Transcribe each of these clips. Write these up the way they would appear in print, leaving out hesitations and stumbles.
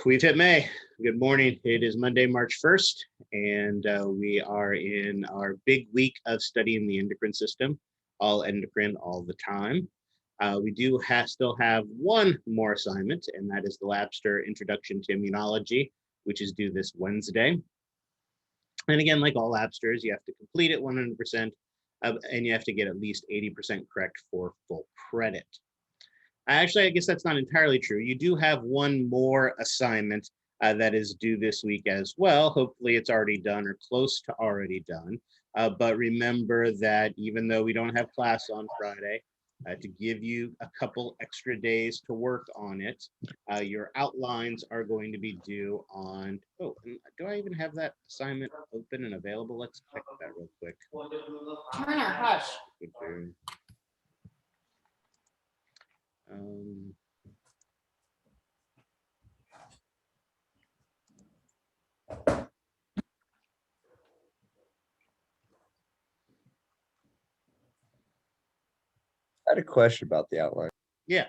We've hit May. Good morning. It is Monday, March 1st, and we are in our big week of studying the endocrine system, all endocrine all the time. We do still have one more assignment, and that is the Labster Introduction to Immunology, which is due this Wednesday. And again, like all Labsters, you have to complete it 100%, and you have to get at least 80% correct for full credit. Actually, I guess that's not entirely true. You do have one more assignment that is due this week as well. Hopefully it's already done or close to already done. But remember that even though we don't have class on Friday, to give you a couple extra days to work on it, your outlines are going to be due on, do I even have that assignment open and available? Let's check that real quick. Turner, hush. I had a question about the outline. Yeah.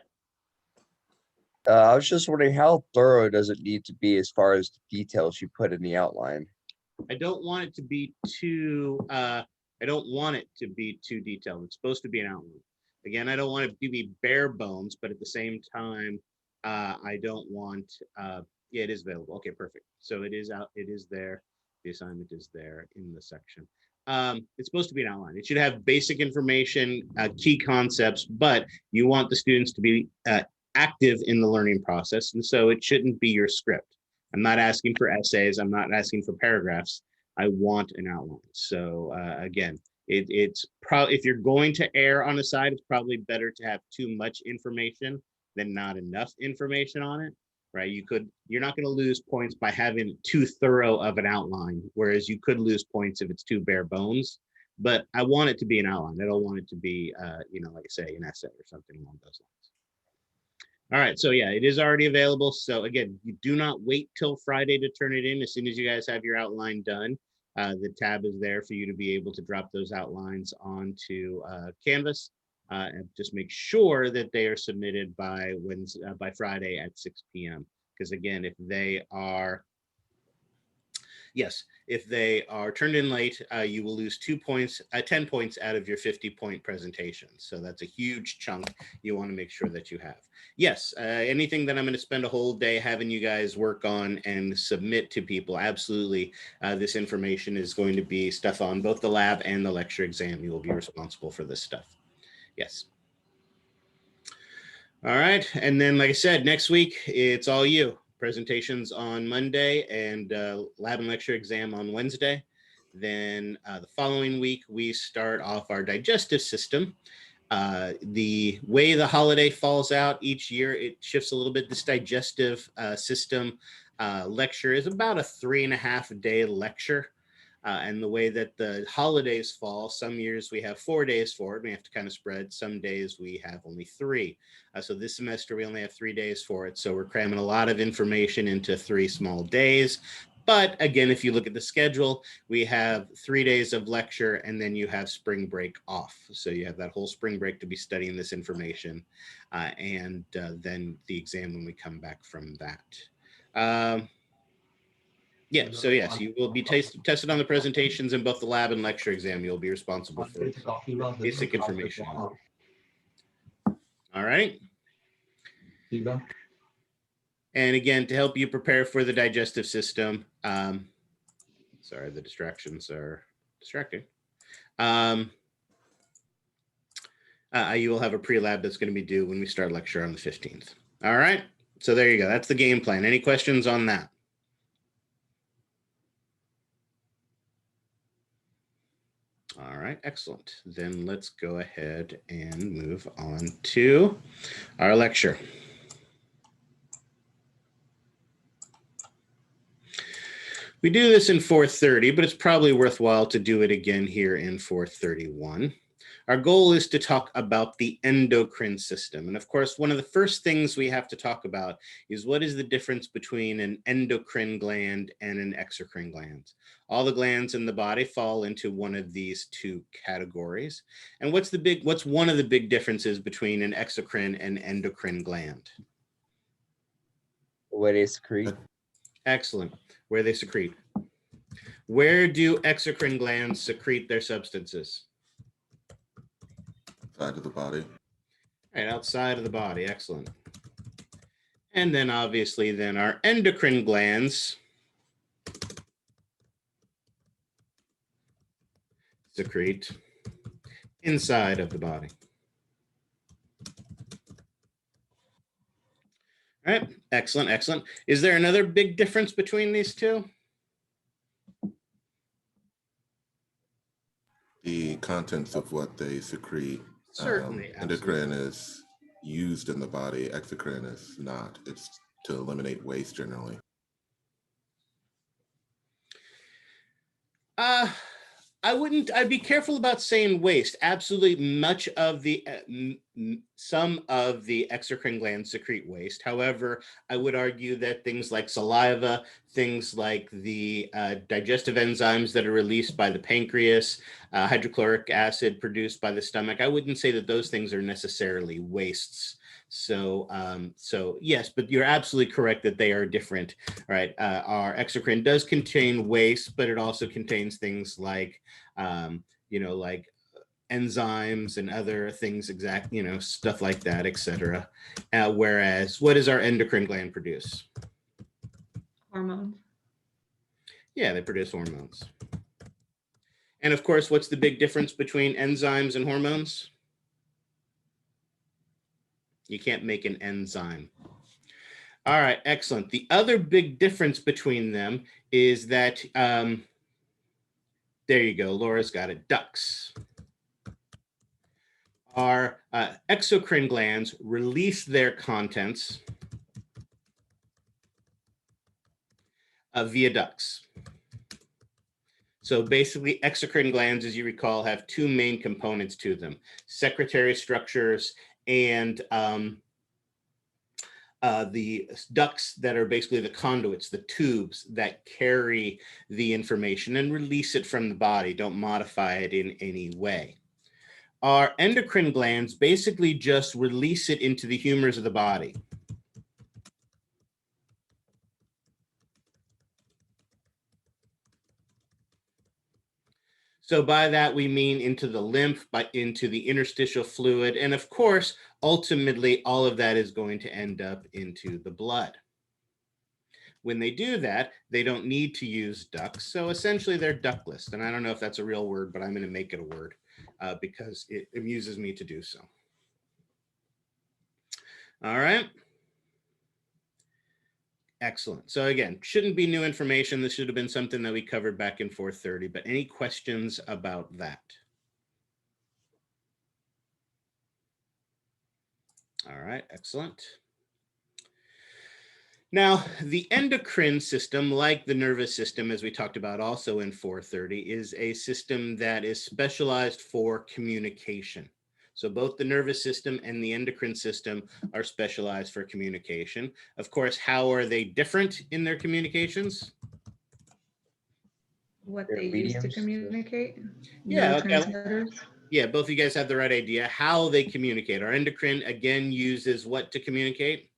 I was just wondering, how thorough does it need to be as far as the details you put in the outline? I don't want it to be too detailed. It's supposed to be an outline. Again, I don't want it to be bare bones, but at the same time, I don't want, yeah, it is available. Okay, perfect. So it is out, it is there. The assignment is there in the section. It's supposed to be an outline. It should have basic information, key concepts, but you want the students to be active in the learning process. And so it shouldn't be your script. I'm not asking for essays. I'm not asking for paragraphs. I want an outline. So again, it's probably, if you're going to err on a side, it's probably better to have too much information than not enough information on it, right? You're not going to lose points by having too thorough of an outline, whereas you could lose points if it's too bare bones. But I want it to be an outline. I don't want it to be, like I say, an essay or something along those lines. All right, so yeah, it is already available. So again, you do not wait till Friday to turn it in. As soon as you guys have your outline done, the tab is there for you to be able to drop those outlines onto Canvas, and just make sure that they are submitted by Friday at 6 p.m. Because again, if they are turned in late, you will lose 2 points, 10 points out of your 50-point presentation. So that's a huge chunk you want to make sure that you have. Yes, anything that I'm going to spend a whole day having you guys work on and submit to people, absolutely. This information is going to be stuff on both the lab and the lecture exam. You will be responsible for this stuff. Yes. All right, and then like I said, next week, it's all you. Presentations on Monday and lab and lecture exam on Wednesday. Then the following week, we start off our digestive system. The way the holiday falls out each year, it shifts a little bit. This digestive system lecture is about a 3.5-day lecture. And the way that the holidays fall, some years we have 4 days for it. We have to kind of spread. Some days we have only 3. So this semester we only have 3 days for it. So we're cramming a lot of information into 3 small days. But again, if you look at the schedule, we have 3 days of lecture and then you have spring break off. So you have that whole spring break to be studying this information and then the exam when we come back from that. Yeah, so yes, you will be tested on the presentations in both the lab and lecture exam. You'll be responsible for basic information. All right. And again, to help you prepare for the digestive system, sorry, the distractions are distracting. You will have a pre-lab that's going to be due when we start lecture on the 15th. All right, so there you go. That's the game plan. Any questions on that? All right, excellent. Then let's go ahead and move on to our lecture. We do this in 430, but it's probably worthwhile to do it again here in 431. Our goal is to talk about the endocrine system. And of course, one of the first things we have to talk about is what is the difference between an endocrine gland and an exocrine gland. All the glands in the body fall into one of these 2 categories. And what's one of the big differences between an exocrine and endocrine gland? Where they secrete. Excellent. Where they secrete. Where do exocrine glands secrete their substances? Side of the body. Right, outside of the body. Excellent. And then obviously then our endocrine glands secrete inside of the body. All right, excellent, excellent. Is there another big difference between these two? The contents of what they secrete. Certainly, Endocrine is used in the body. Exocrine is not. It's to eliminate waste generally. I'd be careful about saying waste. Absolutely, much of the, some of the exocrine glands secrete waste. However, I would argue that things like saliva, things like the digestive enzymes that are released by the pancreas, hydrochloric acid produced by the stomach, I wouldn't say that those things are necessarily wastes. So, yes, but you're absolutely correct that they are different, right? Our exocrine does contain waste, but it also contains things like, like enzymes and other things, stuff like that, etc. Whereas, what does our endocrine gland produce? Hormones. Yeah, they produce hormones. And of course, what's the big difference between enzymes and hormones? You can't make an enzyme. All right, excellent. The other big difference between them is that, there you go, Laura's got it, ducts. Our exocrine glands release their contents via ducts. So basically, exocrine glands, as you recall, have two main components to them: secretory structures and the ducts that are basically the conduits, the tubes that carry the information and release it from the body, don't modify it in any way. Our endocrine glands basically just release it into the humors of the body. So by that, we mean into the lymph, into the interstitial fluid. And of course, ultimately, all of that is going to end up into the blood. When they do that, they don't need to use ducts. So essentially, they're ductless. And I don't know if that's a real word, but I'm going to make it a word because it amuses me to do so. All right. Excellent. So again, shouldn't be new information. This should have been something that we covered back in 430, but any questions about that? All right, excellent. Now, the endocrine system, like the nervous system, as we talked about also in 430, is a system that is specialized for communication. So both the nervous system and the endocrine system are specialized for communication. Of course, how are they different in their communications? What They're they use to mediums. communicate. Yeah, okay. Neurotransmitters. Yeah, both of you guys have the right idea. How they communicate. Our endocrine, again, uses what to communicate?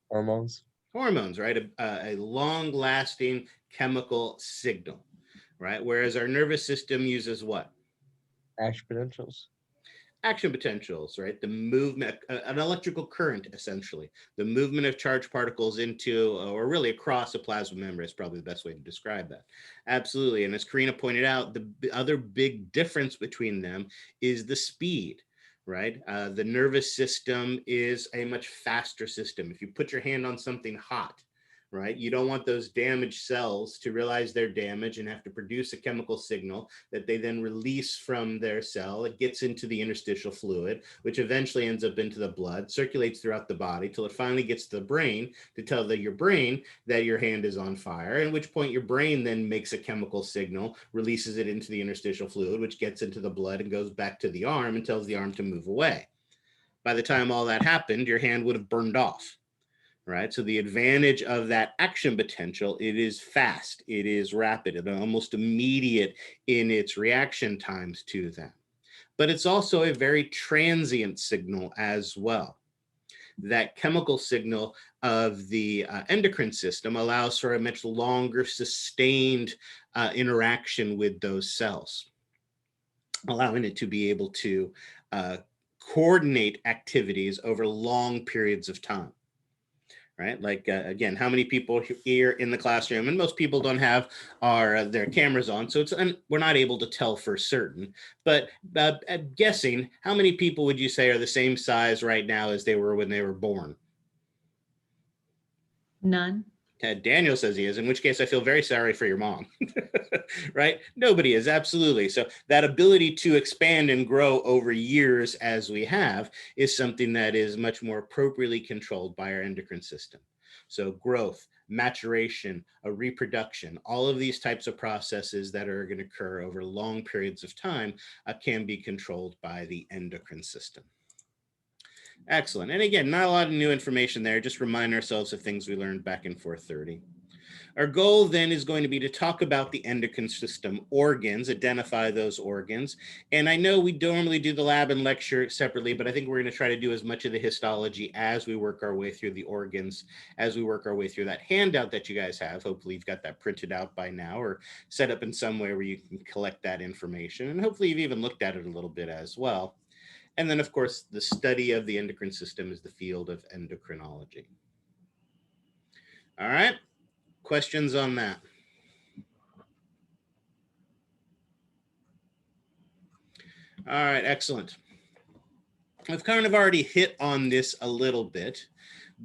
Hormones. Hormones, right? A long-lasting chemical signal, right? Whereas our nervous system uses what? Action potentials. Action potentials, right? The movement, an electrical current, essentially. The movement of charged particles into, or really across a plasma membrane is probably the best way to describe that. Absolutely. And as Karina pointed out, the other big difference between them is the speed, right? The nervous system is a much faster system. If you put your hand on something hot, right, you don't want those damaged cells to realize they're damaged and have to produce a chemical signal that they then release from their cell. It gets into the interstitial fluid, which eventually ends up into the blood, circulates throughout the body till it finally gets to the brain to tell your brain that your hand is on fire, at which point your brain then makes a chemical signal, releases it into the interstitial fluid, which gets into the blood and goes back to the arm and tells the arm to move away. By the time all that happened, your hand would have burned off. Right. So the advantage of that action potential, it is fast, it is rapid, and almost immediate in its reaction times to them. But it's also a very transient signal as well. that chemical signal of the endocrine system allows for a much longer sustained interaction with those cells, allowing it to be able to coordinate activities over long periods of time. Right? Like, again, how many people here in the classroom, and most people don't have their cameras on, so we're not able to tell for certain, but guessing, how many people would you say are the same size right now as they were when they were born? None. Daniel says he is, in which case I feel very sorry for your mom, right? Nobody is, absolutely. So that ability to expand and grow over years as we have is something that is much more appropriately controlled by our endocrine system. So growth, maturation, reproduction, all of these types of processes that are going to occur over long periods of time can be controlled by the endocrine system. Excellent. And again, not a lot of new information there. Just remind ourselves of things we learned back in 430. Our goal then is going to be to talk about the endocrine system organs, identify those organs. And I know we normally do the lab and lecture separately, but I think we're going to try to do as much of the histology as we work our way through the organs, as we work our way through that handout that you guys have. Hopefully you've got that printed out by now or set up in some way where you can collect that information. And hopefully you've even looked at it a little bit as well. And then, of course, the study of the endocrine system is the field of endocrinology. All right, questions on that? All right, excellent. I've kind of already hit on this a little bit,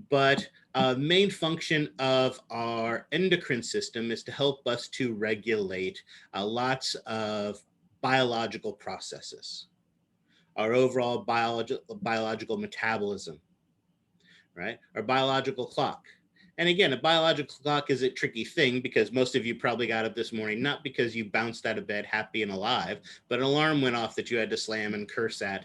but main function of our endocrine system is to help us to regulate lots of biological processes. Our overall biological metabolism, right? Our biological clock. And again, a biological clock is a tricky thing because most of you probably got up this morning, not because you bounced out of bed happy and alive, but an alarm went off that you had to slam and curse at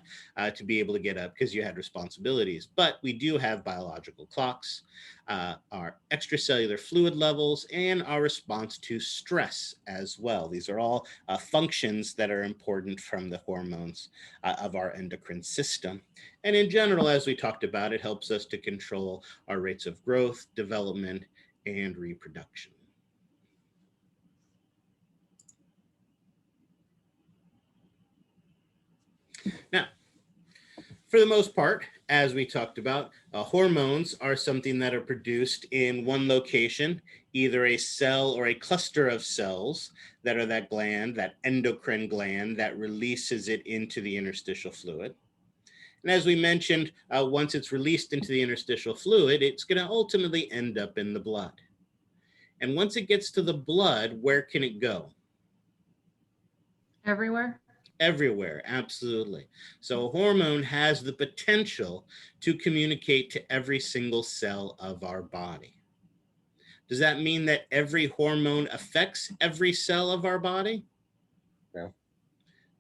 to be able to get up because you had responsibilities. But we do have biological clocks, our extracellular fluid levels, and our response to stress as well. These are all functions that are important from the hormones of our endocrine system. And in general, as we talked about, it helps us to control our rates of growth, development, and reproduction. Now, for the most part, as we talked about, hormones are something that are produced in one location, either a cell or a cluster of cells that are that gland, that endocrine gland that releases it into the interstitial fluid. And as we mentioned, once it's released into the interstitial fluid, it's going to ultimately end up in the blood. And once it gets to the blood, where can it go? Everywhere. Everywhere, absolutely. So a hormone has the potential to communicate to every single cell of our body. Does that mean that every hormone affects every cell of our body? No.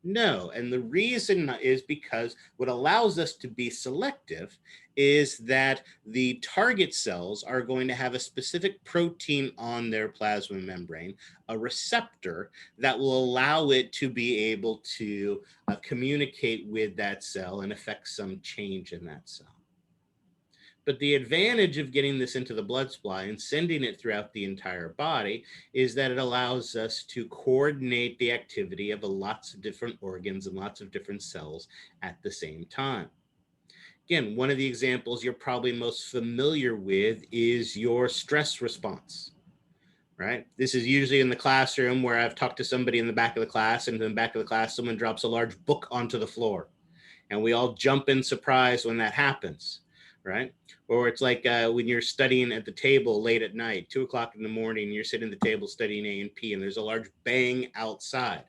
No, and the reason is because what allows us to be selective is that the target cells are going to have a specific protein on their plasma membrane, a receptor that will allow it to be able to communicate with that cell and affect some change in that cell. But the advantage of getting this into the blood supply and sending it throughout the entire body is that it allows us to coordinate the activity of lots of different organs and lots of different cells at the same time. Again, one of the examples you're probably most familiar with is your stress response, right? This is usually in the classroom where I've talked to somebody in the back of the class, and in the back of the class, someone drops a large book onto the floor, and we all jump in surprise when that happens. Right? Or it's like when you're studying at the table late at night, 2 o'clock in the morning, you're sitting at the table studying A&P and there's a large bang outside,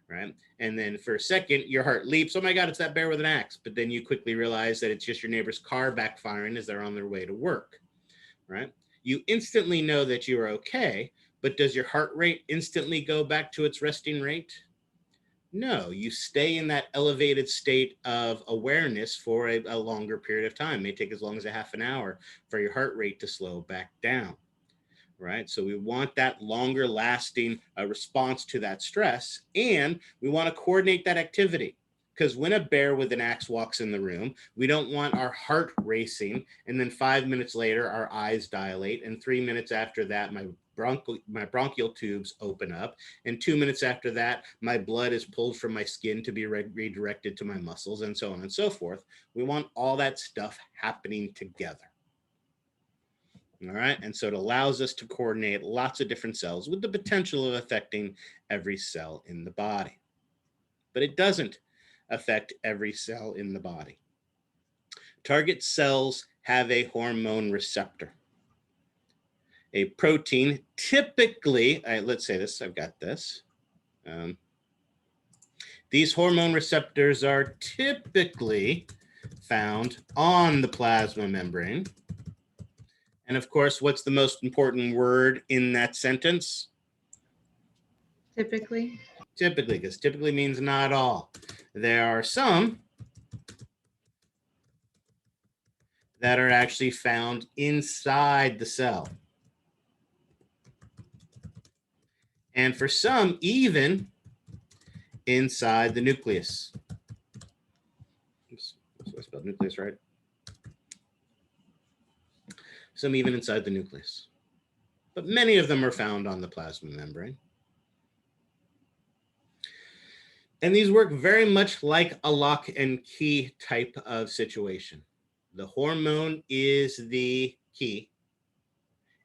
right? And then for a second, your heart leaps, oh my God, it's that bear with an axe. But then you quickly realize that it's just your neighbor's car backfiring as they're on their way to work, right? You instantly know that you are okay, but does your heart rate instantly go back to its resting rate? No, you stay in that elevated state of awareness for a longer period of time. It may take as long as a half an hour for your heart rate to slow back down, right? So we want that longer lasting response to that stress, and we want to coordinate that activity. because when a bear with an axe walks in the room, we don't want our heart racing, and then 5 minutes later, our eyes dilate, and 3 minutes after that, my bronchial tubes open up, and 2 minutes after that, my blood is pulled from my skin to be redirected to my muscles, and so on and so forth. We want all that stuff happening together. All right, and so it allows us to coordinate lots of different cells with the potential of affecting every cell in the body. But it doesn't affect every cell in the body. Target cells have a hormone receptor. A protein, typically, let's say this, I've got this. These hormone receptors are typically found on the plasma membrane. And of course, what's the most important word in that sentence? Typically. Typically, because typically means not all. There are some that are actually found inside the cell. And for some, even inside the nucleus. Oops, so I spelled nucleus right. Some even inside the nucleus. But many of them are found on the plasma membrane. And these work very much like a lock and key type of situation. The hormone is the key,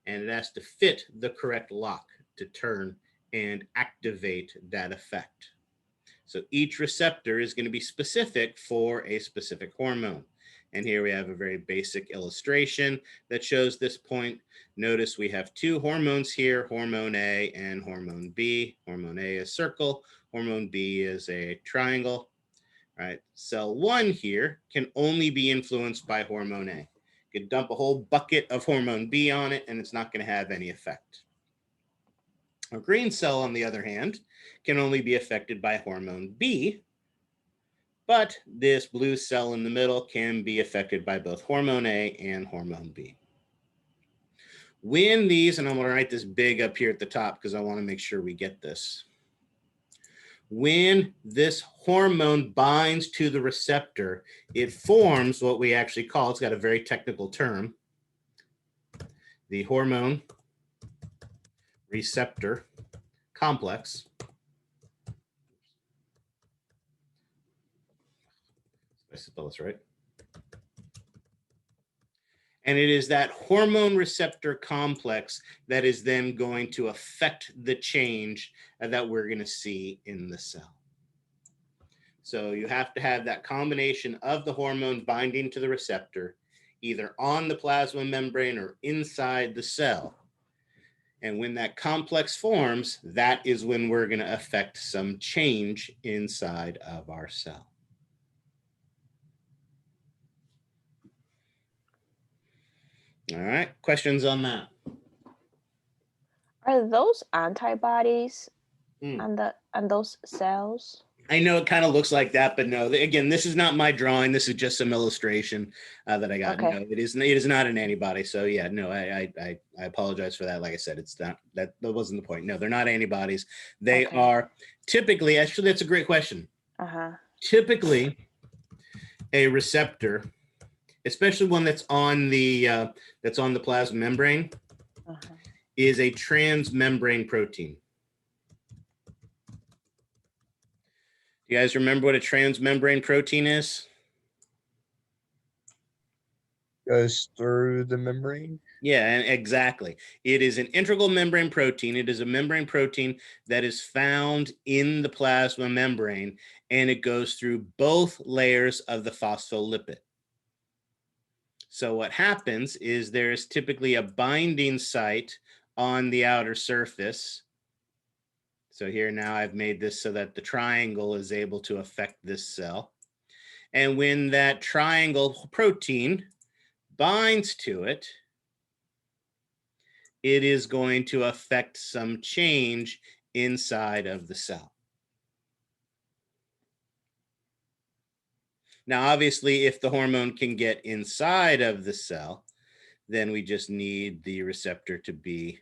and it has to fit the correct lock to turn and activate that effect. So each receptor is going to be specific for a specific hormone. And here we have a very basic illustration that shows this point. Notice we have two hormones here, hormone A and hormone B. Hormone A is circle, hormone B is a triangle. Right? Cell 1 here can only be influenced by hormone A. You could dump a whole bucket of hormone B on it and it's not going to have any effect. A green cell, on the other hand, can only be affected by hormone B, but this blue cell in the middle can be affected by both hormone A and hormone B. When these, and I'm going to write this big up here at the top because I want to make sure we get this. When this hormone binds to the receptor, it forms what we actually call, it's got a very technical term, the hormone receptor complex. I spell this right. And it is that hormone receptor complex that is then going to affect the change that we're going to see in the cell. So you have to have that combination of the hormone binding to the receptor, either on the plasma membrane or inside the cell. And when that complex forms, that is when we're going to affect some change inside of our cell. All right, questions on that? Are those antibodies on those cells? I know it kind of looks like that, but no, again, this is not my drawing. This is just some illustration that I got. Okay. No, it is not an antibody. So yeah, no, I apologize for that. Like I said, it's not, that wasn't the point. No, they're not antibodies. They are typically, actually, that's a great question. Typically a receptor, especially one that's on the plasma membrane, is a transmembrane protein. You guys remember what a transmembrane protein is? Goes through the membrane. Yeah, and exactly. It is an integral membrane protein. It is a membrane protein that is found in the plasma membrane, and it goes through both layers of the phospholipid. So what happens is there is typically a binding site on the outer surface. So here now I've made this so that the triangle is able to affect this cell. And when that triangle protein binds to it, it is going to affect some change inside of the cell. Now, obviously, if the hormone can get inside of the cell, then we just need the receptor to be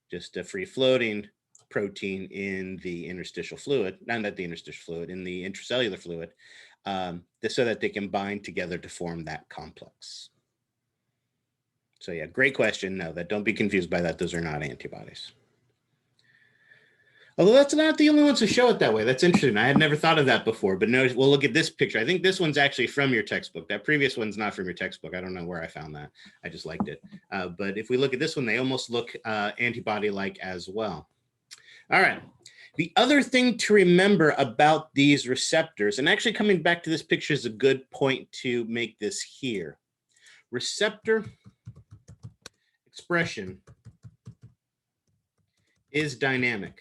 just a free-floating protein in the interstitial fluid, not the interstitial fluid, in the intracellular fluid, so that they can bind together to form that complex. So yeah, great question. No, don't be confused by that. Those are not antibodies. Although that's not the only ones to show it that way. That's interesting. I had never thought of that before, but no, we'll look at this picture. I think this one's actually from your textbook. That previous one's not from your textbook. I don't know where I found that. I just liked it. But if we look at this one, they almost look antibody-like as well. All right. The other thing to remember about these receptors, and actually coming back to this picture is a good point to make this here. Receptor expression is dynamic.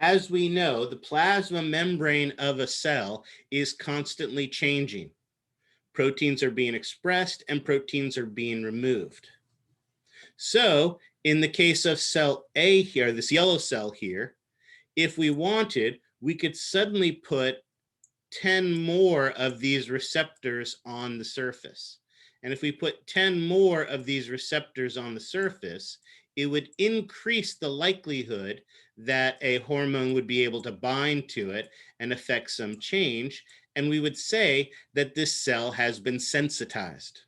As we know, the plasma membrane of a cell is constantly changing. Proteins are being expressed and proteins are being removed. So in the case of cell A here, this yellow cell here, if we wanted, we could suddenly put 10 more of these receptors on the surface. And if we put 10 more of these receptors on the surface, it would increase the likelihood that a hormone would be able to bind to it and affect some change. And we would say that this cell has been sensitized.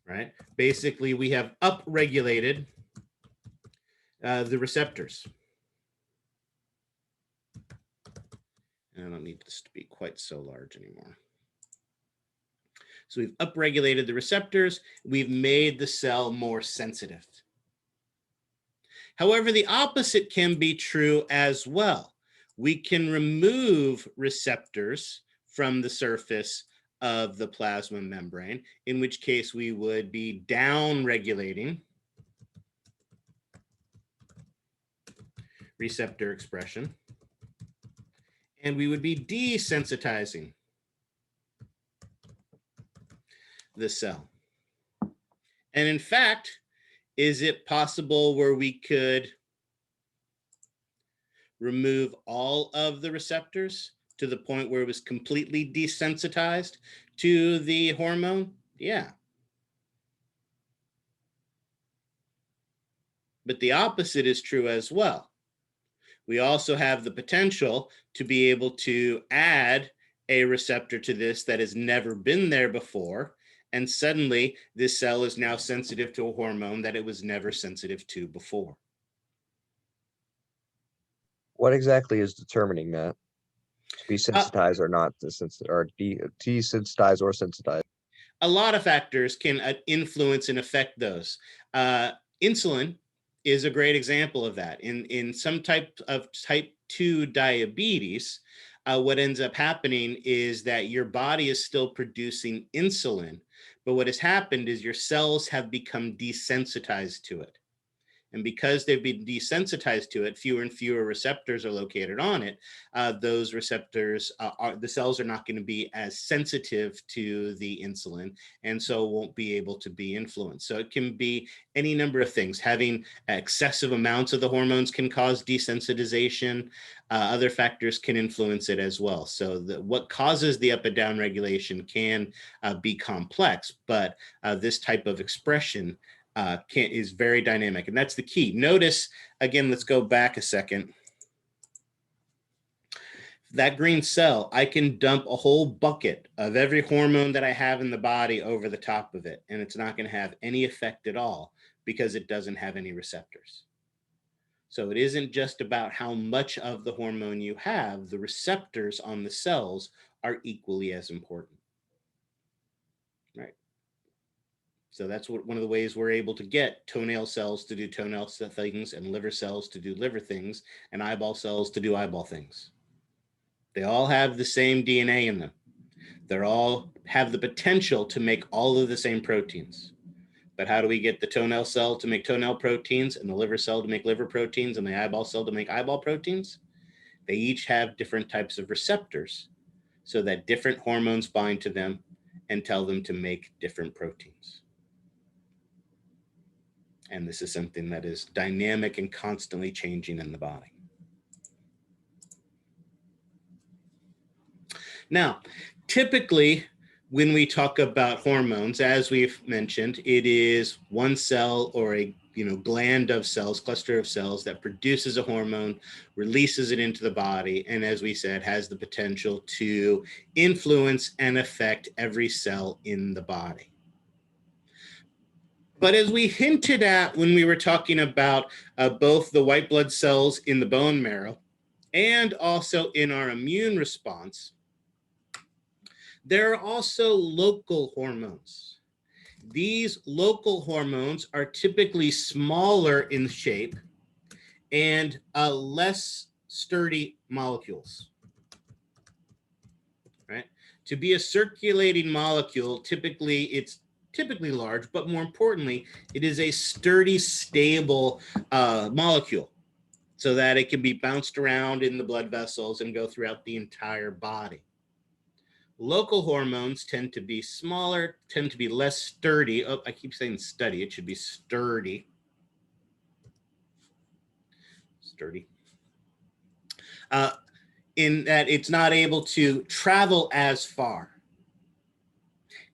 Right? Basically, we have upregulated the receptors. And I don't need this to be quite so large anymore. So we've upregulated the receptors. We've made the cell more sensitive. However, the opposite can be true as well. We can remove receptors from the surface of the plasma membrane, in which case we would be down-regulating receptor expression, and we would be desensitizing the cell. And in fact, is it possible where we could remove all of the receptors to the point where it was completely desensitized to the hormone? Yeah. But the opposite is true as well. We also have the potential to be able to add a receptor to this that has never been there before, and suddenly this cell is now sensitive to a hormone that it was never sensitive to before. What exactly is determining that? To be sensitized or not, or desensitized or sensitized? A lot of factors can influence and affect those. Insulin is a great example of that. In some type of type 2 diabetes, what ends up happening is that your body is still producing insulin, but what has happened is your cells have become desensitized to it. And because they've been desensitized to it, fewer and fewer receptors are located on it. Those receptors, the cells are not going to be as sensitive to the insulin, and so won't be able to be influenced. So it can be any number of things. Having excessive amounts of the hormones can cause desensitization. Other factors can influence it as well. So what causes the up and down regulation can be complex, but this type of expression is very dynamic, and that's the key. Notice, again, let's go back a second. That green cell, I can dump a whole bucket of every hormone that I have in the body over the top of it, and it's not going to have any effect at all because it doesn't have any receptors. So it isn't just about how much of the hormone you have. The receptors on the cells are equally as important. Right. So that's one of the ways we're able to get toenail cells to do toenail things, and liver cells to do liver things, and eyeball cells to do eyeball things. They all have the same DNA in them. They all have the potential to make all of the same proteins. But how do we get the toenail cell to make toenail proteins, and the liver cell to make liver proteins, and the eyeball cell to make eyeball proteins? They each have different types of receptors so that different hormones bind to them and tell them to make different proteins. And this is something that is dynamic and constantly changing in the body. Now, typically, when we talk about hormones, as we've mentioned, it is one cell or a gland of cells, cluster of cells that produces a hormone, releases it into the body, and as we said, has the potential to influence and affect every cell in the body. But as we hinted at when we were talking about both the white blood cells in the bone marrow and also in our immune response, there are also local hormones. These local hormones are typically smaller in shape and less sturdy molecules. Right? To be a circulating molecule, it's typically large, but more importantly, it is a sturdy, stable molecule so that it can be bounced around in the blood vessels and go throughout the entire body. Local hormones tend to be smaller, tend to be less sturdy. Oh, I keep saying sturdy. It should be sturdy. Sturdy. In that it's not able to travel as far.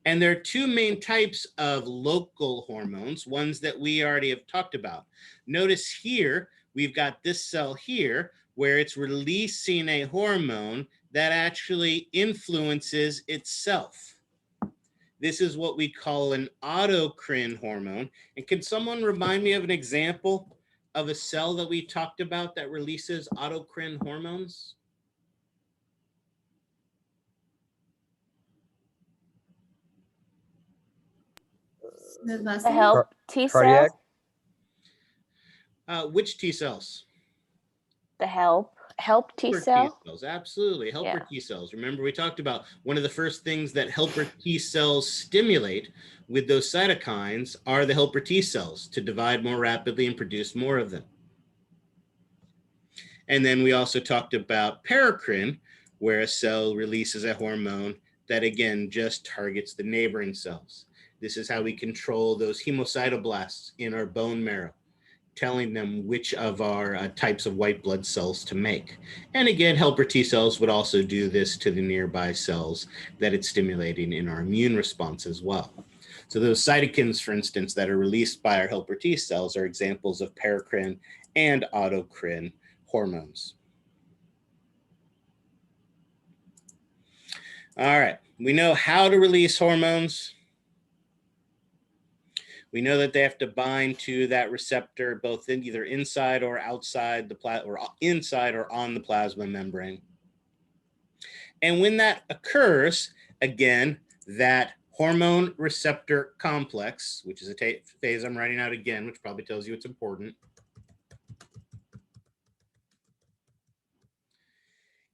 And there are two main types of local hormones, ones that we already have talked about. Notice here, we've got this cell here where it's releasing a hormone that actually influences itself. This is what we call an autocrine hormone. And can someone remind me of an example of a cell that we talked about that releases autocrine hormones? The help T Cardiac? cells. Which T cells? The help T Helper cell. T cells, absolutely. Helper Yeah. T cells. Remember, we talked about one of the first things that helper T cells stimulate with those cytokines are the helper T cells to divide more rapidly and produce more of them. And then we also talked about paracrine, where a cell releases a hormone that again just targets the neighboring cells. This is how we control those hemocytoblasts in our bone marrow, telling them which of our types of white blood cells to make. And again, helper T cells would also do this to the nearby cells that it's stimulating in our immune response as well. So those cytokines, for instance, that are released by our helper T cells are examples of paracrine and autocrine hormones. All right, we know how to release hormones. We know that they have to bind to that receptor both in either inside or outside the or inside or on the plasma membrane. And when that occurs, again, that hormone receptor complex, which is a phase I'm writing out again, which probably tells you it's important,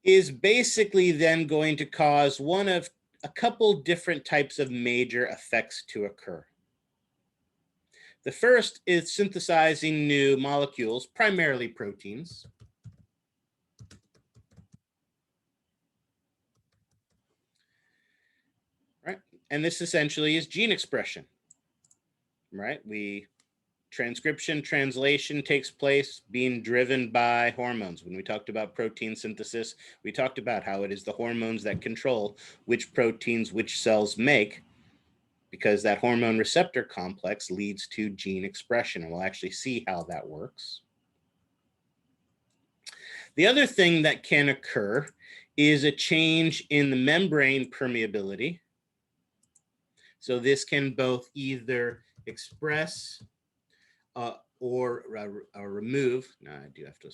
is basically then going to cause one of a couple different types of major effects to occur. The first is synthesizing new molecules, primarily proteins. Right? And this essentially is gene expression. Right? Transcription, translation takes place being driven by hormones. When we talked about protein synthesis, we talked about how it is the hormones that control which proteins which cells make, because that hormone receptor complex leads to gene expression, and we'll actually see how that works. The other thing that can occur is a change in the membrane permeability. So this can both either express or remove. Now I do have to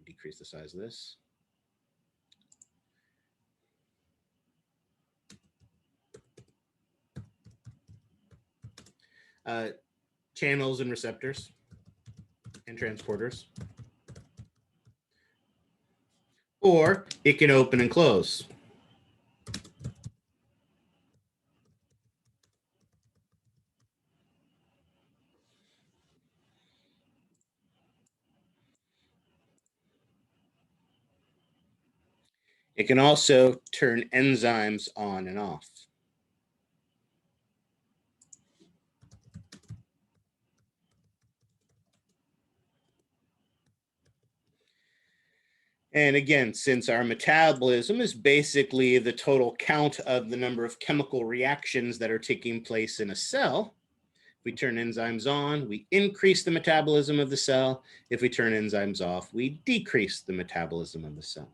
decrease the size of this. Channels and receptors and transporters. Or it can open and close. It can also turn enzymes on and off. And again, since our metabolism is basically the total count of the number of chemical reactions that are taking place in a cell, if we turn enzymes on, we increase the metabolism of the cell. If we turn enzymes off, we decrease the metabolism of the cell.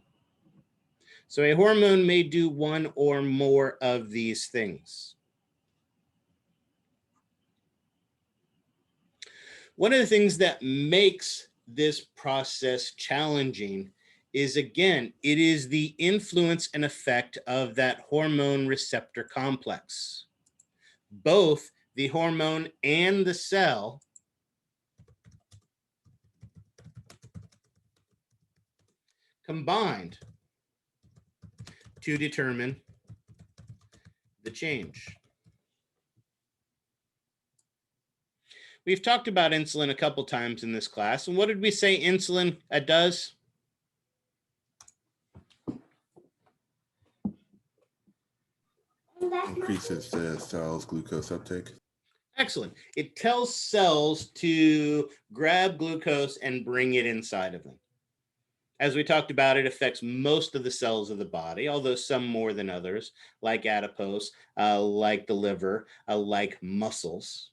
So a hormone may do one or more of these things. One of the things that makes this process challenging is, again, it is the influence and effect of that hormone receptor complex. Both the hormone and the cell combined to determine the change. We've talked about insulin a couple times in this class, and what did we say insulin does? Increases the cell's glucose uptake. Excellent. It tells cells to grab glucose and bring it inside of them. As we talked about, it affects most of the cells of the body, although some more than others, like adipose, like the liver, like muscles.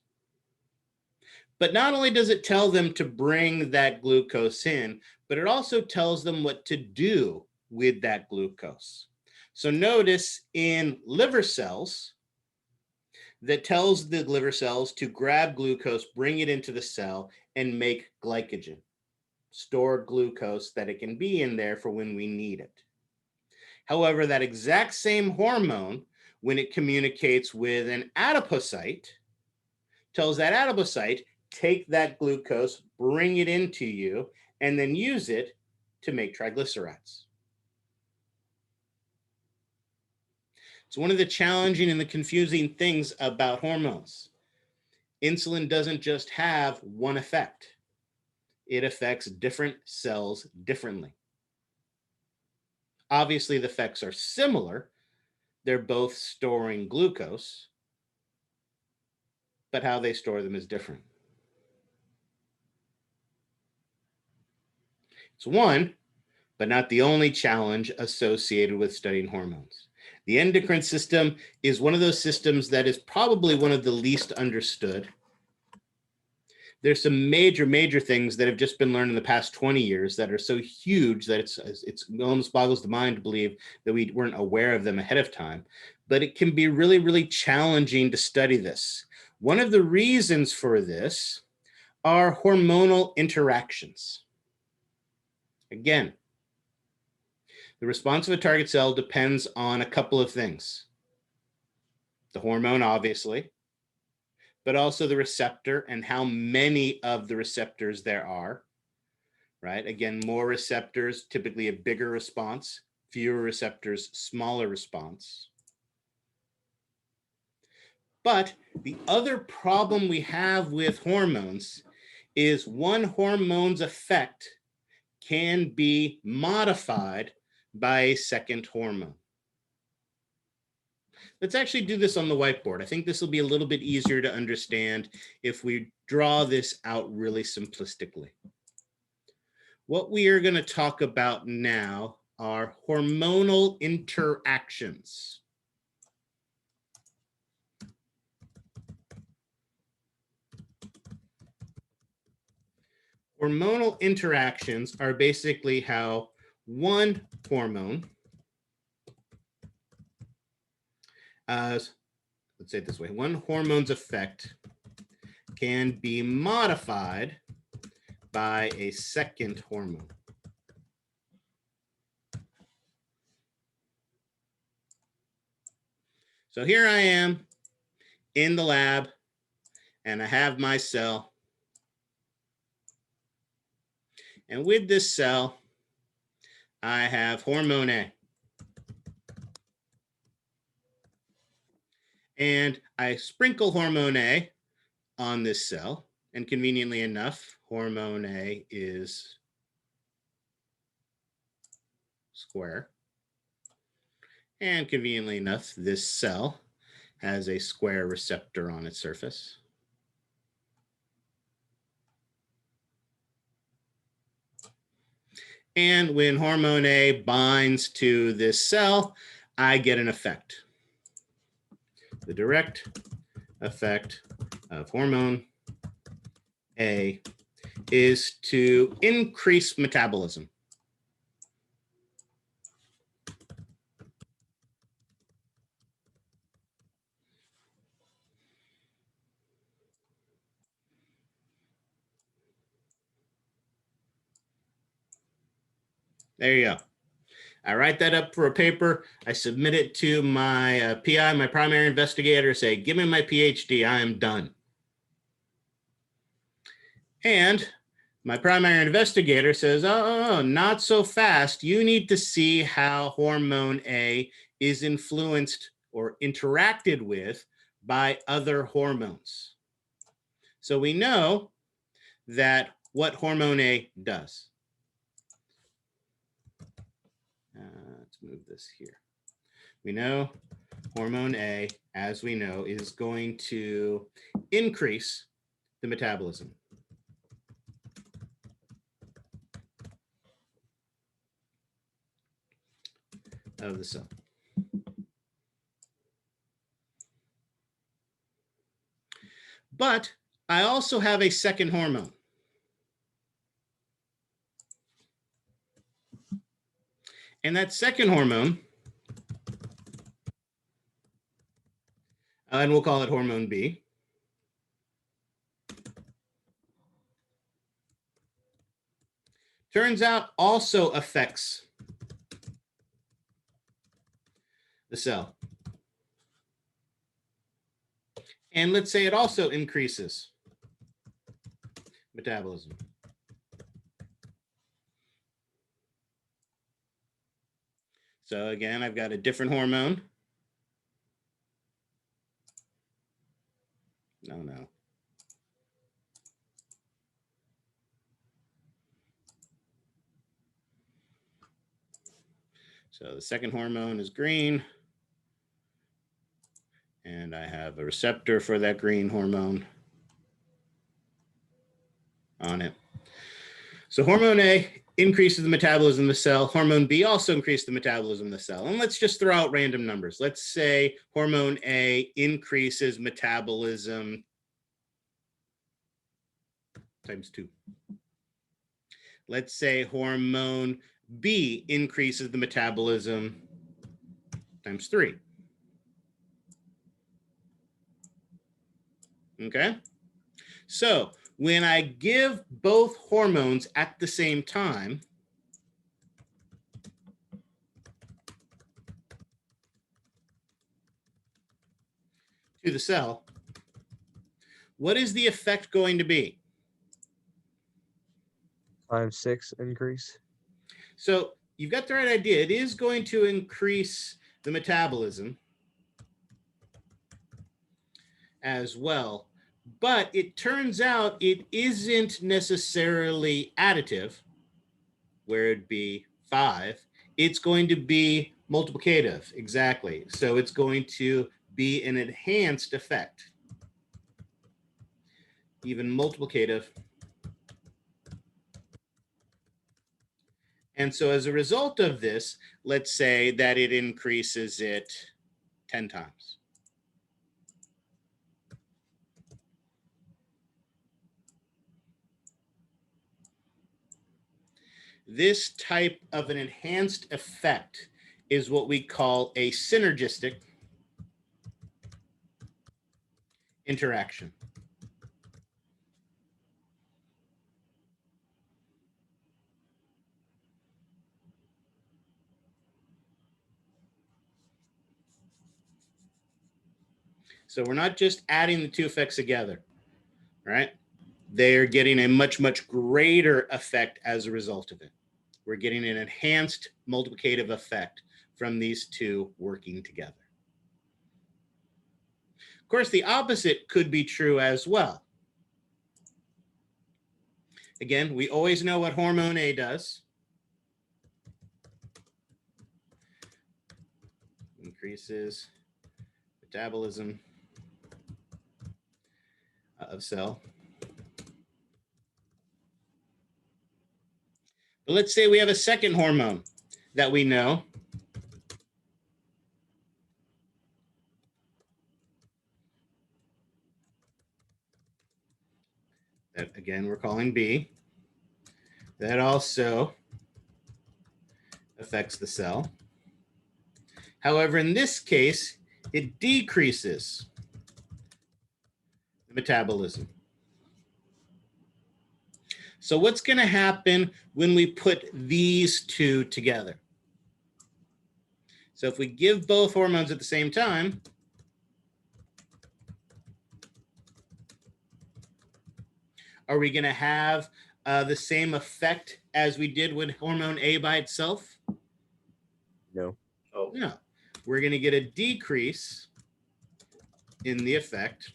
But not only does it tell them to bring that glucose in, but it also tells them what to do with that glucose. So notice in liver cells, that tells the liver cells to grab glucose, bring it into the cell, and make glycogen. Store glucose that it can be in there for when we need it. However, that exact same hormone, when it communicates with an adipocyte, tells that adipocyte, take that glucose, bring it into you, and then use it to make triglycerides. It's one of the challenging and the confusing things about hormones. Insulin doesn't just have one effect. It affects different cells differently. Obviously, the effects are similar. They're both storing glucose, but how they store them is different. It's one, but not the only challenge associated with studying hormones. The endocrine system is one of those systems that is probably one of the least understood. There's some major things that have just been learned in the past 20 years that are so huge that it almost boggles the mind to believe that we weren't aware of them ahead of time. But it can be really challenging to study this. One of the reasons for this are hormonal interactions. Again, the response of a target cell depends on a couple of things. The hormone, obviously, but also the receptor and how many of the receptors there are, right? Again, more receptors, typically a bigger response, fewer receptors, smaller response. But the other problem we have with hormones is one hormone's effect can be modified by a second hormone. Let's actually do this on the whiteboard. I think this will be a little bit easier to understand if we draw this out really simplistically. What we are going to talk about now are hormonal interactions. Hormonal interactions are basically how one hormone, let's say it this way, one hormone's effect can be modified by a second hormone. So here I am in the lab, and I have my cell. And with this cell, I have hormone A. And I sprinkle hormone A on this cell. And conveniently enough, hormone A is square. And conveniently enough, this cell has a square receptor on its surface. And when hormone A binds to this cell, I get an effect. The direct effect of hormone A is to increase metabolism. There you go. I write that up for a paper. I submit it to my PI, my primary investigator, say, give me my PhD, I am done. And my primary investigator says, oh, not so fast. You need to see how hormone A is influenced or interacted with by other hormones. So we know that what hormone A does. Let's move this here. We know hormone A, as we know, is going to increase the metabolism. Of the cell. But I also have a second hormone. And that second hormone, and we'll call it hormone B, turns out also affects the cell. And let's say it also increases metabolism. So again, I've got a different hormone. No. So the second hormone is green. And I have a receptor for that green hormone on it. So hormone A increases the metabolism of the cell. Hormone B also increases the metabolism of the cell. And let's just throw out random numbers. Let's say hormone A increases metabolism times 2. Let's say hormone B increases the metabolism times 3. Okay? So when I give both hormones at the same time, to the cell, what is the effect going to be? Times 6 increase. So you've got the right idea. It is going to increase the metabolism as well. But it turns out it isn't necessarily additive, where it'd be 5. It's going to be multiplicative, exactly. So it's going to be an enhanced effect, even multiplicative. And so as a result of this, let's say that it increases it 10 times. This type of an enhanced effect is what we call a synergistic interaction. So we're not just adding the two effects together, right? They're getting a much, much greater effect as a result of it. We're getting an enhanced multiplicative effect from these two working together. Of course, the opposite could be true as well. Again, we always know what hormone A does. Increases metabolism of cell. But let's say we have a second hormone that we know that, again, we're calling B, that also affects the cell. However, in this case, it decreases the metabolism. So what's going to happen when we put these two together? So if we give both hormones at the same time, are we going to have the same effect as we did with hormone A by itself? No. Oh. No. We're going to get a decrease in the effect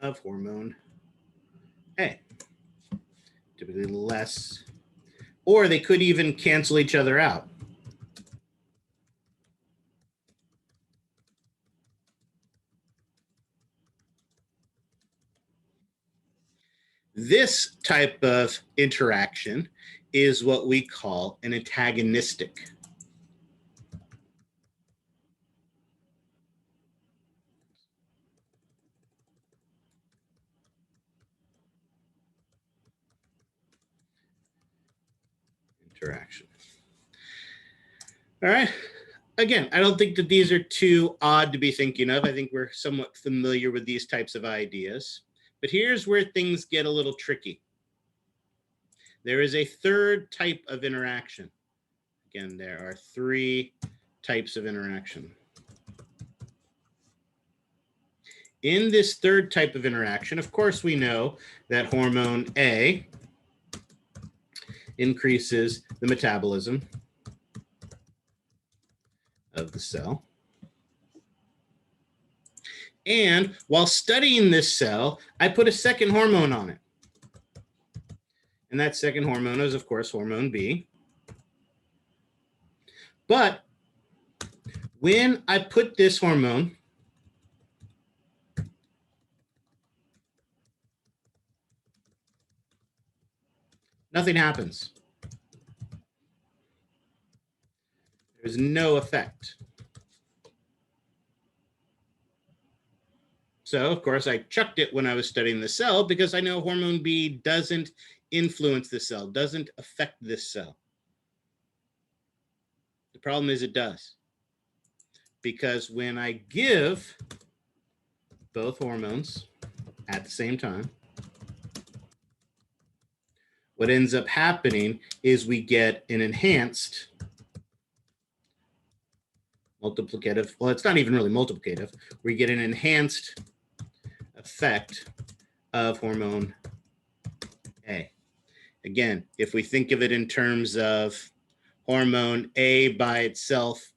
of hormone A. Typically less, or they could even cancel each other out. This type of interaction is what we call an antagonistic. Interaction. All right. Again, I don't think that these are too odd to be thinking of. I think we're somewhat familiar with these types of ideas. But here's where things get a little tricky. There is a third type of interaction. Again, there are 3 types of interaction. In this third type of interaction, of course, we know that hormone A increases the metabolism of the cell. And while studying this cell, I put a second hormone on it. And that second hormone is, of course, hormone B. But when I put this hormone nothing happens. There's no effect. So, of course, I chucked it when I was studying the cell because I know hormone B doesn't influence the cell, doesn't affect this cell. The problem is it does. Because when I give both hormones at the same time, what ends up happening is we get an enhanced multiplicative, well, it's not even really multiplicative, we get an enhanced effect of hormone A. Again, if we think of it in terms of hormone A by itself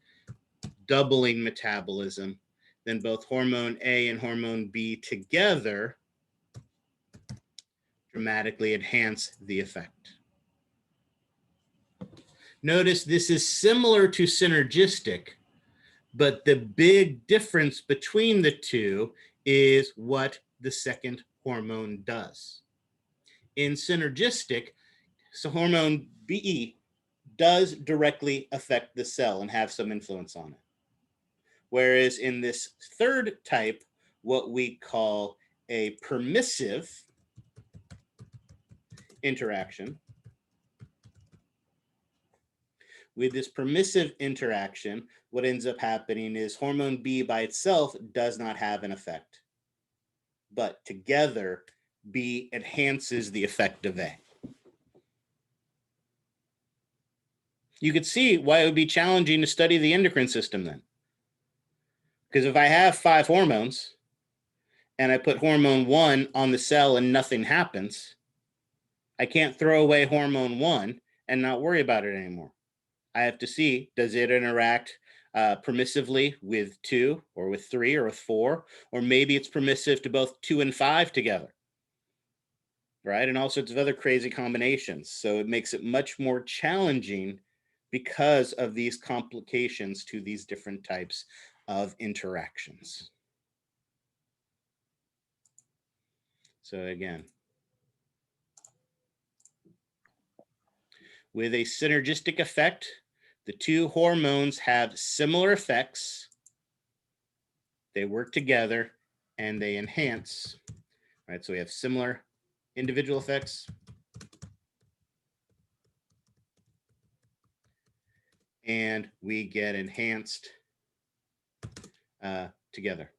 doubling metabolism, then both hormone A and hormone B together dramatically enhance the effect. Notice this is similar to synergistic, but the big difference between the two is what the second hormone does. In synergistic, so hormone B does directly affect the cell and have some influence on it. Whereas in this third type, what we call a permissive interaction, with this permissive interaction, what ends up happening is hormone B by itself does not have an effect. But together, B enhances the effect of A. You could see why it would be challenging to study the endocrine system then. Because if I have 5 hormones and I put hormone 1 on the cell and nothing happens, I can't throw away hormone 1 and not worry about it anymore. I have to see, does it interact permissively with 2 or with 3 or with 4, or maybe it's permissive to both 2 and 5 together, right? And all sorts of other crazy combinations. So it makes it much more challenging because of these complications to these different types of interactions. So again, with a synergistic effect. The two hormones have similar effects. They work together and they enhance, right? So we have similar individual effects. And we get enhanced together.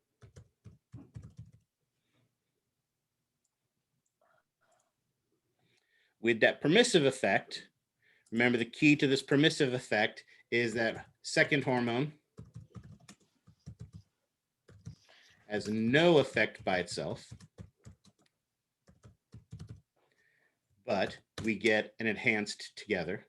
With that permissive effect, remember the key to this permissive effect is that second hormone has no effect by itself, but we get an enhanced together.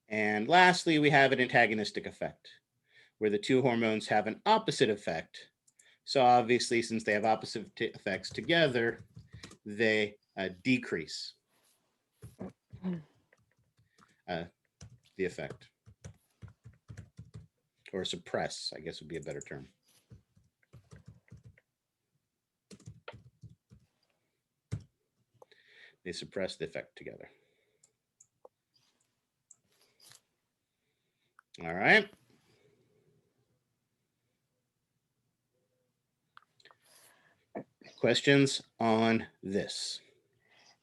And lastly, we have an antagonistic effect, where the two hormones have an opposite effect. So obviously, since they have opposite effects together, they decrease the effect, or suppress, I guess would be a better term. They suppress the effect together. All right. Questions on this?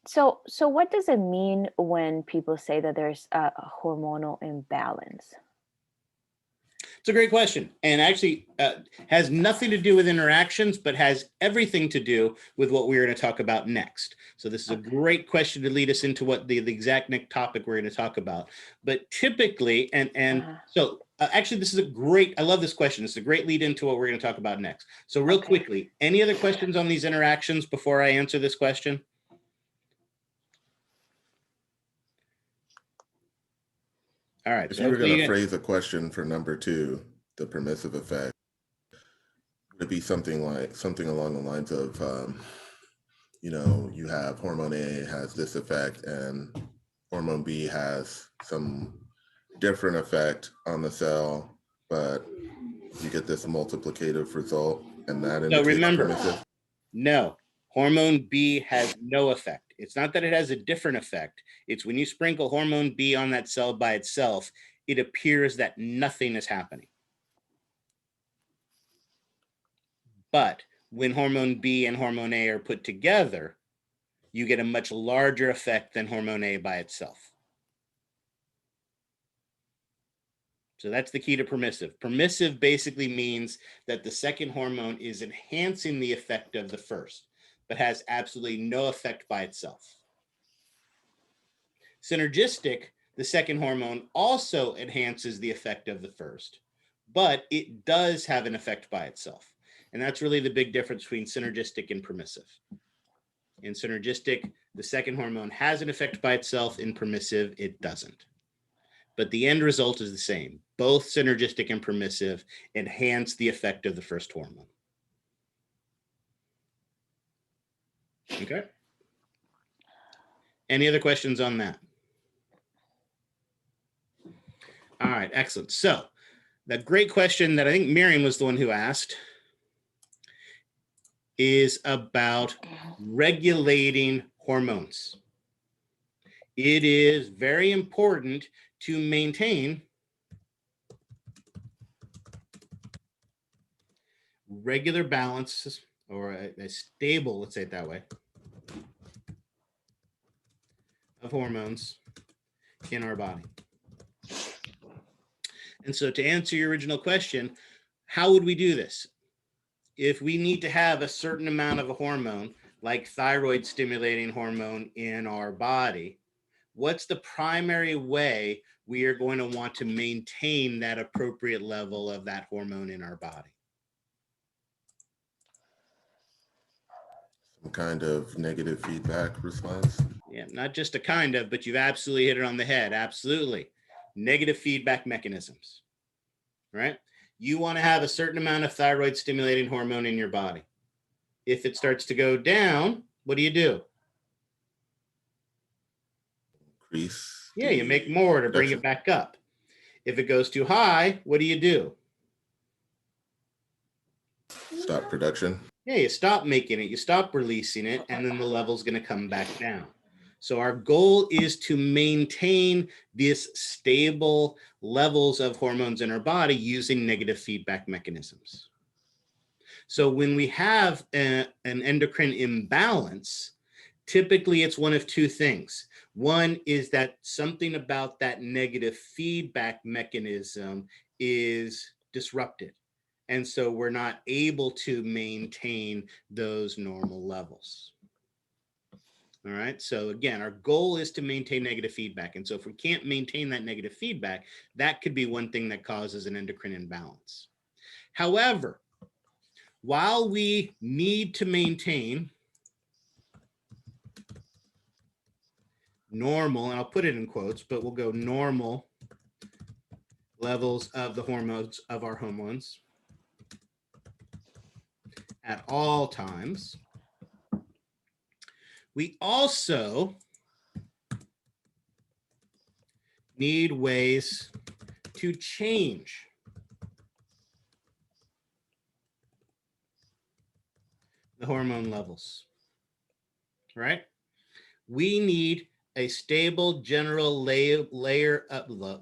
So what does it mean when people say that there's a hormonal imbalance? It's a great question, and actually has nothing to do with interactions, but has everything to do with what we're going to talk about next. So this is a great question to lead us into what the exact next topic we're going to talk about. But typically, so actually, this is a great, I love this question. It's a great lead into what we're going to talk about next. So real quickly, any other questions on these interactions before I answer this question? All right. If So you were going to phrase a question for number 2, the permissive effect, would it be something along the lines of, you know, you have hormone A has this effect and hormone B has some different effect on the cell, but you get this multiplicative result, and that indicates remember, permissive? No, hormone B has no effect. It's not that it has a different effect. It's when you sprinkle hormone B on that cell by itself, it appears that nothing is happening. But when hormone B and hormone A are put together, you get a much larger effect than hormone A by itself. So that's the key to permissive. Permissive basically means that the second hormone is enhancing the effect of the first, but has absolutely no effect by itself. Synergistic, the second hormone, also enhances the effect of the first, but it does have an effect by itself. And that's really the big difference between synergistic and permissive. In synergistic, the second hormone has an effect by itself. In permissive, it doesn't. But the end result is the same. Both synergistic and permissive enhance the effect of the first hormone. Okay. Any other questions on that? All right, excellent. So the great question that I think Miriam was the one who asked is about regulating hormones. It is very important to maintain regular balance, or a stable, let's say it that way, of hormones in our body. And so to answer your original question, how would we do this? If we need to have a certain amount of a hormone, like thyroid stimulating hormone in our body, what's the primary way we are going to want to maintain that appropriate level of that hormone in our body? Some kind of negative feedback response? Yeah, not just a kind of, but you've absolutely hit it on the head. Absolutely. Negative feedback mechanisms, right? You want to have a certain amount of thyroid stimulating hormone in your body. If it starts to go down, what do? Increase. Yeah, you make more to bring it back up. If it goes too high, what do? Stop production. Yeah, you stop making it, you stop releasing it, and then the level's going to come back down. So our goal is to maintain this stable levels of hormones in our body using negative feedback mechanisms. So when we have an endocrine imbalance, typically it's one of two things. One is that something about that negative feedback mechanism is disrupted. And so we're not able to maintain those normal levels. All right. So again, our goal is to maintain negative feedback. And so if we can't maintain that negative feedback, that could be one thing that causes an endocrine imbalance. However, while we need to maintain normal, and I'll put it in quotes, but we'll go normal levels of the hormones, of our hormones at all times, we also need ways to change the hormone levels, right? We need a stable general layer of, let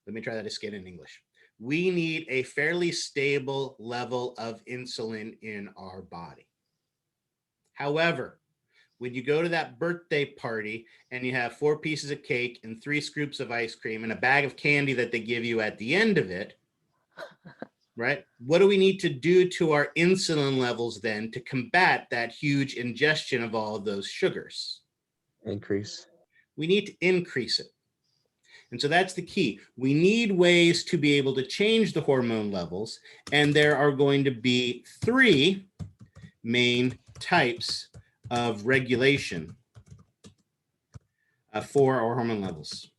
me try that again in English. We need a fairly stable level of insulin in our body. However, when you go to that birthday party and you have 4 pieces of cake and 3 scoops of ice cream and a bag of candy that they give you at the end of it, right? What do we need to do to our insulin levels then to combat that huge ingestion of all of those sugars? Increase. We need to increase it. And so that's the key. We need ways to be able to change the hormone levels. And there are going to be 3 main types of regulation for our hormone levels.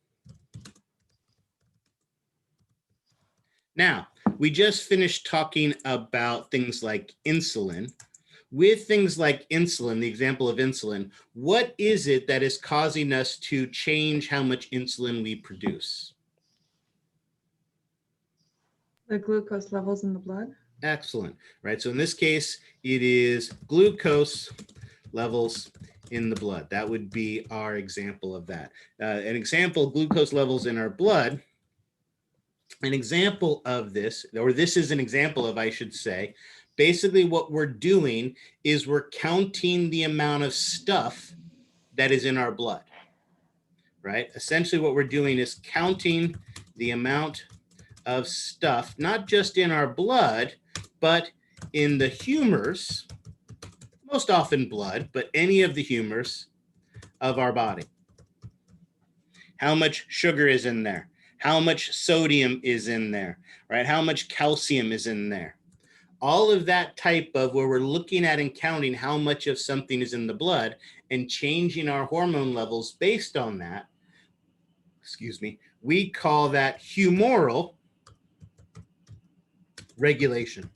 Now, we just finished talking about things like insulin. With things like insulin, the example of insulin, what is it that is causing us to change how much insulin we produce? The glucose levels in the blood. Excellent, right? So in this case, it is glucose levels in the blood. That would be our example of that. An example, glucose levels in our blood. An example of this, or this is an example of, I should say, basically what we're doing is we're counting the amount of stuff that is in our blood, right? Essentially what we're doing is counting the amount of stuff, not just in our blood, but in the humors, most often blood, but any of the humors of our body. How much sugar is in there? How much sodium is in there, right? How much calcium is in there? All of that type of where we're looking at and counting how much of something is in the blood and changing our hormone levels based on that, we call that humoral regulation.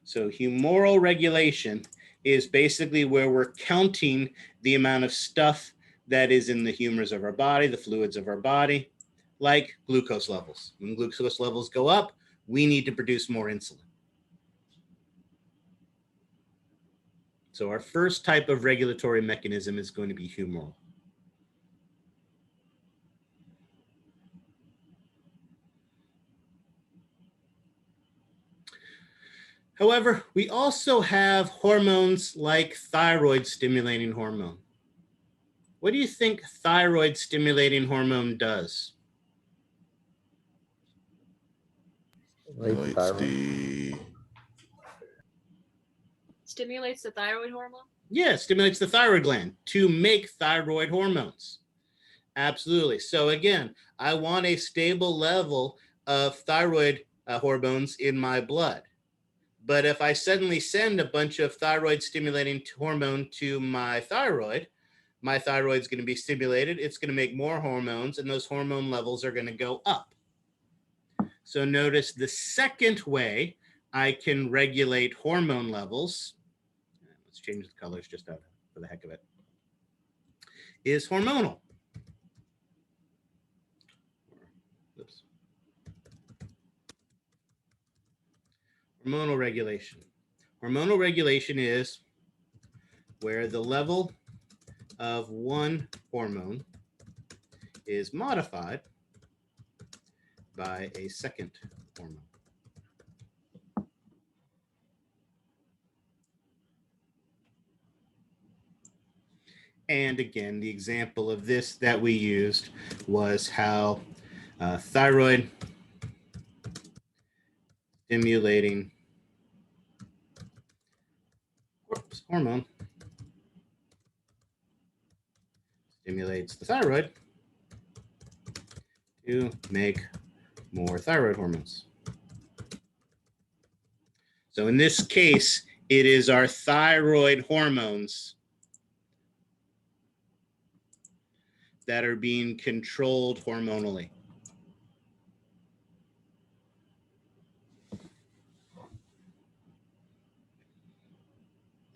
So humoral regulation is basically where we're counting the amount of stuff that is in the humors of our body, the fluids of our body, like glucose levels. When glucose levels go up, we need to produce more insulin. So our first type of regulatory mechanism is going to be humoral. However, we also have hormones like thyroid stimulating hormone. What do you think thyroid stimulating hormone does? Stimulates the thyroid hormone? Yeah, it stimulates the thyroid gland to make thyroid hormones. Absolutely. So again, I want a stable level of thyroid hormones in my blood. But if I suddenly send a bunch of thyroid stimulating hormone to my thyroid's going to be stimulated. It's going to make more hormones, and those hormone levels are going to go up. So notice the second way I can regulate hormone levels, let's change the colors just out for the heck of it, is hormonal. Oops. Hormonal regulation. Hormonal regulation is where the level of one hormone is modified by a second hormone. And again, the example of this that we used was how thyroid stimulating hormone stimulates the thyroid to make more thyroid hormones. So in this case, it is our thyroid hormones that are being controlled hormonally.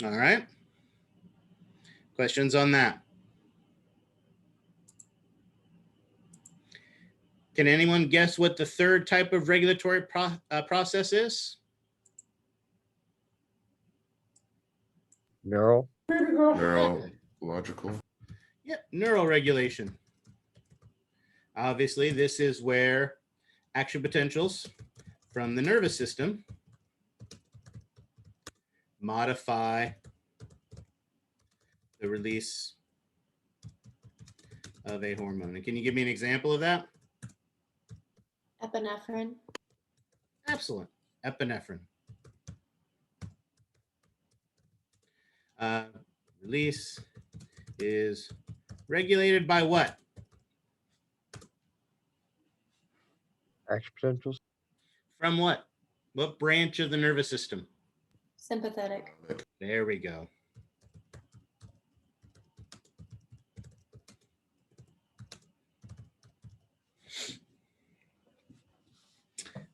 All right. Questions on that? Can anyone guess what the third type of regulatory process is? Neural. Neurological. Yep, neural regulation. Obviously, this is where action potentials from the nervous system modify the release of a hormone. And can you give me an example of that? Epinephrine. Excellent. Epinephrine. Release is regulated by what? Action potentials. From what? What branch of the nervous system? Sympathetic. There we go.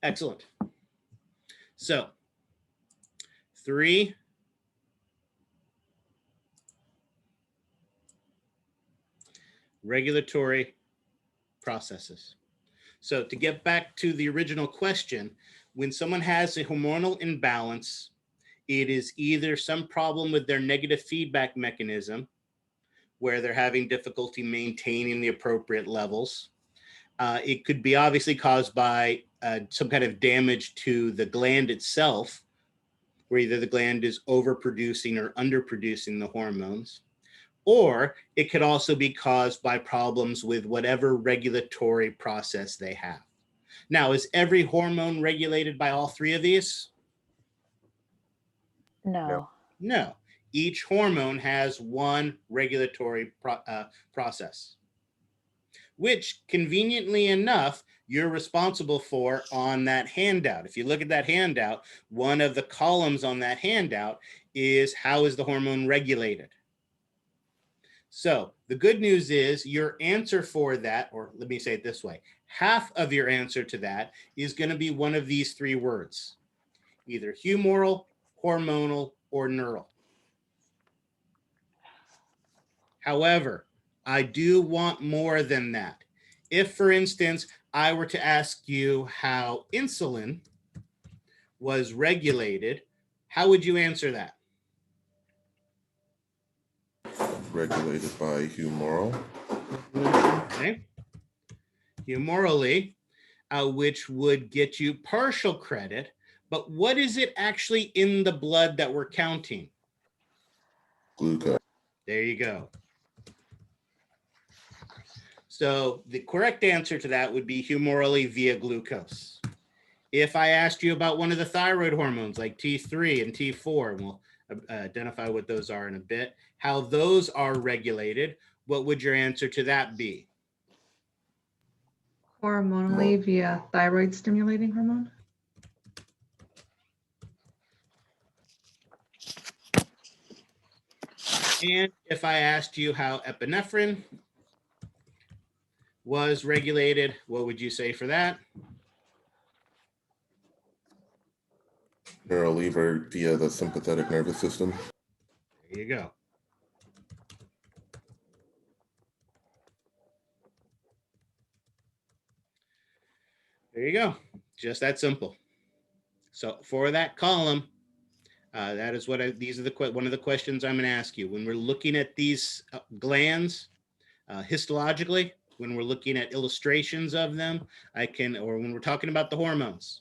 Excellent. So, 3 regulatory processes. So to get back to the original question, when someone has a hormonal imbalance, it is either some problem with their negative feedback mechanism, where they're having difficulty maintaining the appropriate levels. It could be obviously caused by some kind of damage to the gland itself, where either the gland is overproducing or underproducing the hormones. Or it could also be caused by problems with whatever regulatory process they have. Now, is every hormone regulated by all 3 of these? No. No. Each hormone has one regulatory process, which conveniently enough, you're responsible for on that handout. If you look at that handout, one of the columns on that handout is how is the hormone regulated? So the good news is your answer for that, or let me say it this way, half of your answer to that is going to be one of these 3 words, either humoral, hormonal, or neural. However, I do want more than that. If, for instance, I were to ask you how insulin was regulated, how would you answer that? Regulated by humoral. Okay. Humorally, which would get you partial credit, but what is it actually in the blood that we're counting? Glucose. There you go. So the correct answer to that would be humorally via glucose. If I asked you about one of the thyroid hormones like T3 and T4, and we'll identify what those are in a bit, how those are regulated, what would your answer to that be? Hormonally via thyroid stimulating hormone. And if I asked you how epinephrine was regulated, what would you say for that? Neural lever via the sympathetic nervous system. There you go. There you go. Just that simple. So for that column, that is what these are one of the questions I'm going to ask you. When we're looking at these glands histologically, when we're looking at illustrations of them, or when we're talking about the hormones,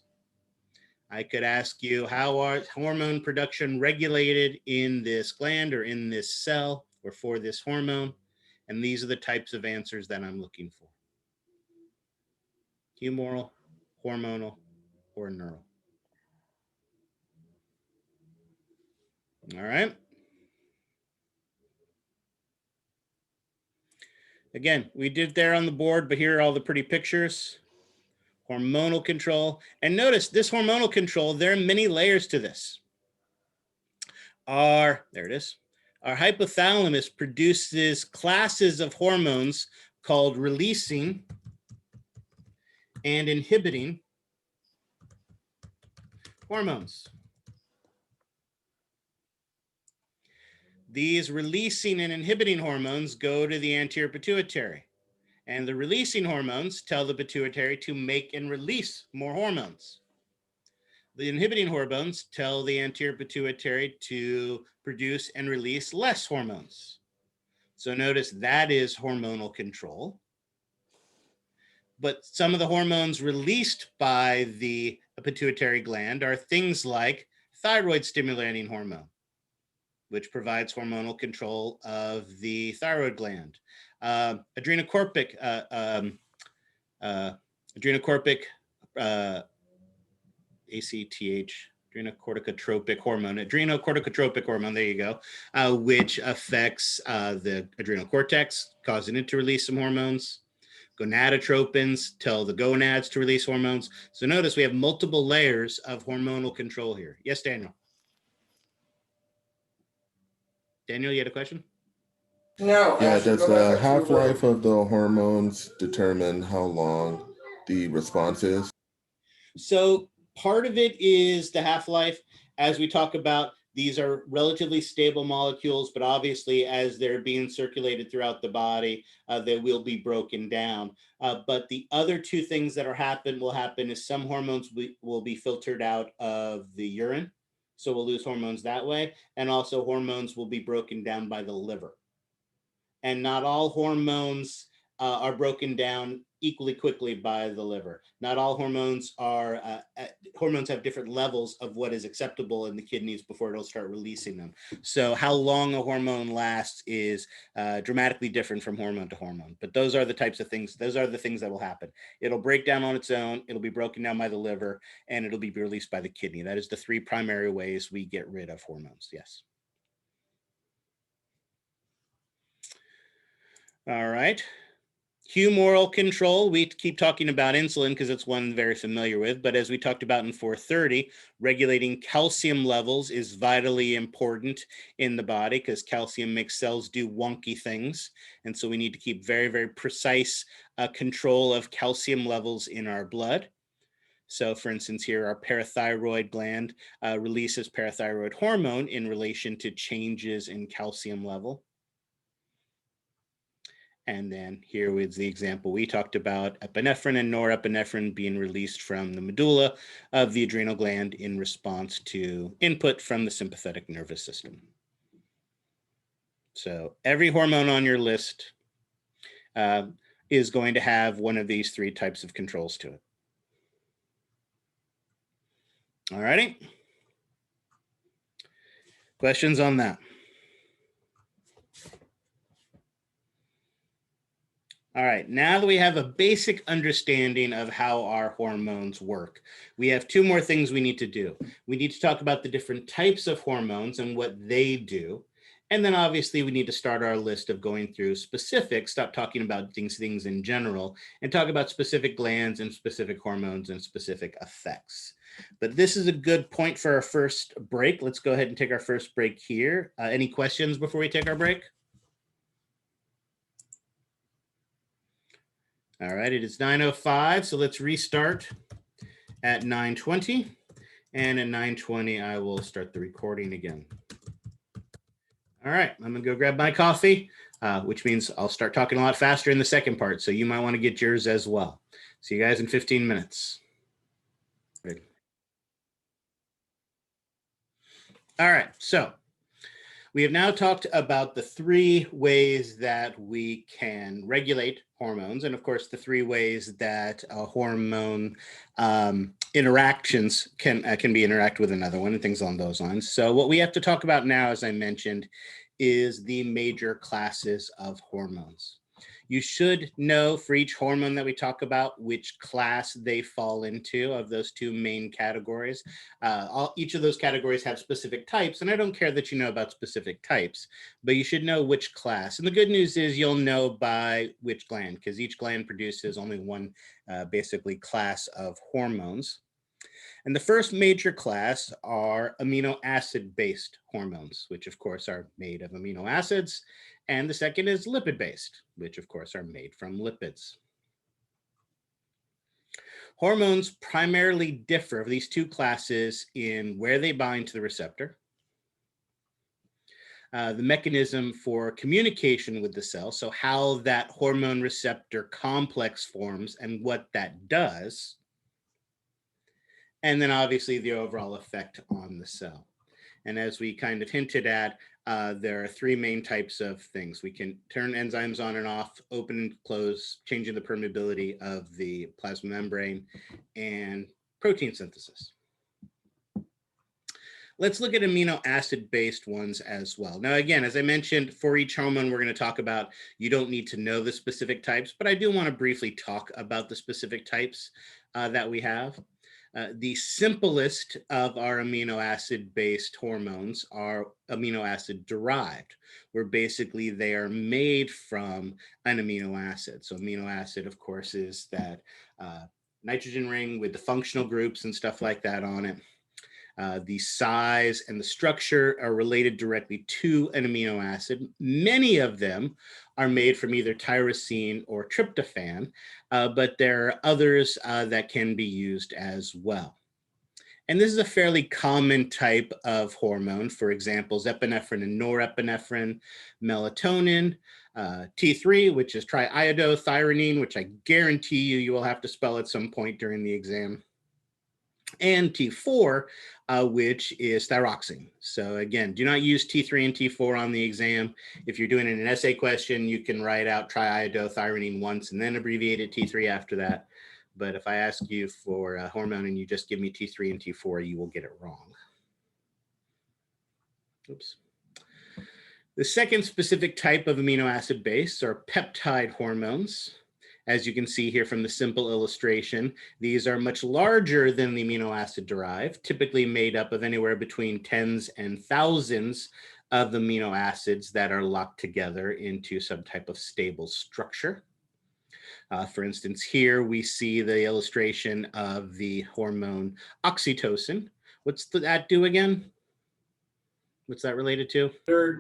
I could ask you, how are hormone production regulated in this gland or in this cell or for this hormone? And these are the types of answers that I'm looking for. Humoral, hormonal, or neural. All right. Again, we did there on the board, but here are all the pretty pictures. Hormonal control. And notice this hormonal control, there are many layers to this. There it is. Our hypothalamus produces classes of hormones called releasing and inhibiting hormones. These releasing and inhibiting hormones go to the anterior pituitary. And the releasing hormones tell the pituitary to make and release more hormones. The inhibiting hormones tell the anterior pituitary to produce and release less hormones. So notice that is hormonal control. But some of the hormones released by the pituitary gland are things like thyroid stimulating hormone, which provides hormonal control of the thyroid gland. Adrenocorticotropic hormone, there you go, which affects the adrenal cortex, causing it to release some hormones. Gonadotropins tell the gonads to release hormones. So notice we have multiple layers of hormonal control here. Yes, Daniel. Daniel, you had a question? No. Yeah, Ashley, does go back the up to your half-life room. of the hormones determine how long the response is? So part of it is the half-life. As we talk about, these are relatively stable molecules, but obviously as they're being circulated throughout the body, they will be broken down. But the other two things that will happen is some hormones will be filtered out of the urine. So we'll lose hormones that way. And also hormones will be broken down by the liver. And not all hormones are broken down equally quickly by the liver. Not all hormones hormones have different levels of what is acceptable in the kidneys before it'll start releasing them. So how long a hormone lasts is dramatically different from hormone to hormone. But those are the types of things, those are the things that will happen. It'll break down on its own, it'll be broken down by the liver, and it'll be released by the kidney. That is the three primary ways we get rid of hormones, yes. All right. Humoral control, we keep talking about insulin because it's one I'm very familiar with, but as we talked about in 430, regulating calcium levels is vitally important in the body because calcium makes cells do wonky things. And so we need to keep very, very precise control of calcium levels in our blood. So for instance, here our parathyroid gland releases parathyroid hormone in relation to changes in calcium level. And then here is the example we talked about, epinephrine and norepinephrine being released from the medulla of the adrenal gland in response to input from the sympathetic nervous system. So every hormone on your list is going to have one of these three types of controls to it. All righty. Questions on that? All right, now that we have a basic understanding of how our hormones work, we have two more things we need to do. We need to talk about the different types of hormones and what they do. And then obviously we need to start our list of going through specifics, stop talking about things in general, and talk about specific glands and specific hormones and specific effects. But this is a good point for our first break. Let's go ahead and take our first break here. Any questions before we take our break? All right, it is 9:05, so let's restart at 9:20. And at 9:20, I will start the recording again. All right, I'm gonna go grab my coffee, which means I'll start talking a lot faster in the second part, so you might wanna get yours as well. See you guys in 15 minutes. Good. All right, so we have now talked about the 3 ways that we can regulate hormones, and of course, the 3 ways that hormone interactions can be interacted with another one and things along those lines. So what we have to talk about now, as I mentioned, is the major classes of hormones. You should know for each hormone that we talk about which class they fall into of those 2 main categories. Each of those categories have specific types, and I don't care that you know about specific types, but you should know which class. And the good news is you'll know by which gland, because each gland produces only one basically class of hormones. And the first major class are amino acid-based hormones, which of course are made of amino acids. And the second is lipid-based, which of course are made from lipids. Hormones primarily differ, these 2 classes, in where they bind to the receptor, the mechanism for communication with the cell, so how that hormone receptor complex forms and what that does, and then obviously the overall effect on the cell. And as we kind of hinted at, there are 3 main types of things. We can turn enzymes on and off, open and close, changing the permeability of the plasma membrane, and protein synthesis. Let's look at amino acid-based ones as well. Now, again, as I mentioned, for each hormone we're going to talk about, you don't need to know the specific types, but I do want to briefly talk about the specific types that we have. The simplest of our amino acid-based hormones are amino acid derived, where basically they are made from an amino acid. So amino acid, of course, is that nitrogen ring with the functional groups and stuff like that on it. The size and the structure are related directly to an amino acid. Many of them are made from either tyrosine or tryptophan, but there are others that can be used as well. And this is a fairly common type of hormone. For example, epinephrine and norepinephrine, melatonin, T3, which is triiodothyronine, which I guarantee you will have to spell at some point during the exam, and T4, which is thyroxine. So again, do not use T3 and T4 on the exam. If you're doing an essay question, you can write out triiodothyronine once and then abbreviate it T3 after that. But if I ask you for a hormone and you just give me T3 and T4, you will get it wrong. Oops. The second specific type of amino acid base are peptide hormones. As you can see here from the simple illustration, these are much larger than the amino acid derived, typically made up of anywhere between tens and thousands of amino acids that are locked together into some type of stable structure. For instance, here we see the illustration of the hormone oxytocin. What's that do again? What's that related to?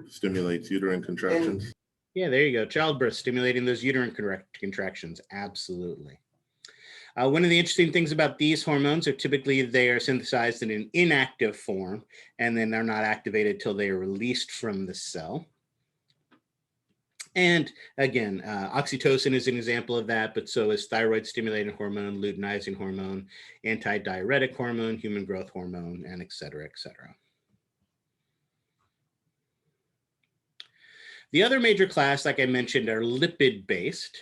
Stimulates uterine contractions. Yeah, there you go. Childbirth, stimulating those uterine contractions. Absolutely. One of the interesting things about these hormones are typically they are synthesized in an inactive form, and then they're not activated till they are released from the cell. And again, oxytocin is an example of that, but so is thyroid stimulating hormone, luteinizing hormone, antidiuretic hormone, human growth hormone, and et cetera, et cetera. The other major class, like I mentioned, are lipid-based.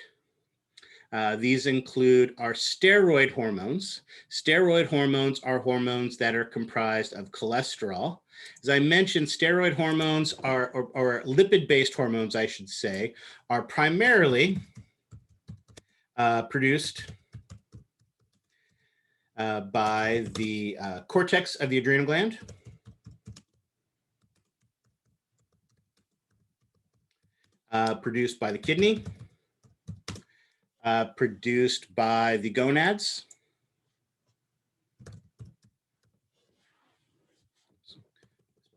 These include our steroid hormones. Steroid hormones are hormones that are comprised of cholesterol. As I mentioned, steroid hormones are, or lipid-based hormones, I should say, are primarily produced by the cortex of the adrenal gland. Produced by the kidney, produced by the gonads,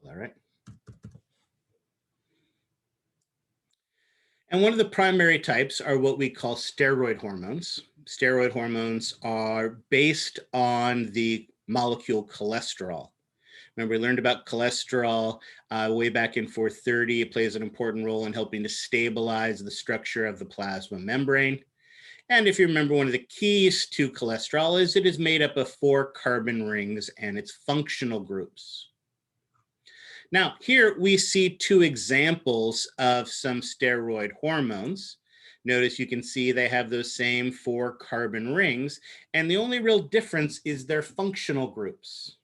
all right. And one of the primary types are what we call steroid hormones. Steroid hormones are based on the molecule cholesterol. Remember, we learned about cholesterol way back in 430. It plays an important role in helping to stabilize the structure of the plasma membrane. And if you remember, one of the keys to cholesterol is it is made up of 4 carbon rings and its functional groups. Now, here we see two examples of some steroid hormones. Notice you can see they have those same 4 carbon rings, and the only real difference is their functional groups.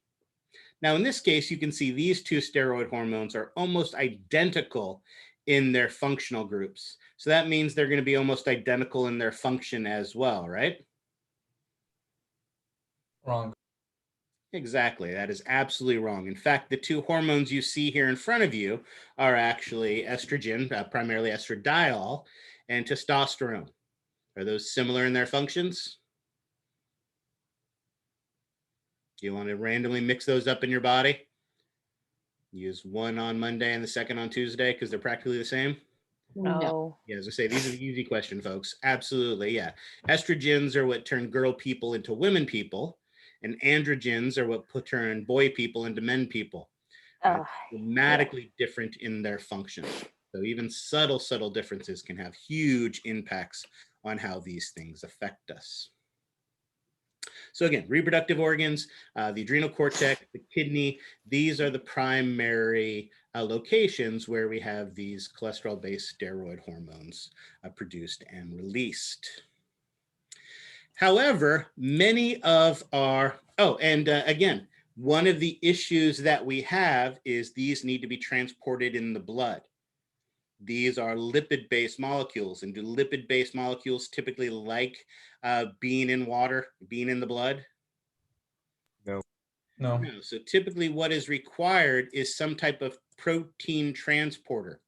Now, in this case, you can see these 2 steroid hormones are almost identical in their functional groups. So that means they're going to be almost identical in their function as well, right? Wrong. Exactly. That is absolutely wrong. In fact, the 2 hormones you see here in front of you are actually estrogen, primarily estradiol, and testosterone. Are those similar in their functions? Do you want to randomly mix those up in your body? Use one on Monday and the second on Tuesday because they're practically the same? No. Yeah, as I say, these are the easy question, folks. Absolutely, yeah. Estrogens are what turn girl people into women people, and androgens are what turn boy people into men people. Dramatically different in their function. So even subtle differences can have huge impacts on how these things affect us. So again, reproductive organs, the adrenal cortex, the kidney, these are the primary locations where we have these cholesterol-based steroid hormones produced and released. However, many of our, again, one of the issues that we have is these need to be transported in the blood. These are lipid-based molecules, and do lipid-based molecules typically like being in water, being in the blood? No. No. No. So typically what is required is some type of protein transporter.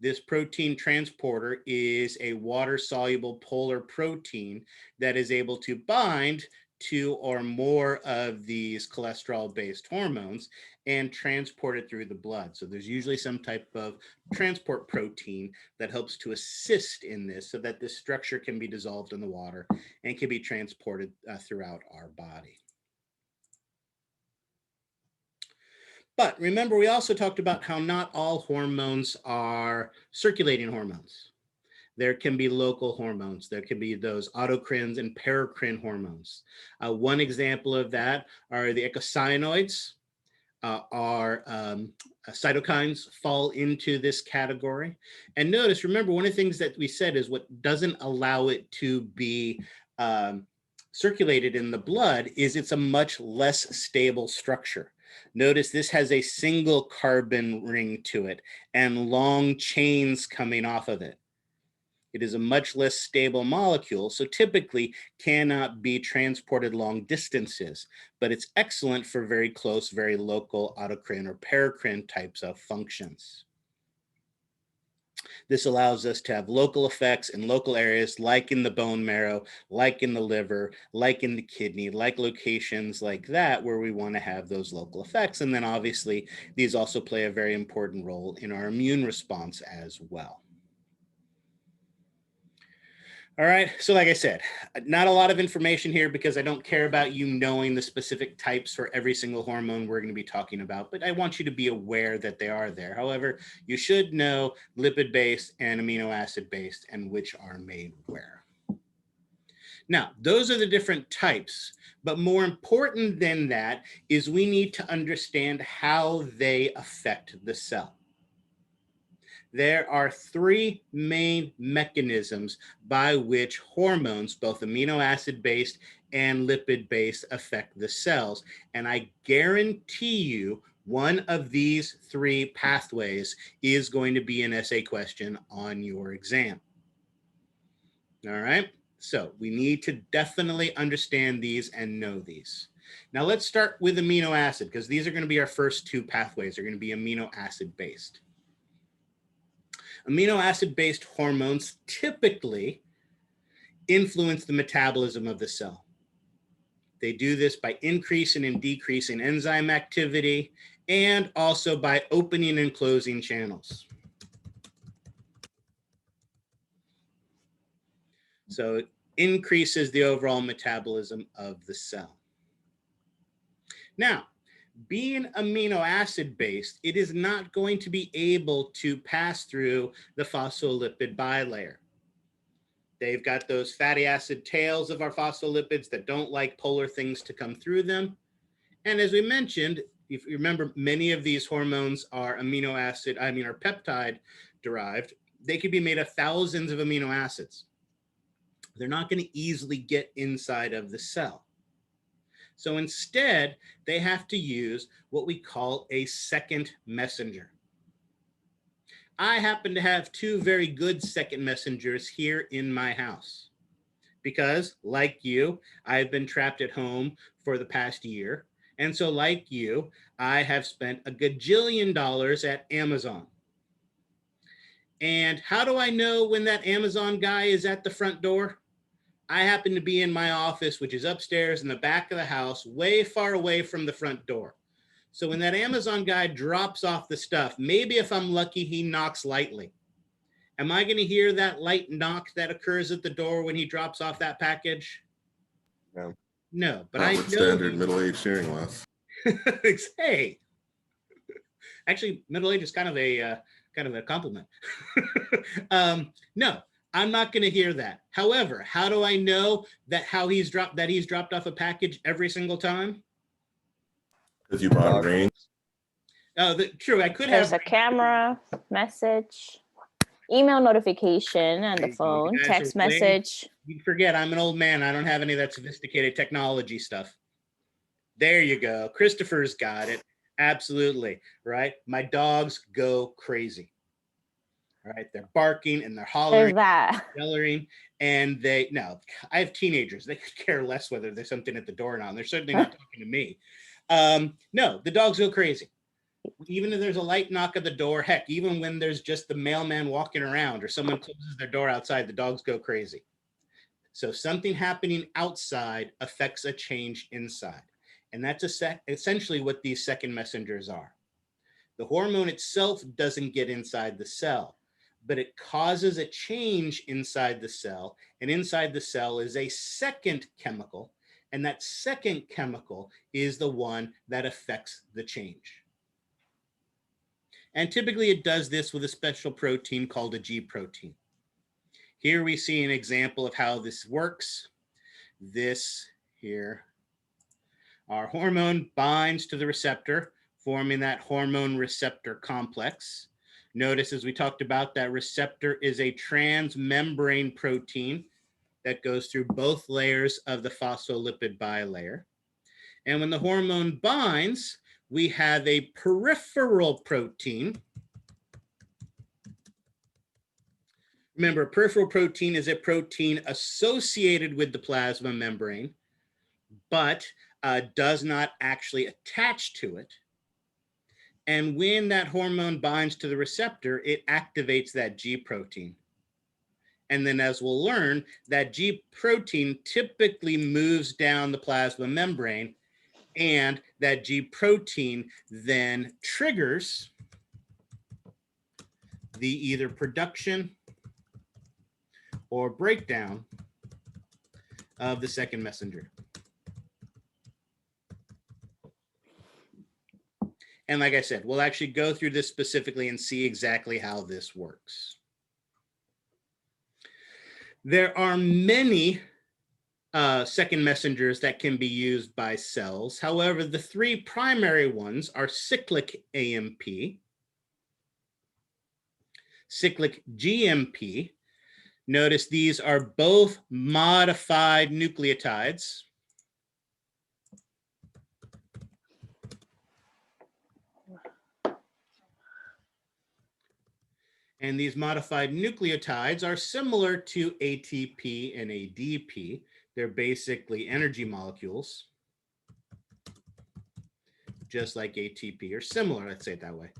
This protein transporter is a water-soluble polar protein that is able to bind 2 or more of these cholesterol-based hormones and transport it through the blood. So there's usually some type of transport protein that helps to assist in this so that this structure can be dissolved in the water and can be transported throughout our body. But remember, we also talked about how not all hormones are circulating hormones. There can be local hormones. There can be those autocrines and paracrine hormones. One example of that are the eicosanoids. Cytokines fall into this category. And notice, remember, one of the things that we said is what doesn't allow it to be circulated in the blood is it's a much less stable structure. Notice this has a single carbon ring to it and long chains coming off of it. It is a much less stable molecule, so typically cannot be transported long distances, but it's excellent for very close, very local autocrine or paracrine types of functions. This allows us to have local effects in local areas like in the bone marrow, like in the liver, like in the kidney, like locations like that where we want to have those local effects. And then obviously these also play a very important role in our immune response as well. All right, so like I said, not a lot of information here because I don't care about you knowing the specific types for every single hormone we're going to be talking about, but I want you to be aware that they are there. However, you should know lipid-based and amino acid-based and which are made where. Now, those are the different types, but more important than that is we need to understand how they affect the cell. There are 3 main mechanisms by which hormones, both amino acid-based and lipid-based, affect the cells. And I guarantee you one of these 3 pathways is going to be an essay question on your exam. All right, so we need to definitely understand these and know these. Now let's start with amino acid because these are going to be our first 2 pathways. They're going to be amino acid-based. Amino acid-based hormones typically influence the metabolism of the cell. They do this by increasing and decreasing enzyme activity and also by opening and closing channels. So it increases the overall metabolism of the cell. Now, being amino acid based, it is not going to be able to pass through the phospholipid bilayer. They've got those fatty acid tails of our phospholipids that don't like polar things to come through them. And as we mentioned, if you remember, many of these hormones are are peptide derived. They could be made of thousands of amino acids. They're not going to easily get inside of the cell. So instead, they have to use what we call a second messenger. I happen to have two very good second messengers here in my house because, like you, I've been trapped at home for the past year. And so, like you, I have spent a gajillion dollars at Amazon. And how do I know when that Amazon guy is at the front door? I happen to be in my office, which is upstairs in the back of the house, way far away from the front door. So when that Amazon guy drops off the stuff, maybe if I'm lucky, he knocks lightly. Am I going to hear that light knock that occurs at the door when he drops off that package? No. No, but Not I with know. standard middle-aged hearing loss. Hey, actually, middle age is kind of a compliment. No, I'm not going to hear that. However, how do I know that he's dropped off a package every single time? Because you bought range. Oh, true. I could There's have a camera, message, email notification on the phone, You guys text are way- message. You forget, I'm an old man. I don't have any of that sophisticated technology stuff. There you go. Christopher's got it. Absolutely. Right. My dogs go crazy. Right. They're barking and they're hollering, There's that. yelling, and I have teenagers. They could care less whether there's something at the door or not. And they're certainly not talking to me. No, the dogs go crazy. Even if there's a light knock at the door, heck, even when there's just the mailman walking around or someone closes their door outside, the dogs go crazy. So something happening outside affects a change inside. And that's essentially what these second messengers are. The hormone itself doesn't get inside the cell, but it causes a change inside the cell. And inside the cell is a second chemical. And that second chemical is the one that affects the change. And typically it does this with a special protein called a G protein. Here we see an example of how this works. This here, our hormone binds to the receptor, forming that hormone receptor complex. Notice, as we talked about, that receptor is a transmembrane protein that goes through both layers of the phospholipid bilayer. And when the hormone binds, we have a peripheral protein. Remember, a peripheral protein is a protein associated with the plasma membrane, but does not actually attach to it. And when that hormone binds to the receptor, it activates that G protein. And then, as we'll learn, that G protein typically moves down the plasma membrane, and that G protein then triggers the either production or breakdown of the second messenger. And like I said, we'll actually go through this specifically and see exactly how this works. There are many second messengers that can be used by cells. However, the three primary ones are cyclic AMP, cyclic GMP. Notice these are both modified nucleotides. And these modified nucleotides are similar to ATP and ADP. They're basically energy molecules, just like ATP, or similar, let's say it that way.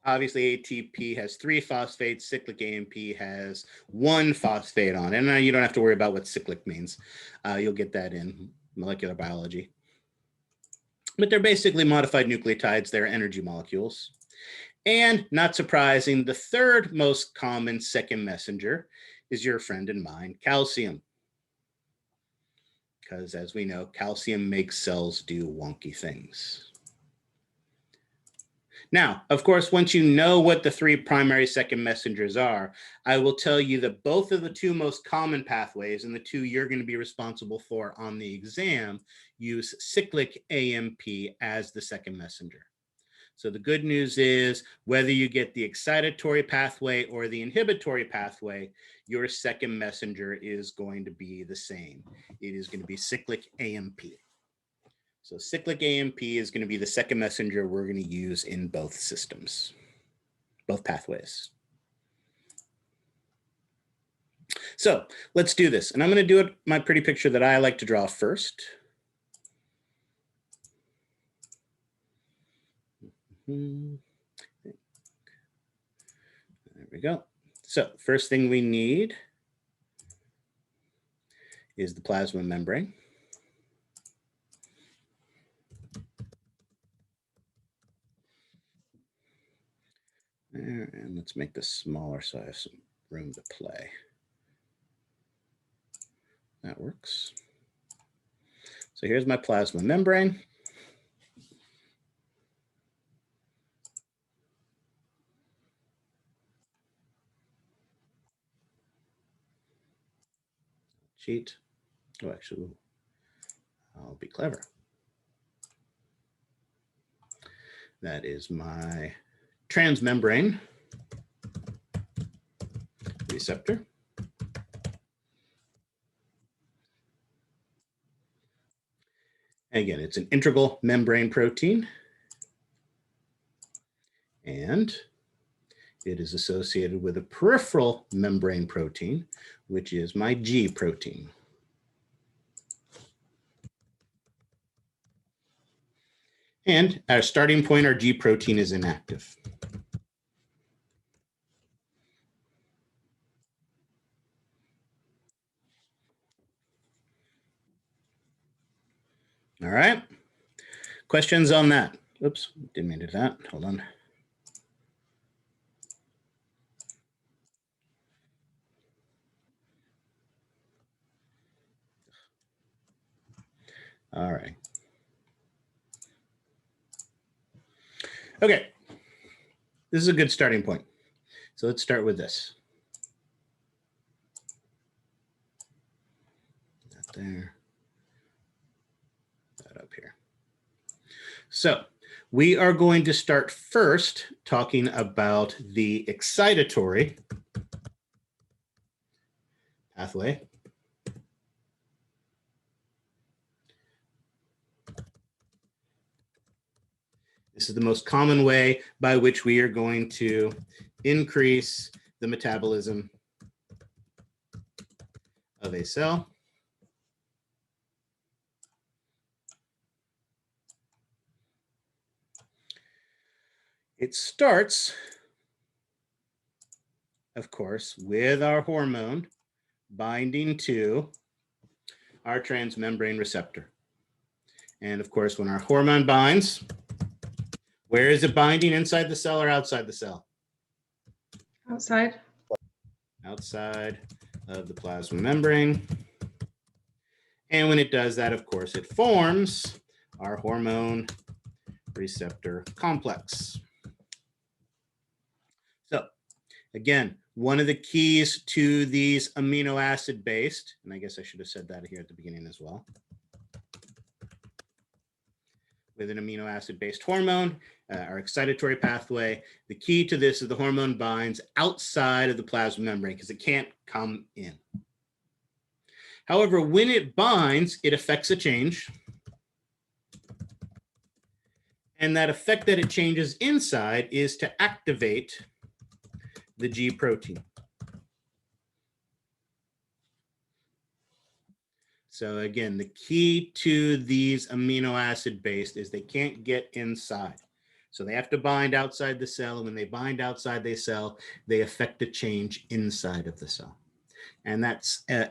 Obviously, ATP has 3 phosphates, cyclic AMP has 1 phosphate on it. And you don't have to worry about what cyclic means. You'll get that in molecular biology. But they're basically modified nucleotides. They're energy molecules. And not surprising, the third most common second messenger is your friend and mine, calcium. Because as we know, calcium makes cells do wonky things. Now, of course, once you know what the 3 primary second messengers are, I will tell you that both of the 2 most common pathways and the 2 you're going to be responsible for on the exam, use cyclic AMP as the second messenger. So the good news is whether you get the excitatory pathway or the inhibitory pathway, your second messenger is going to be the same. It is going to be cyclic AMP. So cyclic AMP is going to be the second messenger we're going to use in both systems, both pathways. So let's do this. And I'm going to do it my pretty picture that I like to draw first. There we go. So first thing we need is the plasma membrane. There, and let's make this smaller so I have some room to play. That works. So here's my plasma membrane. Cheat. Oh, actually, I'll be clever. That is my transmembrane receptor. Again, it's an integral membrane protein, and it is associated with a peripheral membrane protein, which is my G protein. And our starting point, our G protein is inactive. All right. Questions on that? Oops, didn't mean to do that. Hold on. All right. Okay. This is a good starting point. So let's start with this. That there. That up here. So we are going to start first talking about the excitatory pathway. This is the most common way by which we are going to increase the metabolism of a cell. It starts, of course, with our hormone binding to our transmembrane receptor. And of course, when our hormone binds, where is it binding, inside the cell or outside the cell? Outside. Outside of the plasma membrane. And when it does that, of course, it forms our hormone receptor complex. So again, one of the keys to these amino acid based, and I guess I should have said that here at the beginning as well. With an amino acid based hormone, our excitatory pathway, the key to this is the hormone binds outside of the plasma membrane because it can't come in. However, when it binds, it affects a change. And that effect that it changes inside is to activate the G protein. So again, the key to these amino acid based is they can't get inside. So they have to bind outside the cell. And when they bind outside the cell, they affect a change inside of the cell. And that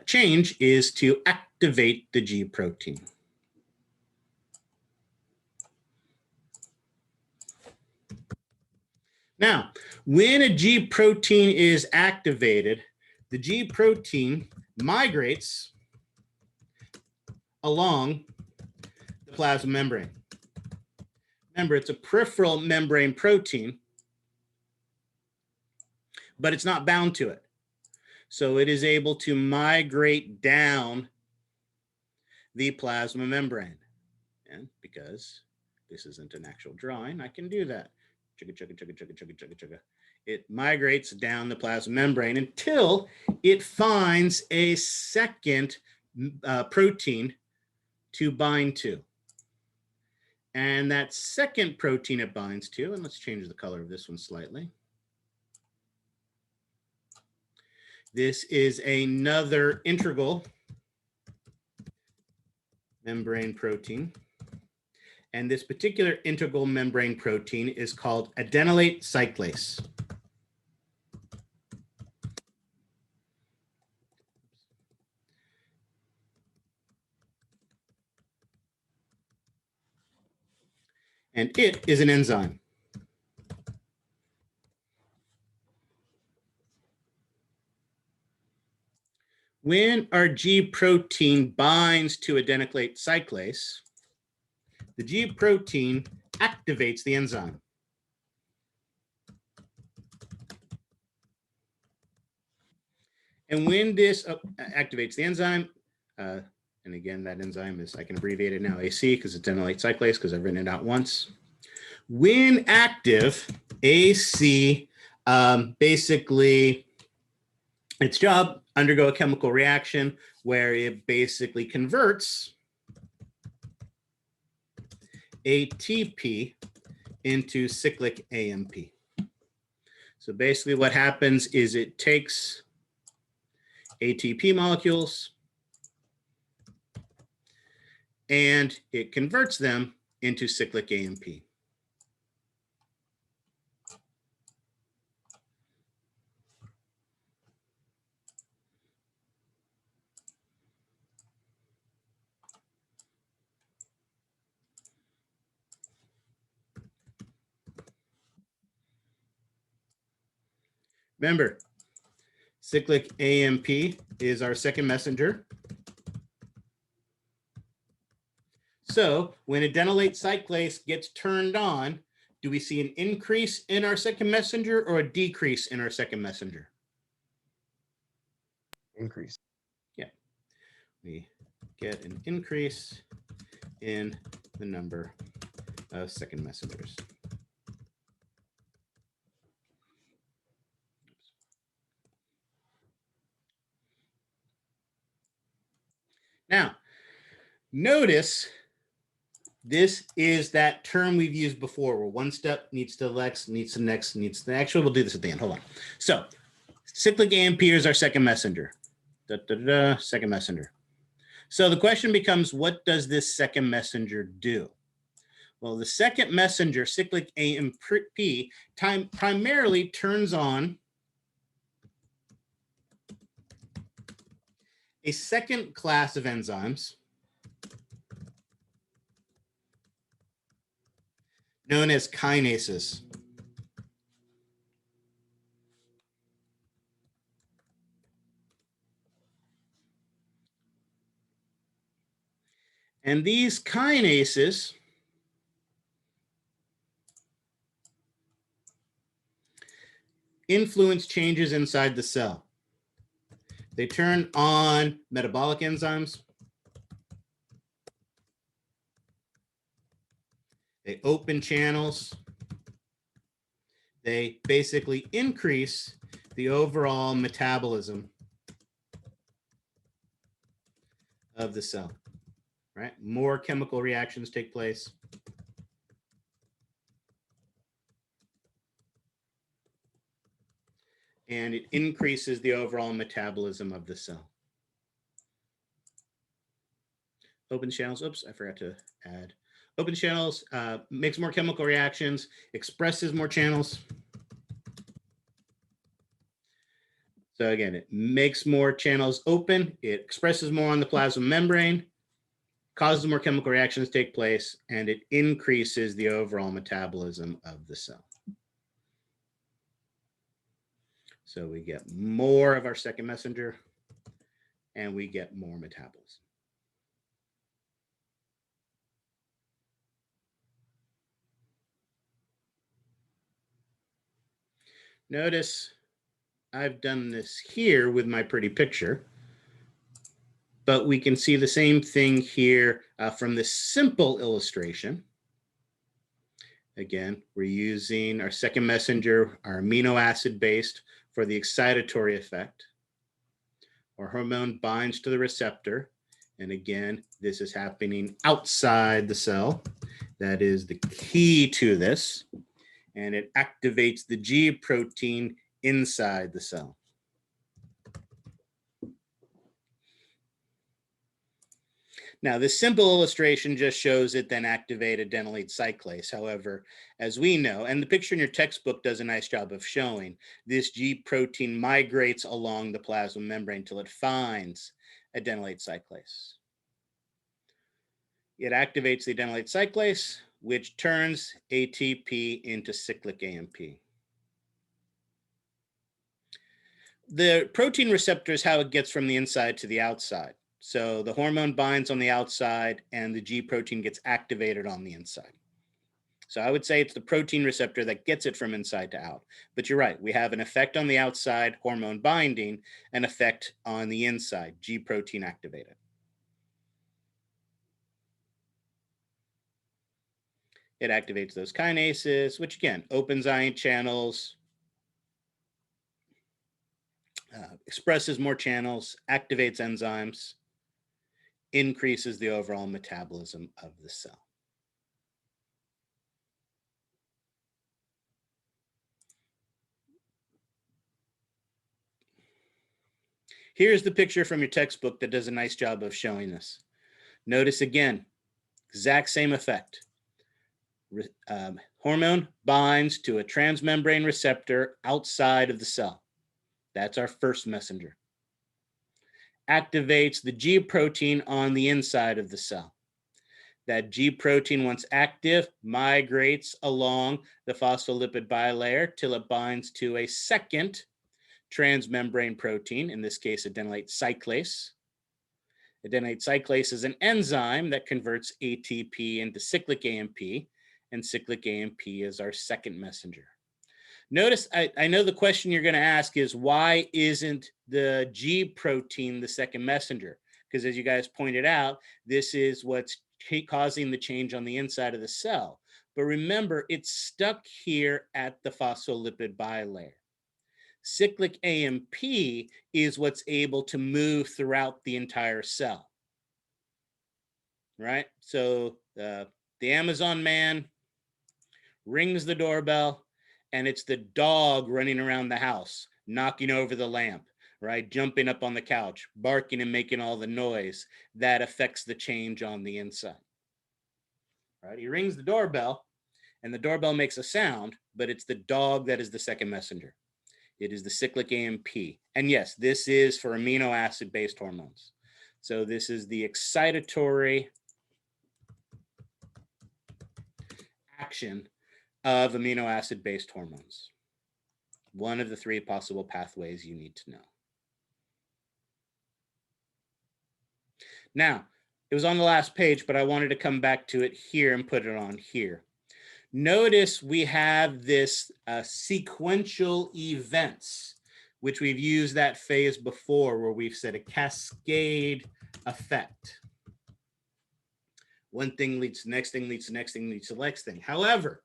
change is to activate the G protein. Now, when a G protein is activated, the G protein migrates along the plasma membrane. Remember, it's a peripheral membrane protein, but it's not bound to it. So it is able to migrate down the plasma membrane. And because this isn't an actual drawing, I can do that. Chugga, chugga, chugga, chugga, chugga, chugga, chugga. It migrates down the plasma membrane until it finds a second protein to bind to. And that second protein it binds to, and let's change the color of this one slightly. This is another integral membrane protein. And this particular integral membrane protein is called Adenylate Cyclase. And it is an enzyme. When our G protein binds to adenylate cyclase, the G protein activates the enzyme. And when this activates the enzyme, and again, that enzyme is, I can abbreviate it now, AC, because it's adenylate cyclase, because I've written it out once. When active, AC basically, its job, undergo a chemical reaction where it basically converts ATP into cyclic AMP. So basically what happens is it takes ATP molecules and it converts them into cyclic AMP. Remember, cyclic AMP is our second messenger. So when adenylate cyclase gets turned on, do we see an increase in our second messenger or a decrease in our second messenger? Increase. Yeah, we get an increase in the number of second messengers. Now, notice this is that term we've used before where one step needs to the next, needs to the next, needs to the actual. We'll do this at the end. Hold on. So cyclic AMP is our second messenger. Second messenger. So the question becomes, what does this second messenger do? Well, the second messenger, cyclic AMP, primarily turns on a second class of enzymes known as kinases. And these kinases influence changes inside the cell. They turn on metabolic enzymes. They open channels. They basically increase the overall metabolism of the cell, right? More chemical reactions take place. And it increases the overall metabolism of the cell. Open channels, oops, I forgot to add. Open channels makes more chemical reactions, expresses more channels. So again, it makes more channels open, it expresses more on the plasma membrane, causes more chemical reactions to take place, and it increases the overall metabolism of the cell. So we get more of our second messenger, and we get more metabolism. Notice I've done this here with my pretty picture but we can see the same thing here from this simple illustration. Again, we're using our second messenger, our amino acid based for the excitatory effect. Our hormone binds to the receptor. And again, this is happening outside the cell. That is the key to this. And it activates the G protein inside the cell. Now, this simple illustration just shows it then activate adenylate cyclase. However, as we know, and the picture in your textbook does a nice job of showing, this G protein migrates along the plasma membrane till it finds adenylate cyclase. It activates the adenylate cyclase, which turns ATP into cyclic AMP. The protein receptor is how it gets from the inside to the outside. So the hormone binds on the outside and the G protein gets activated on the inside. So I would say it's the protein receptor that gets it from inside to out. But you're right, we have an effect on the outside, hormone binding, an effect on the inside, G protein activated. It activates those kinases, which again, opens ion channels, expresses more channels, activates enzymes, increases the overall metabolism of the cell. Here's the picture from your textbook that does a nice job of showing this. Notice again, exact same effect. Hormone binds to a transmembrane receptor outside of the cell. That's our first messenger. Activates the G protein on the inside of the cell. That G protein, once active, migrates along the phospholipid bilayer till it binds to a second transmembrane protein, in this case, adenylate cyclase. Adenylate cyclase is an enzyme that converts ATP into cyclic AMP, and cyclic AMP is our second messenger. Notice, I know the question you're going to ask is, why isn't the G protein the second messenger? Because as you guys pointed out, this is what's causing the change on the inside of the cell. But remember, it's stuck here at the phospholipid bilayer. Cyclic AMP is what's able to move throughout the entire cell, right? So the Amazon man rings the doorbell, and it's the dog running around the house, knocking over the lamp, right? Jumping up on the couch, barking and making all the noise that affects the change on the inside, right? He rings the doorbell, and the doorbell makes a sound, but it's the dog that is the second messenger. It is the cyclic AMP. And yes, this is for amino acid-based hormones. So this is the excitatory action of amino acid-based hormones. One of the three possible pathways you need to know. Now, it was on the last page, but I wanted to come back to it here and put it on here. Notice we have this sequential events, which we've used that phase before, where we've said a cascade effect. One thing leads to the next thing, leads to the next thing, leads to the next thing. However,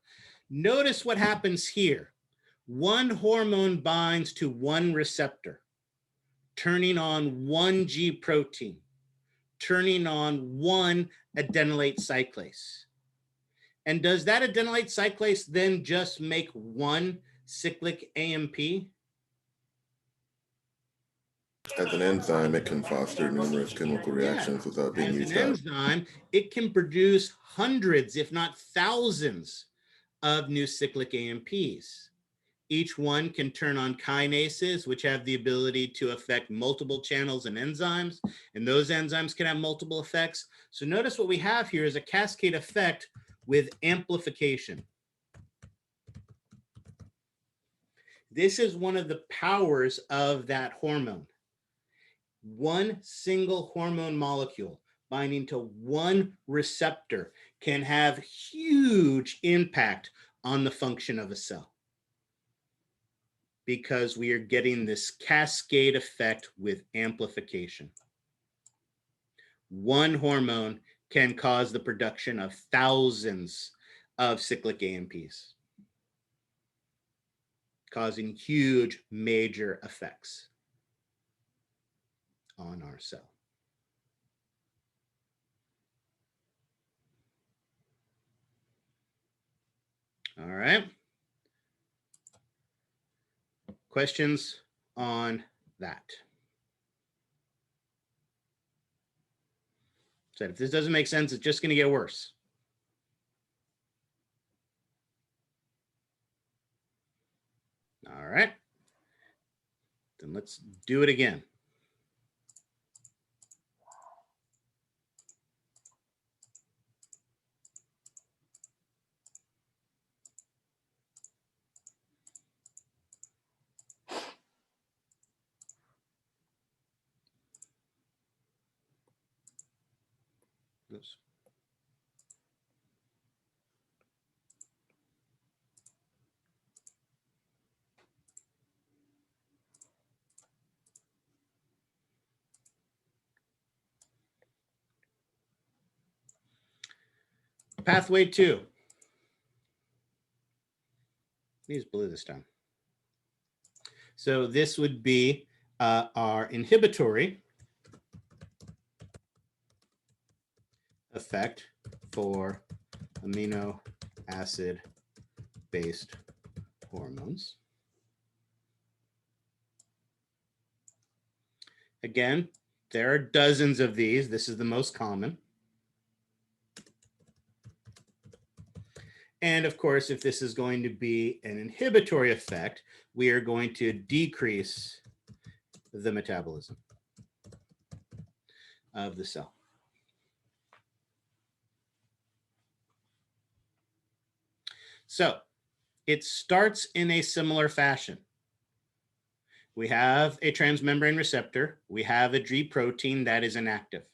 notice what happens here. One hormone binds to one receptor, turning on one G protein, turning on one adenylate cyclase. And does that adenylate cyclase then just make one cyclic AMP? As an enzyme, it can foster numerous chemical reactions without being used up. As an enzyme, it can produce hundreds, if not thousands, of new cyclic AMPs. Each one can turn on kinases, which have the ability to affect multiple channels and enzymes, and those enzymes can have multiple effects. So notice what we have here is a cascade effect with amplification. This is one of the powers of that hormone. One single hormone molecule binding to one receptor can have huge impact on the function of a cell, because we are getting this cascade effect with amplification. one hormone can cause the production of thousands of cyclic AMPs, causing huge, major effects on our cell. All right. Questions on that? So if this doesn't make sense, it's just going to get worse. All right. Then let's do it again. Oops. Pathway 2. Use blue this time. So this would be our inhibitory effect for amino acid based hormones. Again, there are dozens of these. This is the most common. And of course, if this is going to be an inhibitory effect, we are going to decrease the metabolism of the cell. So it starts in a similar fashion. We have a transmembrane receptor. We have a G protein that is inactive.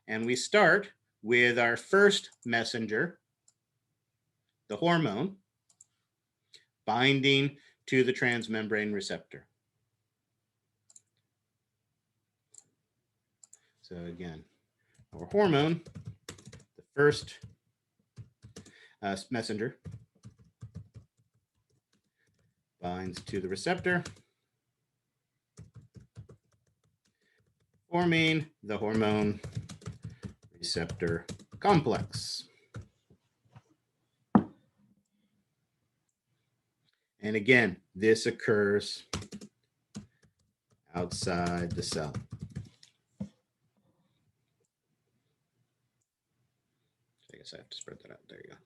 And we start with our first messenger, the hormone, binding to the transmembrane receptor. So again, our hormone, the first messenger, binds to the receptor, forming the hormone receptor complex. And again, this occurs outside the cell. I guess I have to spread that out. There you go.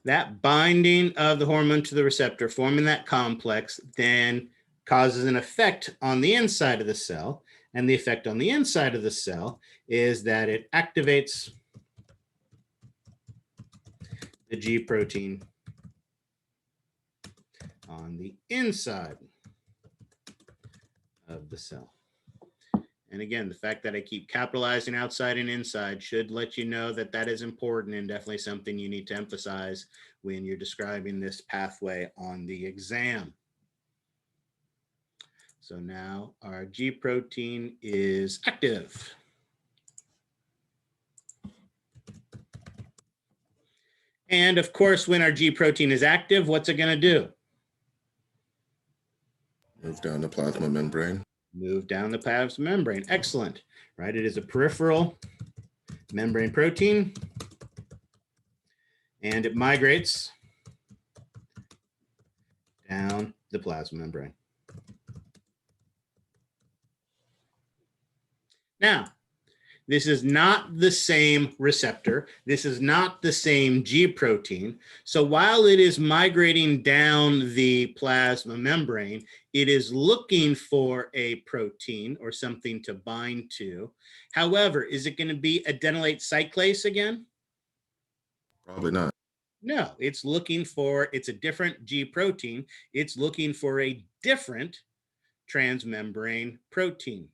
That binding of the hormone to the receptor, forming that complex, then causes an effect on the inside of the cell. And the effect on the inside of the cell is that it activates the G protein on the inside of the cell. And again, the fact that I keep capitalizing outside and inside should let you know that that is important and definitely something you need to emphasize when you're describing this pathway on the exam. So now our G protein is active. And of course, when our G protein is active, what's it going to do? Move down the plasma membrane. Move down the plasma membrane. Excellent. Right? It is a peripheral membrane protein, and it migrates down the plasma membrane. Now, this is not the same receptor. This is not the same G protein. So while it is migrating down the plasma membrane, it is looking for a protein or something to bind to. However, is it going to be Adenylate Cyclase again? Probably not. No, it's looking for, it's a different G protein. It's looking for a different transmembrane protein.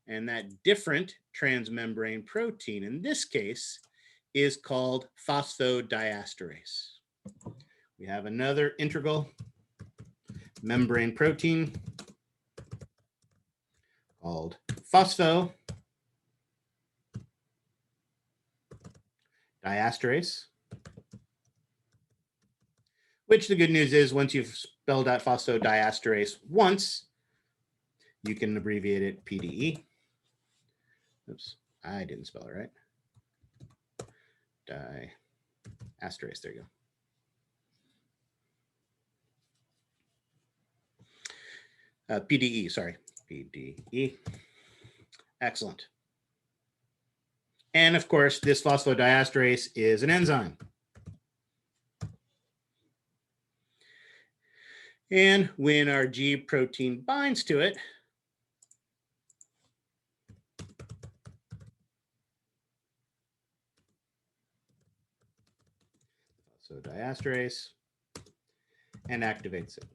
And that different transmembrane protein in this case is called phosphodiesterase. We have another integral membrane protein called phosphodiesterase, which the good news is once you've spelled out phosphodiesterase once, you can abbreviate it PDE. Oops, I didn't spell it right. Diesterase, there you go. PDE, sorry, PDE. Excellent. And of course, this phosphodiesterase is an enzyme. And when our G protein binds to it, phosphodiesterase, and activates it.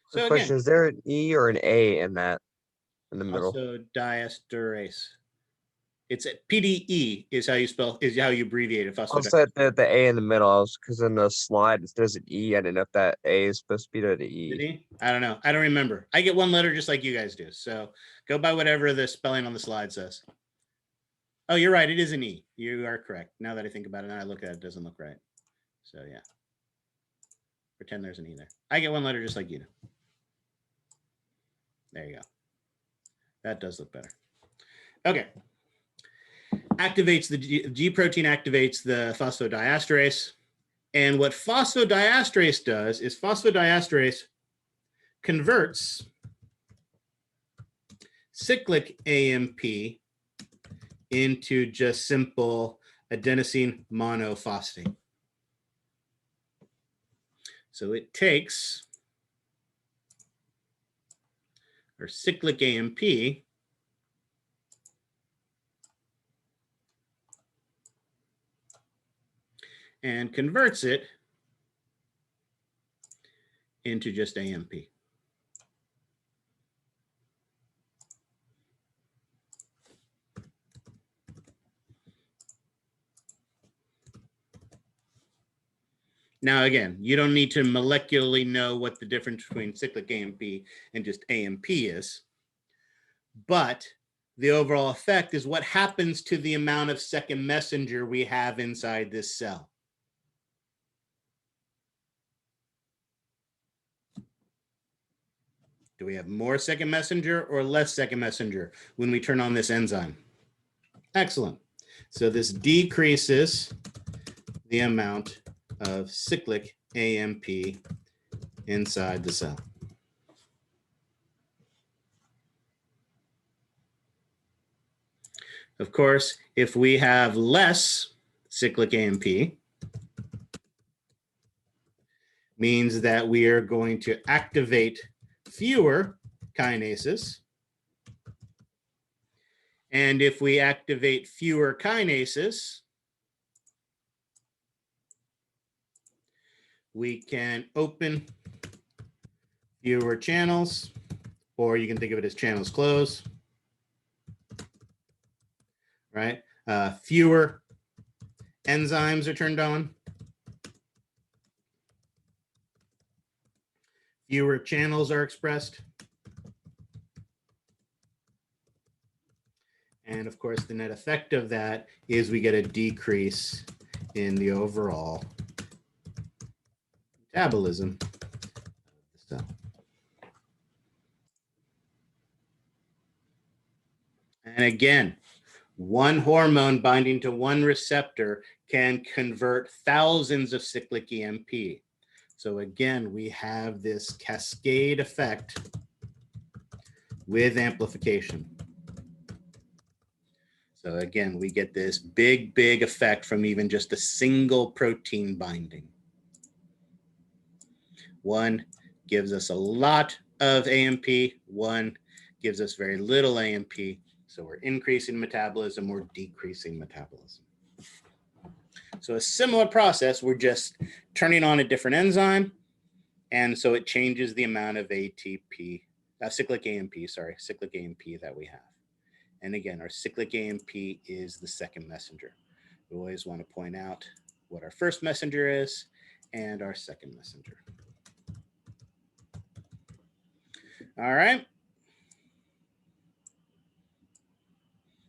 So So question, again, is there an E or an A in that, in the middle? phosphodiesterase. It's a PDE is how you spell, is how you abbreviate it. I said the A in the middle, because in the slide there's an E. I didn't know if that A is supposed to be the E. I don't know. I don't remember. I get one letter just like you guys do. So go by whatever the spelling on the slide says. Oh, you're right. It is an E. You are correct. Now that I think about it and I look at it, it doesn't look right. So yeah. Pretend there's an E there. I get one letter just like you do. There you go. That does look better. Okay. Activates the G protein activates the phosphodiesterase. And what phosphodiesterase does is phosphodiesterase converts cyclic AMP into just simple adenosine monophosphate. So it takes our cyclic AMP and converts it into just AMP. Now, again, you don't need to molecularly know what the difference between cyclic AMP and just AMP is, but the overall effect is what happens to the amount of second messenger we have inside this cell. Do we have more second messenger or less second messenger when we turn on this enzyme? Excellent. So this decreases the amount of cyclic AMP inside the cell. Of course, if we have less cyclic AMP, means that we are going to activate fewer kinases. And if we activate fewer kinases, we can open fewer channels, or you can think of it as channels close, right? Fewer enzymes are turned on. Fewer channels are expressed. And of course, the net effect of that is we get a decrease in the overall metabolism of the cell. And again, one hormone binding to one receptor can convert thousands of cyclic AMP. So again, we have this cascade effect with amplification. So again, we get this big, big effect from even just a single protein binding. One gives us a lot of AMP, one gives us very little AMP. So we're increasing metabolism, we're decreasing metabolism. So a similar process, we're just turning on a different enzyme. And so it changes the amount of ATP, cyclic AMP that we have. And again, our cyclic AMP is the second messenger. We always want to point out what our first messenger is and our second messenger. All right.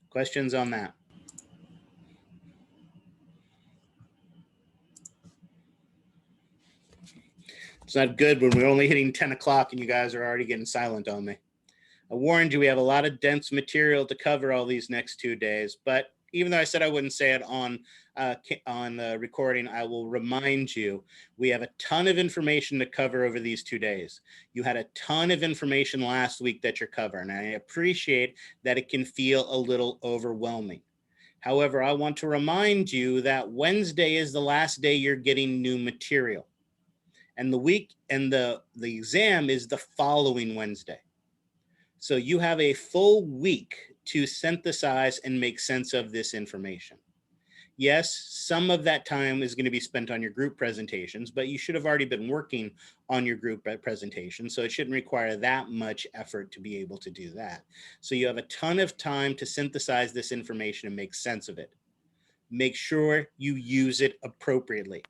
Questions on that? It's not good when we're only hitting 10 o'clock and you guys are already getting silent on me. I warned you, we have a lot of dense material to cover all these next 2 days, but even though I said I wouldn't say it on recording, I will remind you, we have a ton of information to cover over these 2 days. You had a ton of information last week that you're covering, and I appreciate that it can feel a little overwhelming. However, I want to remind you that Wednesday is the last day you're getting new material. And the week and the exam is the following Wednesday. So you have a full week to synthesize and make sense of this information. Yes, some of that time is going to be spent on your group presentations, but you should have already been working on your group presentation, so it shouldn't require that much effort to be able to do that. So you have a ton of time to synthesize this information and make sense of it. Make sure you use it appropriately.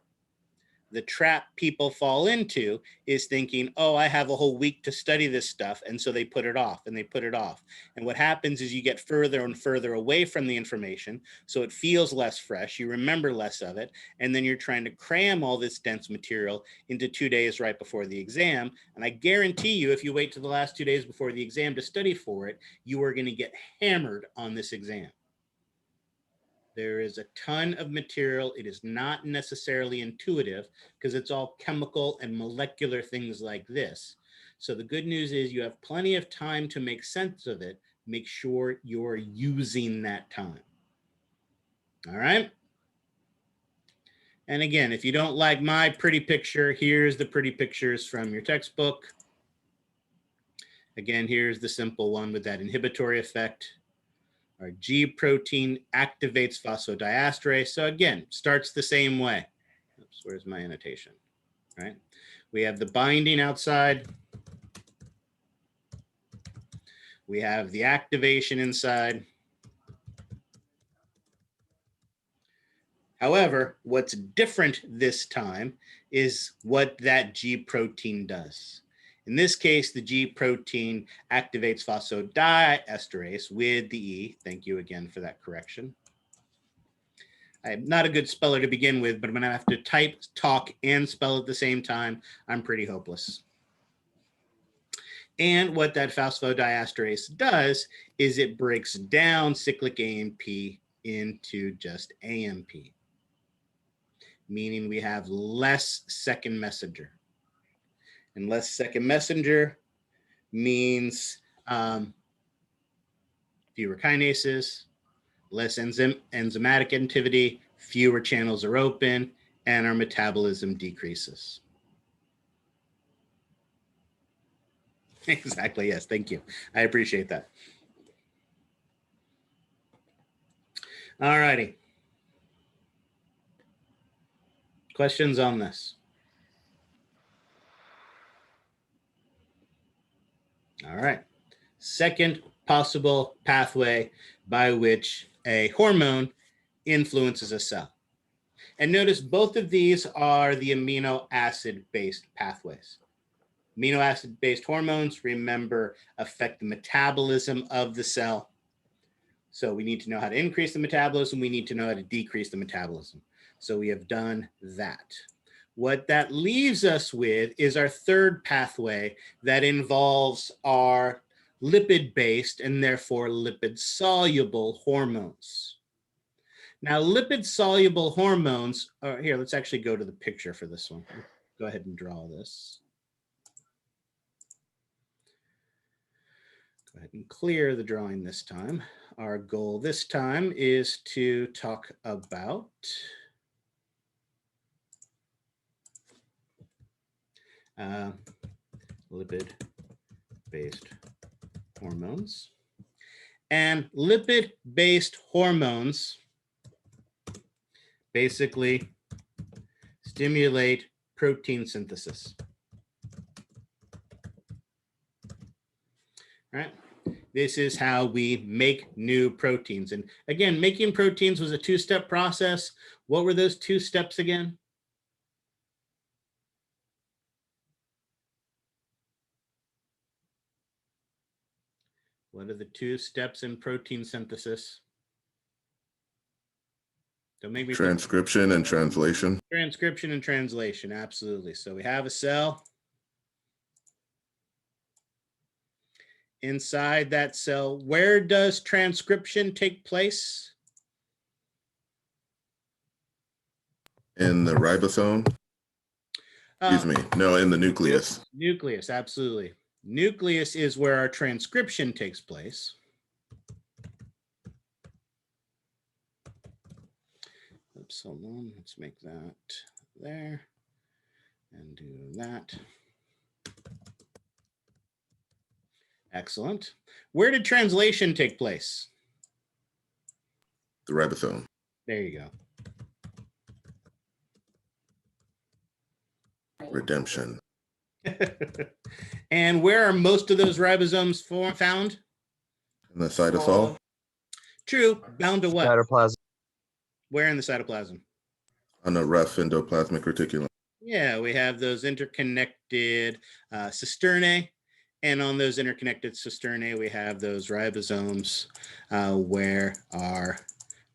The trap people fall into is thinking, oh, I have a whole week to study this stuff. And so they put it off and they put it off. And what happens is you get further and further away from the information. So it feels less fresh. You remember less of it. And then you're trying to cram all this dense material into 2 days right before the exam. And I guarantee you, if you wait to the last 2 days before the exam to study for it, you are going to get hammered on this exam. There is a ton of material. It is not necessarily intuitive because it's all chemical and molecular things like this. So the good news is you have plenty of time to make sense of it. Make sure you're using that time. All right. And again, if you don't like my pretty picture, here's the pretty pictures from your textbook. Again, here's the simple one with that inhibitory effect. Our G protein activates phosphodiesterase. So again, starts the same way. Oops, where's my annotation? Right. We have the binding outside. We have the activation inside. However, what's different this time is what that G protein does. In this case, the G protein activates phosphodiesterase with the E. Thank you again for that correction. I'm not a good speller to begin with, but I'm going to have to type, talk, and spell at the same time. I'm pretty hopeless. And what that phosphodiesterase does is it breaks down cyclic AMP into just AMP, meaning we have less second messenger. And less second messenger means fewer kinases, less enzymatic activity, fewer channels are open, and our metabolism decreases. Exactly, yes, thank you. I appreciate that. All righty. Questions on this? All right. Second possible pathway by which a hormone influences a cell. And notice both of these are the amino acid-based pathways. Amino acid-based hormones, remember, affect the metabolism of the cell. So we need to know how to increase the metabolism. We need to know how to decrease the metabolism. So we have done that. What that leaves us with is our third pathway that involves our lipid-based and therefore lipid-soluble hormones. Now, lipid-soluble hormones are here. Let's actually go to the picture for this one. Go ahead and draw this. Go ahead and clear the drawing this time. Our goal this time is to talk about lipid-based hormones. And lipid-based hormones basically stimulate protein synthesis. Right? This is how we make new proteins. And again, making proteins was a two-step process. What were those 2 steps again? What are the two steps in protein synthesis? Don't make me think. Transcription and translation. Transcription and translation, absolutely. So we have a cell. Inside that cell, where does transcription take place? In the ribosome. Excuse me. No, in the nucleus. Nucleus, absolutely. Nucleus is where our transcription takes place. Oops, hold on. Let's make that there and do that. Excellent. Where did translation take place? The ribosome. There you go. Redemption. And where are most of those ribosomes found? In the cytosol. True. Bound to what? Cytoplasm. Where in the cytoplasm? On the rough endoplasmic reticulum. Yeah, we have those interconnected cisternae. And on those interconnected cisternae, we have those ribosomes where our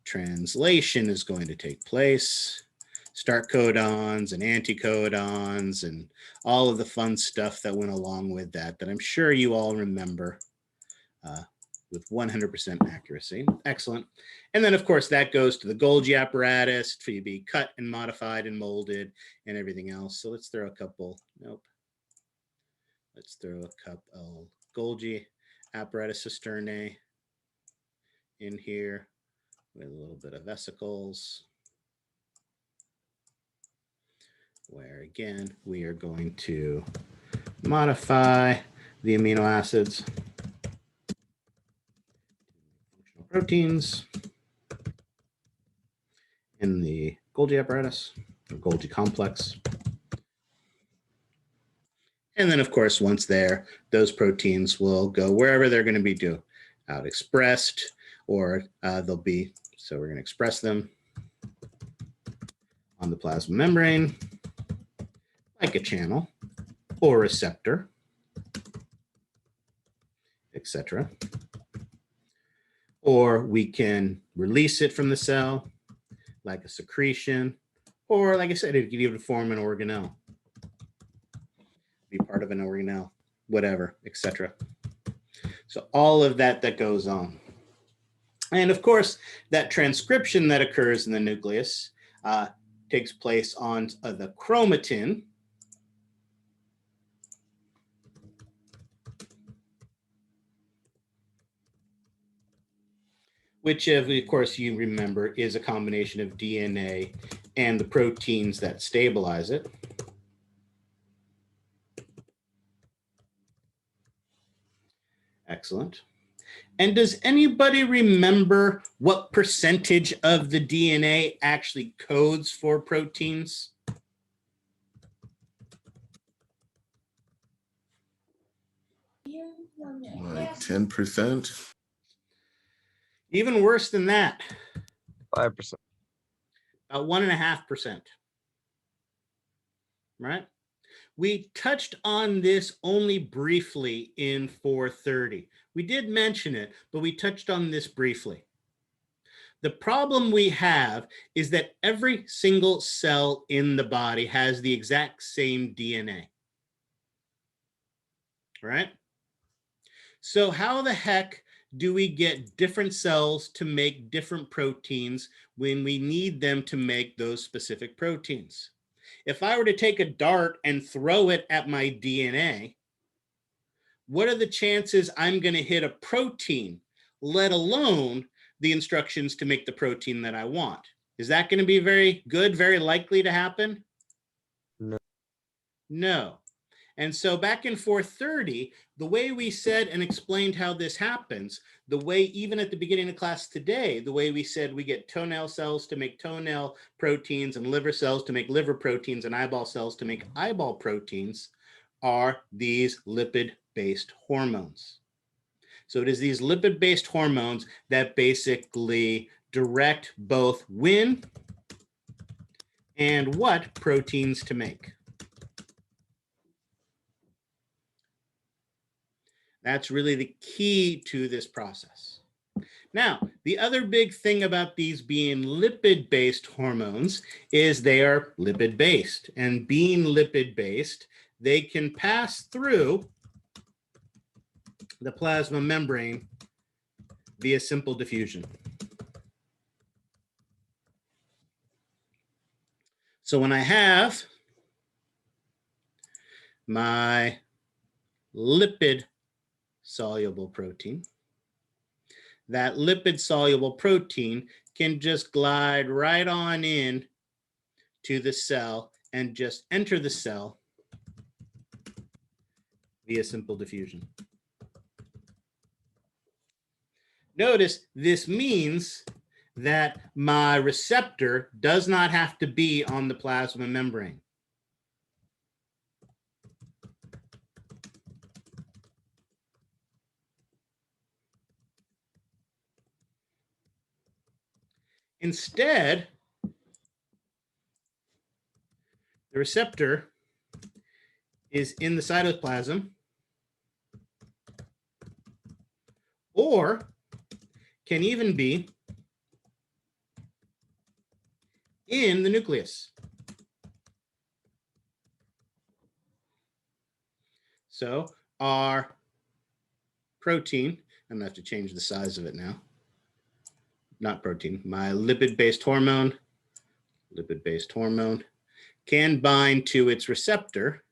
translation is going to take place. Start codons and anticodons and all of the fun stuff that went along with that, that I'm sure you all remember with 100% accuracy. Excellent. And then, of course, that goes to the Golgi apparatus to be cut and modified and molded and everything else. So let's throw a couple, nope. Let's throw a couple Golgi apparatus cisternae in here with a little bit of vesicles, where again, we are going to modify the amino acids, functional proteins in the Golgi apparatus, or Golgi complex. And then, of course, once there, those proteins will go wherever they're going to be out expressed, or they'll be, so we're going to express them on the plasma membrane, like a channel or receptor, etc. Or we can release it from the cell, like a secretion, or like I said, it could even form an organelle. Be part of an organelle, whatever, etc. So all of that goes on. And of course, that transcription that occurs in the nucleus takes place on the chromatin, which, of course, you remember is a combination of DNA and the proteins that stabilize it. Excellent. And does anybody remember what percentage of the DNA actually codes for proteins? Like 10%. Even worse than that, 5%. about 1.5%. Right? We touched on this only briefly in 430. We did mention it, but we touched on this briefly. The problem we have is that every single cell in the body has the exact same DNA. Right? So how the heck do we get different cells to make different proteins when we need them to make those specific proteins? If I were to take a dart and throw it at my DNA, what are the chances I'm going to hit a protein, let alone the instructions to make the protein that I want? Is that going to be very good, very likely to happen? No. No. And so back in 430, the way we said and explained how this happens, the way even at the beginning of class today, the way we said we get toenail cells to make toenail proteins and liver cells to make liver proteins and eyeball cells to make eyeball proteins are these lipid-based hormones. So it is these lipid-based hormones that basically direct both when and what proteins to make. That's really the key to this process. Now, the other big thing about these being lipid-based hormones is they are lipid-based. And being lipid-based, they can pass through the plasma membrane via simple diffusion. So when I have my lipid-soluble protein, that lipid-soluble protein can just glide right on in to the cell and just enter the cell via simple diffusion. Notice this means that my receptor does not have to be on the plasma membrane. Instead, the receptor is in the cytoplasm or can even be in the nucleus. So our protein, I'm gonna have to change the size of it now. Not protein, my lipid-based hormone can bind to its receptor.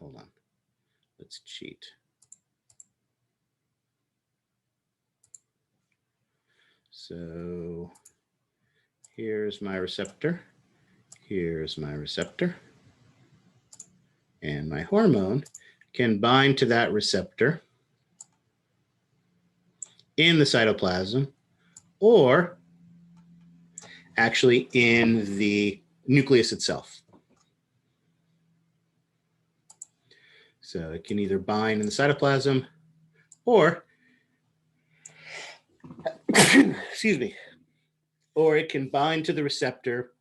Hold on, let's cheat. So here's my receptor, and my hormone can bind to that receptor in the cytoplasm or actually in the nucleus itself. So it can either bind in the cytoplasm or, excuse me, or it can bind to the receptor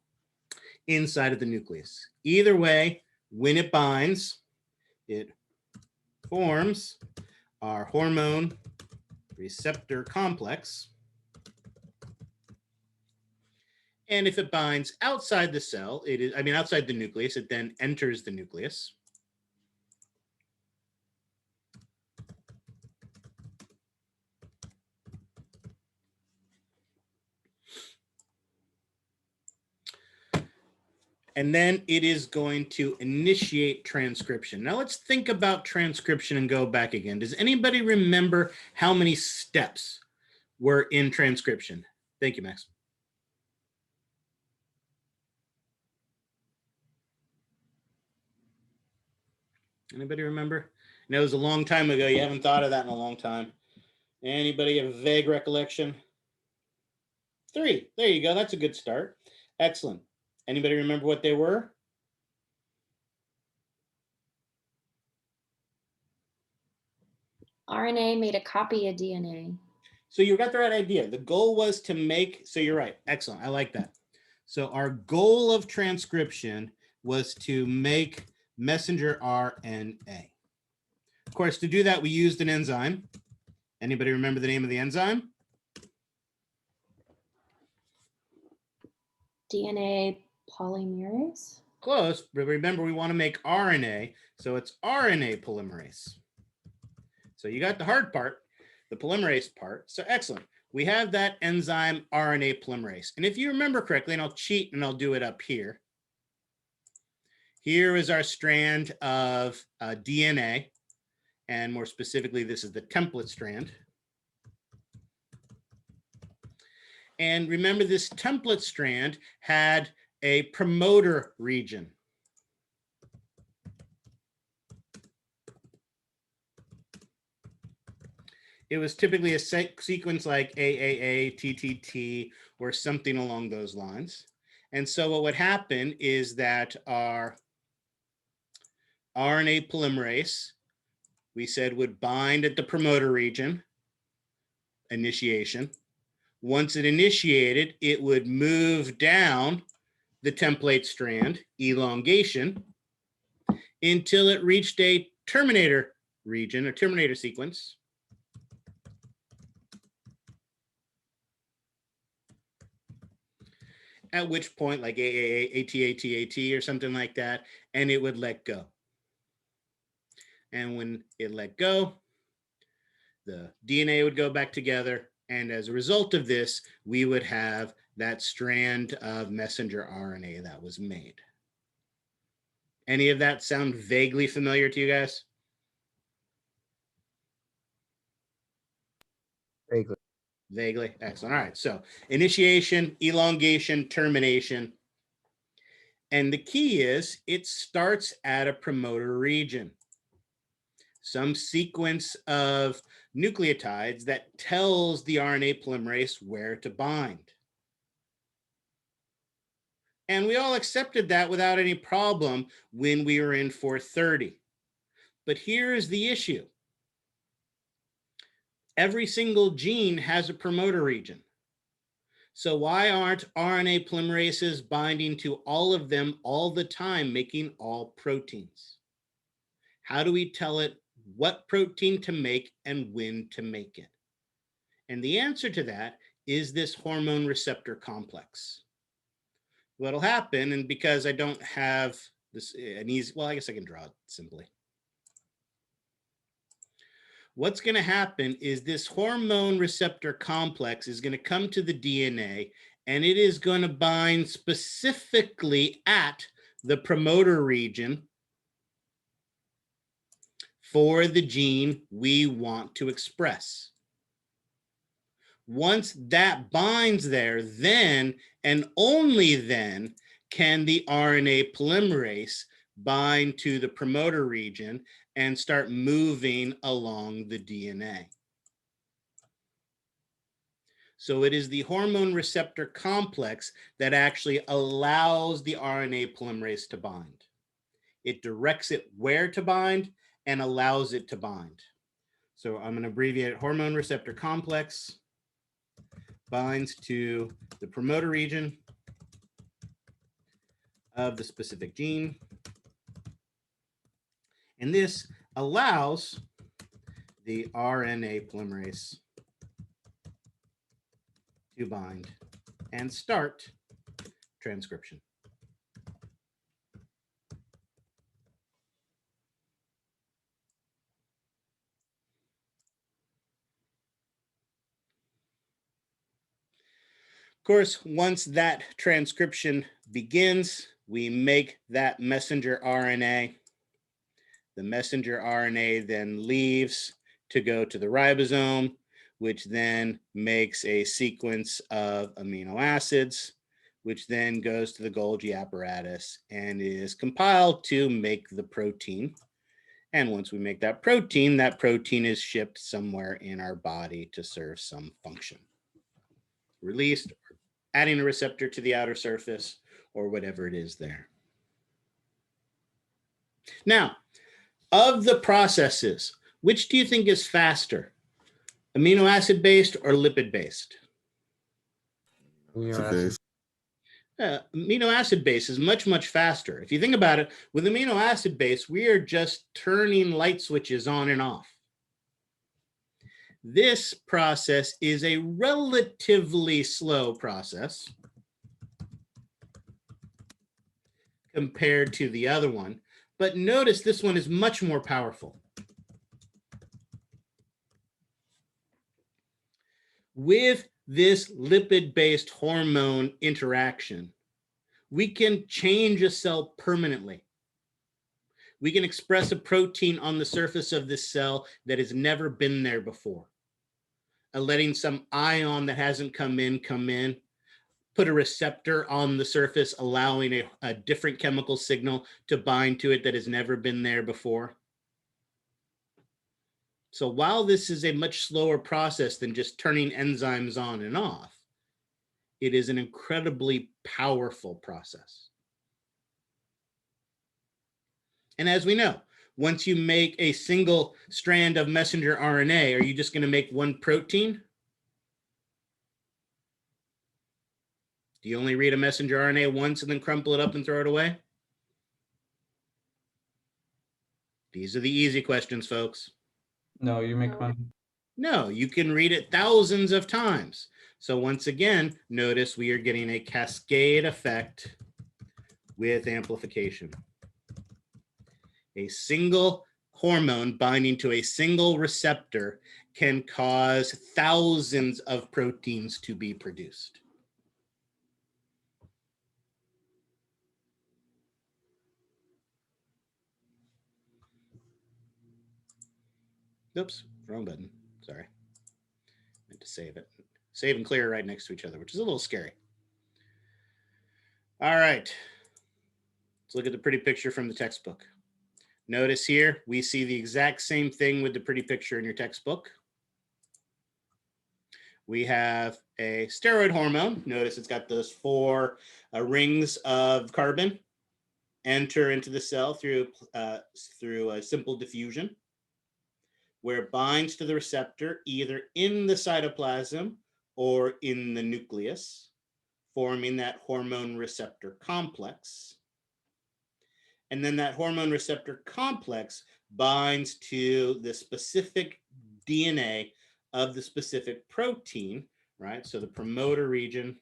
inside of the nucleus. Either way, when it binds, it forms our hormone receptor complex. And if it binds outside the cell, outside the nucleus, it then enters the nucleus. And then it is going to initiate transcription. Now let's think about transcription and go back again. Does anybody remember how many steps were in transcription? Thank you, Max. Anybody remember? I know it was a long time ago. You haven't thought of that in a long time. Anybody have a vague recollection? 3. There you go. That's a good start. Excellent. Anybody remember what they were? RNA made a copy of DNA. So you got the right idea. The goal was to make, so you're right. Excellent. I like that. So our goal of transcription was to make messenger RNA. Of course, to do that, we used an enzyme. Anybody remember the name of the enzyme? DNA polymerase? Close, but remember we want to make RNA, so it's RNA polymerase. So you got the hard part, the polymerase part. So excellent. We have that enzyme RNA polymerase. And if you remember correctly, and I'll cheat and I'll do it up here. Here is our strand of DNA. And more specifically, this is the template strand. And remember, this template strand had a promoter region. It was typically a sequence like AAA, TTT, or something along those lines. And so what would happen is that our RNA polymerase, we said, would bind at the promoter region, initiation. Once it initiated, it would move down the template strand, elongation, until it reached a terminator region, a terminator sequence. At which point, like AAA, AT, or something like that, and it would let go. And when it let go, the DNA would go back together. And as a result of this, we would have that strand of messenger RNA that was made. Any of that sound vaguely familiar to you guys? Vaguely. Vaguely. Excellent. All right. So initiation, elongation, termination. And the key is it starts at a promoter region. Some sequence of nucleotides that tells the RNA polymerase where to bind. And we all accepted that without any problem when we were in 430. But here's the issue. Every single gene has a promoter region. So why aren't RNA polymerases binding to all of them all the time, making all proteins? How do we tell it what protein to make and when to make it? And the answer to that is this hormone receptor complex. What'll happen, and because I don't have this an easy, well, I guess I can draw it simply. What's going to happen is this hormone receptor complex is going to come to the DNA, and it is going to bind specifically at the promoter region for the gene we want to express. Once that binds there, then and only then can the RNA polymerase bind to the promoter region and start moving along the DNA. So it is the hormone receptor complex that actually allows the RNA polymerase to bind. It directs it where to bind and allows it to bind. So I'm going to abbreviate it. Hormone receptor complex binds to the promoter region of the specific gene. And this allows the RNA polymerase to bind and start transcription. Of course, once that transcription begins, we make that messenger RNA. The messenger RNA then leaves to go to the ribosome, which then makes a sequence of amino acids, which then goes to the Golgi apparatus and is compiled to make the protein. And once we make that protein is shipped somewhere in our body to serve some function. Released, adding a receptor to the outer surface, or whatever it is there. Now, of the processes, which do you think is faster? Amino acid based or lipid based? Amino Acid base is much, much faster. If you think about it, with amino acid base, we are just turning light switches on and off. This process is a relatively slow process compared to the other one, but notice this one is much more powerful. With this lipid-based hormone interaction, we can change a cell permanently. We can express a protein on the surface of this cell that has never been there before. Letting some ion that hasn't come in, put a receptor on the surface, allowing a different chemical signal to bind to it that has never been there before. So while this is a much slower process than just turning enzymes on and off, it is an incredibly powerful process. And as we know, once you make a single strand of messenger RNA, are you just going to make one protein? Do you only read a messenger RNA once and then crumple it up and throw it away? These are the easy questions, folks. No, you make money. No, you can read it thousands of times. So once again, notice we are getting a cascade effect with amplification. A single hormone binding to a single receptor can cause thousands of proteins to be produced. Oops, wrong button. Sorry. Meant to save it. Save and clear right next to each other, which is a little scary. All right. Let's look at the pretty picture from the textbook. Notice here, we see the exact same thing with the pretty picture in your textbook. We have a steroid hormone. Notice it's got those four rings of carbon enter into the cell through a simple diffusion, where it binds to the receptor either in the cytoplasm or in the nucleus, forming that hormone receptor complex. And then that hormone receptor complex binds to the specific DNA of the specific protein, right? So the promoter region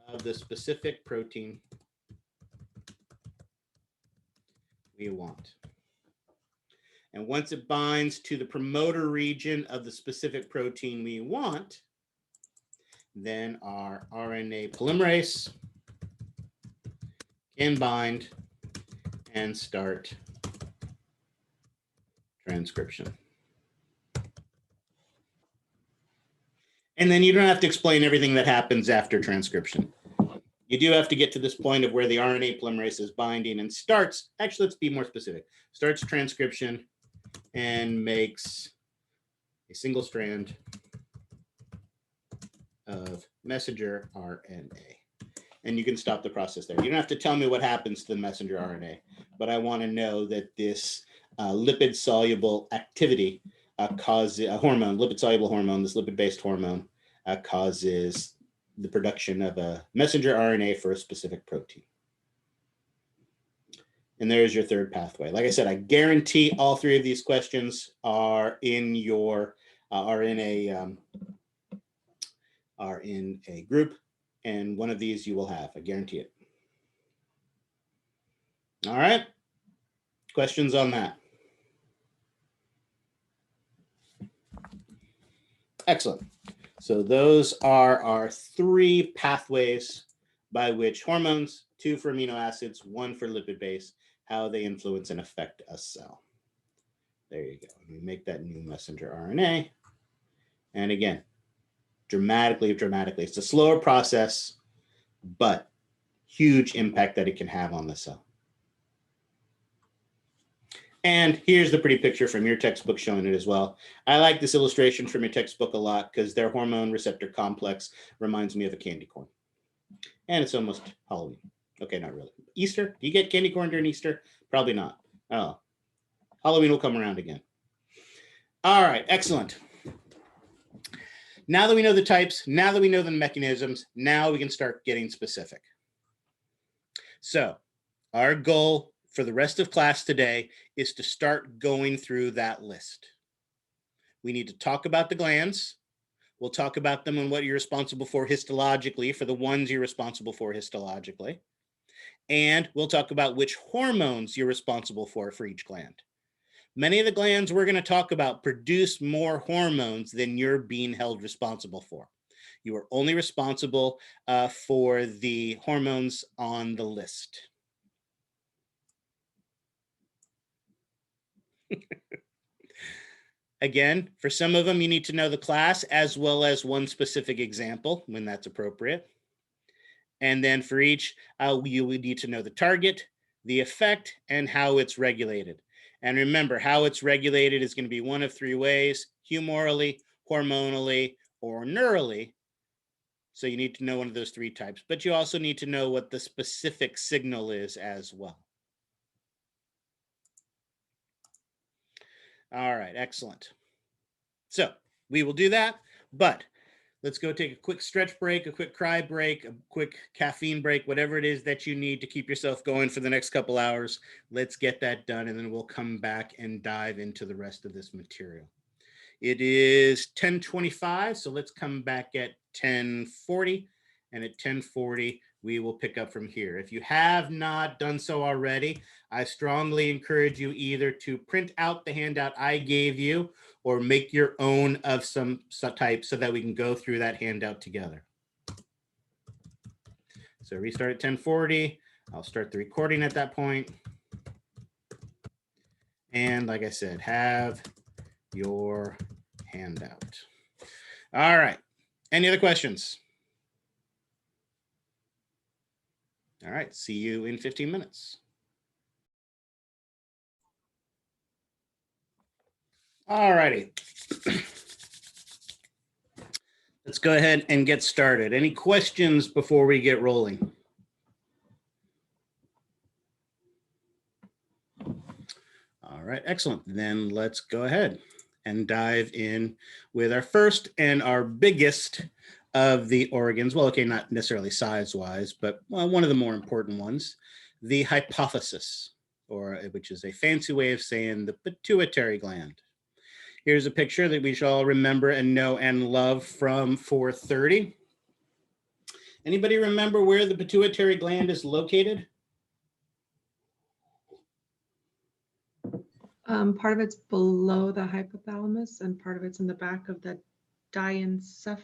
of the specific protein we want. And once it binds to the promoter region of the specific protein we want, then our RNA polymerase can bind and start transcription. And then you don't have to explain everything that happens after transcription. You do have to get to this point of where the RNA polymerase is binding and starts, actually, let's be more specific, starts transcription and makes a single strand of messenger RNA. And you can stop the process there. You don't have to tell me what happens to the messenger RNA, but I want to know that this lipid-soluble activity causes a hormone, lipid-soluble hormone, this lipid-based hormone causes the production of a messenger RNA for a specific protein. And there's your third pathway. Like I said, I guarantee all three of these questions are in your are in a group, and one of these you will have. I guarantee it. All right. Questions on that? Excellent. So those are our three pathways by which hormones, 2 for amino acids, 1 for lipid base, how they influence and affect a cell. There you go. We make that new messenger RNA. And again, dramatically, it's a slower process, but huge impact that it can have on the cell. And here's the pretty picture from your textbook showing it as well. I like this illustration from your textbook a lot because their hormone receptor complex reminds me of a candy corn. And it's almost Halloween. Okay, not really. Easter? Do you get candy corn during Easter? Probably not. Oh, Halloween will come around again. All right, excellent. Now that we know the types, now that we know the mechanisms, now we can start getting specific. So our goal for the rest of class today is to start going through that list. We need to talk about the glands. We'll talk about them and what you're responsible for histologically, for the ones you're responsible for histologically. And we'll talk about which hormones you're responsible for each gland. Many of the glands we're going to talk about produce more hormones than you're being held responsible for. You are only responsible for the hormones on the list. Again, for some of them, you need to know the class as well as one specific example when that's appropriate. And then for each, you would need to know the target, the effect, and how it's regulated. And remember, how it's regulated is going to be one of 3 ways: humorally, hormonally, or neurally. So you need to know one of those 3 types, but you also need to know what the specific signal is as well. All right, excellent. So we will do that, but let's go take a quick stretch break, a quick cry break, a quick caffeine break, whatever it is that you need to keep yourself going for the next couple hours. Let's get that done, and then we'll come back and dive into the rest of this material. It is 10:25, so let's come back at 10:40, and at 10:40, we will pick up from here. If you have not done so already, I strongly encourage you either to print out the handout I gave you or make your own of some type so that we can go through that handout together. So restart at 10:40. I'll start the recording at that point. And like I said, have your handout. All right. Any other questions? All right. See you in 15 minutes. All righty. Let's go ahead and get started. Any questions before we get rolling? All right, excellent. Then let's go ahead and dive in with our first and our biggest of the organs. Well, okay, not necessarily size-wise, but one of the more important ones, the hypophysis, or which is a fancy way of saying the pituitary gland. Here's a picture that we should all remember and know and love from 430. Anybody remember where the pituitary gland is located? Part of it's below the hypothalamus and part of it's in the back of the diencephalon.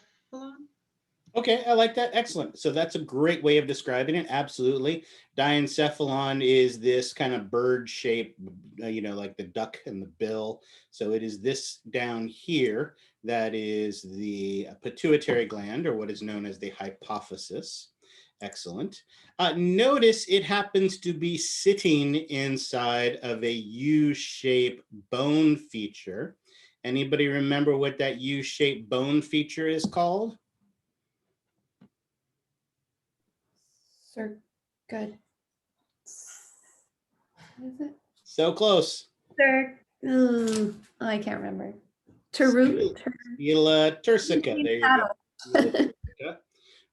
Okay, I like that. Excellent. So that's a great way of describing it. Absolutely. Diencephalon is this kind of bird shape, you know, like the duck and the bill. So it is this down here that is the pituitary gland, or what is known as the hypophysis. Excellent. Notice it happens to be sitting inside of a U-shaped bone feature. Anybody remember what that U-shaped bone feature is called? Good. What is it? So close. I can't remember. Terut. Scilla turcica. There you go.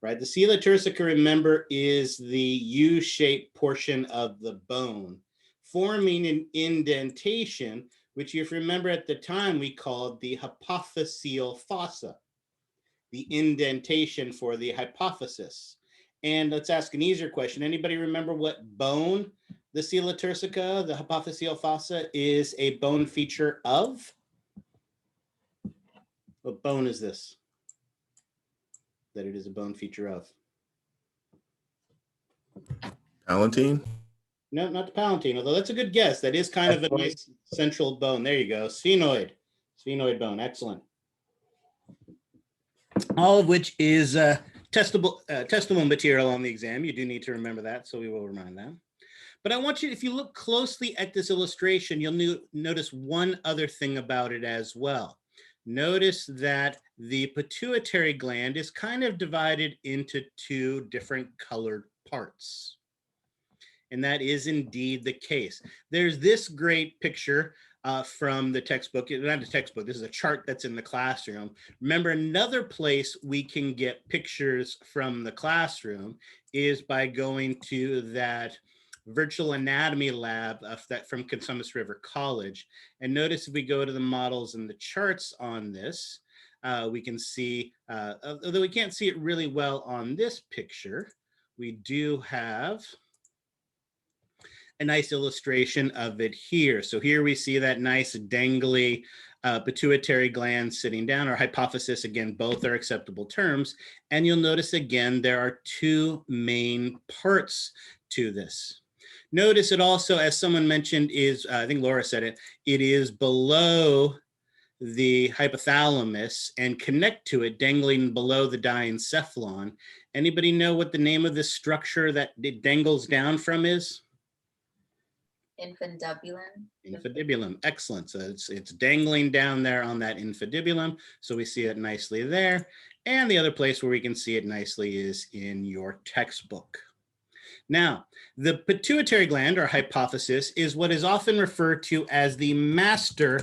Right. The scilla turcica, remember, is the U-shaped portion of the bone, forming an indentation, which, if you remember at the time, we called the hypophyseal fossa, the indentation for the hypophysis. And let's ask an easier question. Anybody remember what bone the scilla turcica, the hypophyseal fossa, is a bone feature of? What bone is this that it is a bone feature of? Palatine? No, not the palatine, although that's a good guess. That is kind of a nice central bone. There you go. Sphenoid bone. Excellent. All of which is testable material on the exam. You do need to remember that, so we will remind that. But I want you, if you look closely at this illustration, you'll notice one other thing about it as well. Notice that the pituitary gland is kind of divided into two different colored parts. And that is indeed the case. There's this great picture from the textbook, not a textbook, this is a chart that's in the classroom. Remember, another place we can get pictures from the classroom is by going to that virtual anatomy lab from Cosumnes River College. And notice if we go to the models and the charts on this, we can see, although we can't see it really well on this picture, we do have a nice illustration of it here. So here we see that nice dangly pituitary gland sitting down, or hypophysis. Again, both are acceptable terms. And you'll notice again, there are two main parts to this. Notice it also, as someone mentioned, is, I think Laura said it, it is below the hypothalamus and connect to it, dangling below the diencephalon. Anybody know what the name of this structure that it dangles down from is? Infundibulum. Infundibulum, excellent. So it's dangling down there on that infundibulum. So we see it nicely there. And the other place where we can see it nicely is in your textbook. Now, the pituitary gland, or hypophysis, is what is often referred to as the master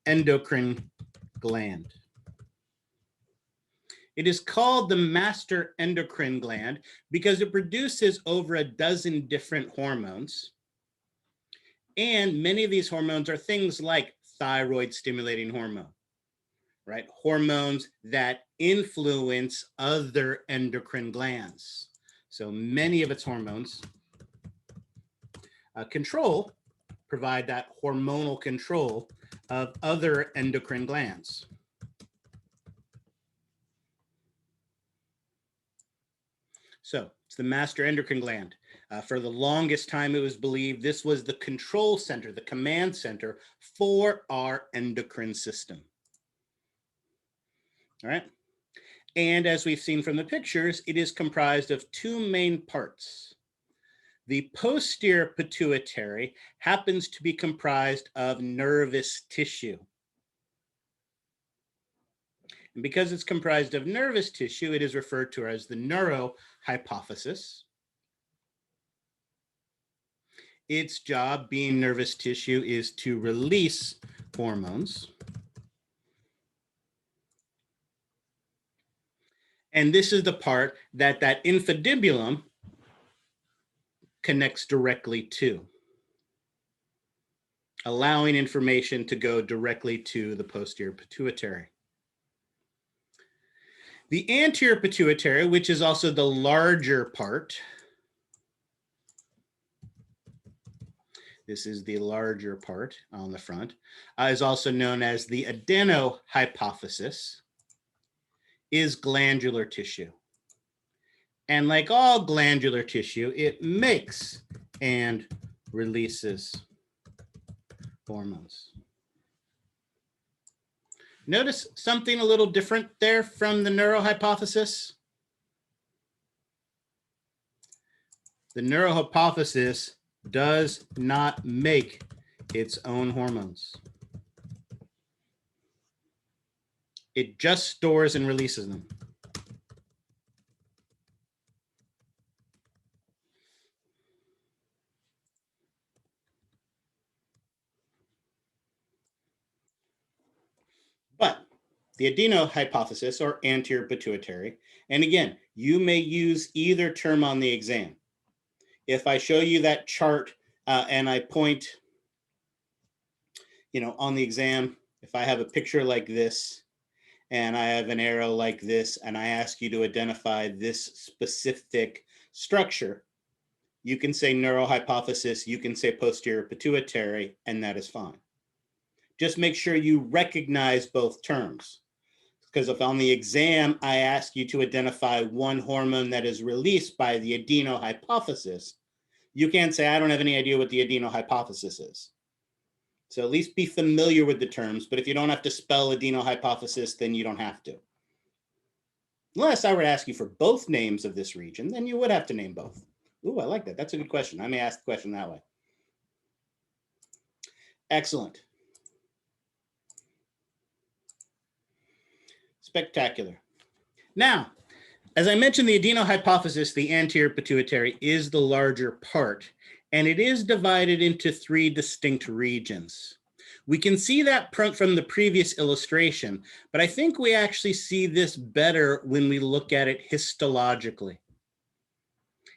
endocrine gland. It is called the master endocrine gland because it produces over a dozen different hormones. And many of these hormones are things like thyroid stimulating hormone, right? Hormones that influence other endocrine glands. So many of its hormones provide that hormonal control of other endocrine glands. So it's the master endocrine gland. For the longest time, it was believed this was the control center, the command center for our endocrine system. All right. And as we've seen from the pictures, it is comprised of two main parts. The posterior pituitary happens to be comprised of nervous tissue. And because it's comprised of nervous tissue, it is referred to as the neurohypophysis. Its job, being nervous tissue, is to release hormones. And this is the part that infundibulum connects directly to, allowing information to go directly to the posterior pituitary. The anterior pituitary, which is also the larger part, this is the larger part on the front, is also known as the adenohypophysis, is glandular tissue. And like all glandular tissue, it makes and releases hormones. Notice something a little different there from the neurohypophysis. The neurohypophysis does not make its own hormones. It just stores and releases them. But the adenohypophysis, or anterior pituitary, and again, you may use either term on the exam. If I show you that chart and I point, on the exam, if I have a picture like this, and I have an arrow like this, and I ask you to identify this specific structure, you can say neurohypophysis, you can say posterior pituitary, and that is fine. Just make sure you recognize both terms. Because if on the exam, I ask you to identify one hormone that is released by the adenohypophysis, you can't say, I don't have any idea what the adenohypophysis is. So at least be familiar with the terms, but if you don't have to spell adenohypophysis, then you don't have to. Unless I were to ask you for both names of this region, then you would have to name both. Ooh, I like that. That's a good question. I may ask the question that way. Excellent. Spectacular. Now, as I mentioned, the adenohypophysis, the anterior pituitary, is the larger part, and it is divided into three distinct regions. We can see that from the previous illustration, but I think we actually see this better when we look at it histologically.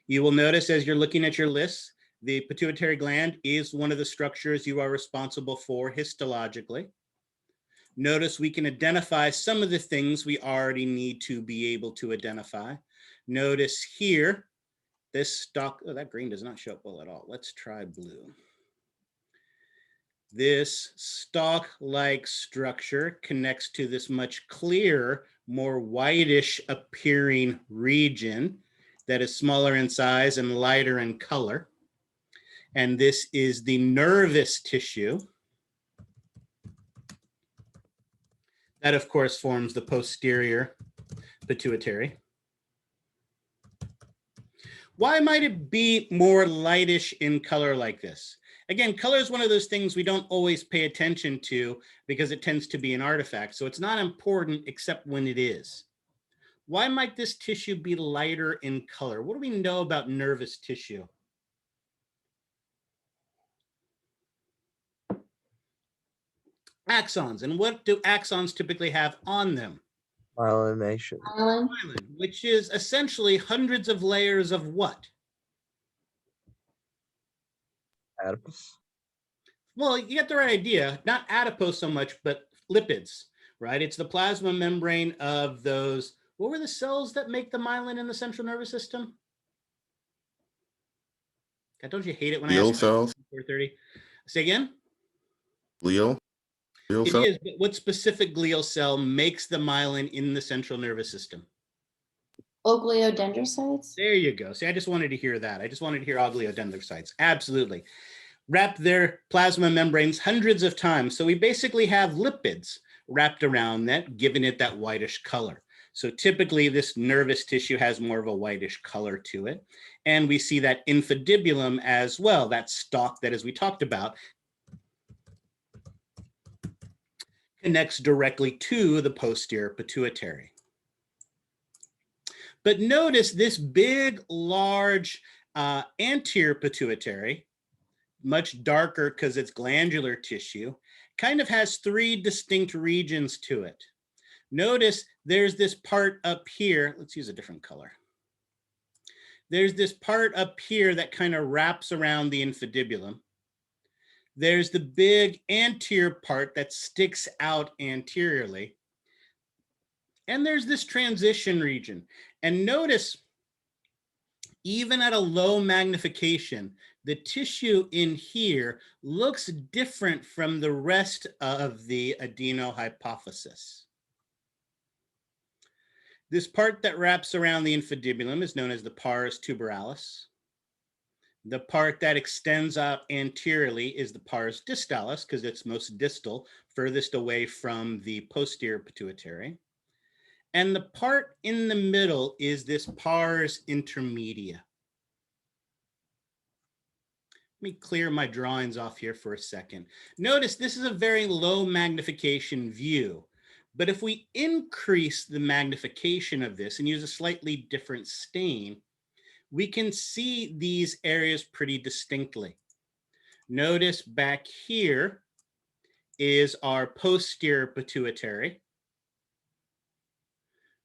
You will notice as you're looking at your list, the pituitary gland is one of the structures you are responsible for histologically. Notice we can identify some of the things we already need to be able to identify. Notice here, this stalk, oh, that green does not show up well at all. Let's try blue. This stalk-like structure connects to this much clearer, more whitish appearing region that is smaller in size and lighter in color. And this is the nervous tissue. That, of course, forms the posterior pituitary. Why might it be more lightish in color like this? Again, color is one of those things we don't always pay attention to because it tends to be an artifact. So it's not important except when it is. Why might this tissue be lighter in color? What do we know about nervous tissue? Axons. And what do axons typically have on them? Myelination. Myelin. Myelin, which is essentially hundreds of layers of what? Adipose. Well, you get the right idea. Not adipose so much, but lipids, right? It's the plasma membrane of those. What were the cells that make the myelin in the central nervous system? God, don't you hate it when I Glial ask cells. 430? Say again? Glial It cells. is, but what specific glial cell makes the myelin in the central nervous system? Oligodendrocytes. There you go. See, I just wanted to hear that. I just wanted to hear oligodendrocytes. Absolutely. Wrap their plasma membranes hundreds of times. So we basically have lipids wrapped around that, giving it that whitish color. So typically this nervous tissue has more of a whitish color to it. And we see that infundibulum as well, that stalk that, as we talked about, connects directly to the posterior pituitary. But notice this big, large anterior pituitary, much darker because it's glandular tissue, kind of has three distinct regions to it. Notice there's this part up here. Let's use a different color. There's this part up here that kind of wraps around the infundibulum. There's the big anterior part that sticks out anteriorly. And there's this transition region. And notice, even at a low magnification, the tissue in here looks different from the rest of the adenohypophysis. This part that wraps around the infundibulum is known as the pars tuberalis. The part that extends out anteriorly is the pars distalis, because it's most distal, furthest away from the posterior pituitary. And the part in the middle is this pars intermedia. Let me clear my drawings off here for a second. Notice this is a very low magnification view, but if we increase the magnification of this and use a slightly different stain, we can see these areas pretty distinctly. Notice back here is our posterior pituitary,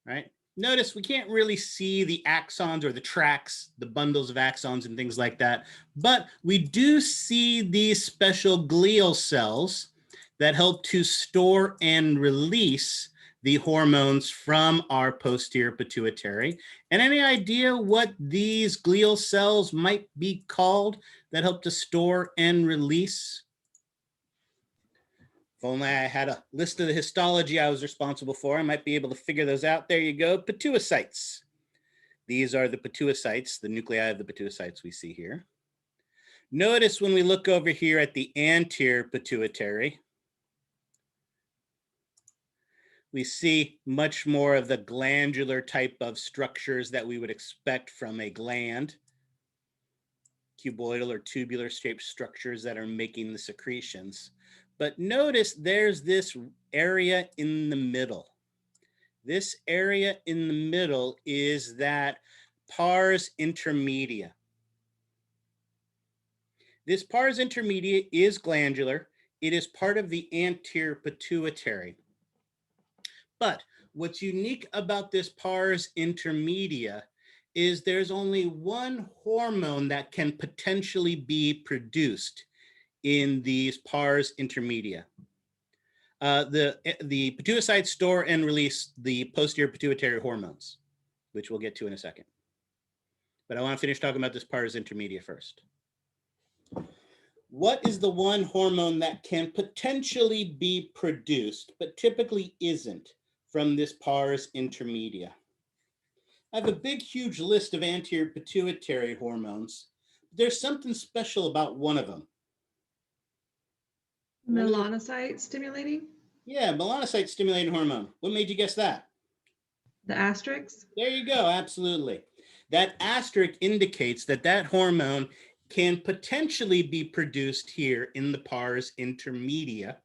right? Notice we can't really see the axons or the tracks, the bundles of axons and things like that, but we do see these special glial cells that help to store and release the hormones from our posterior pituitary. And any idea what these glial cells might be called that help to store and release? If only I had a list of the histology I was responsible for, I might be able to figure those out. There you go, pituocytes. These are the pituocytes, the nuclei of the pituocytes we see here. Notice when we look over here at the anterior pituitary, we see much more of the glandular type of structures that we would expect from a gland, cuboidal or tubular shaped structures that are making the secretions. But notice there's this area in the middle. This area in the middle is that pars intermedia. This pars intermedia is glandular. It is part of the anterior pituitary. But what's unique about this pars intermedia is there's only one hormone that can potentially be produced in these pars intermedia. The pituocytes store and release the posterior pituitary hormones, which we'll get to in a second. But I want to finish talking about this pars intermedia first. What is the one hormone that can potentially be produced, but typically isn't, from this pars intermedia? I have a big, huge list of anterior pituitary hormones. There's something special about one of them. Melanocyte stimulating? Yeah, melanocyte stimulating hormone. What made you guess that? The asterisk? There you go, absolutely. That asterisk indicates that that hormone can potentially be produced here in the pars intermedia,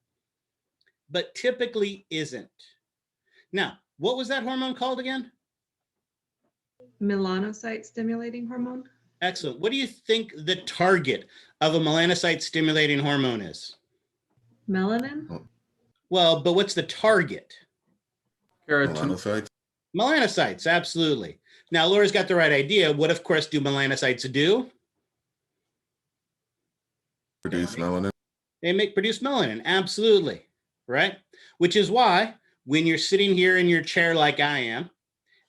but typically isn't. Now, what was that hormone called again? Melanocyte stimulating hormone? Excellent. What do you think the target of a melanocyte stimulating hormone is? Melanin? Well, but what's the target? Melanocytes. Melanocytes, absolutely. Now, Laura's got the right idea. What, of course, do melanocytes do? Produce melanin. They produce melanin, absolutely, right? Which is why when you're sitting here in your chair like I am,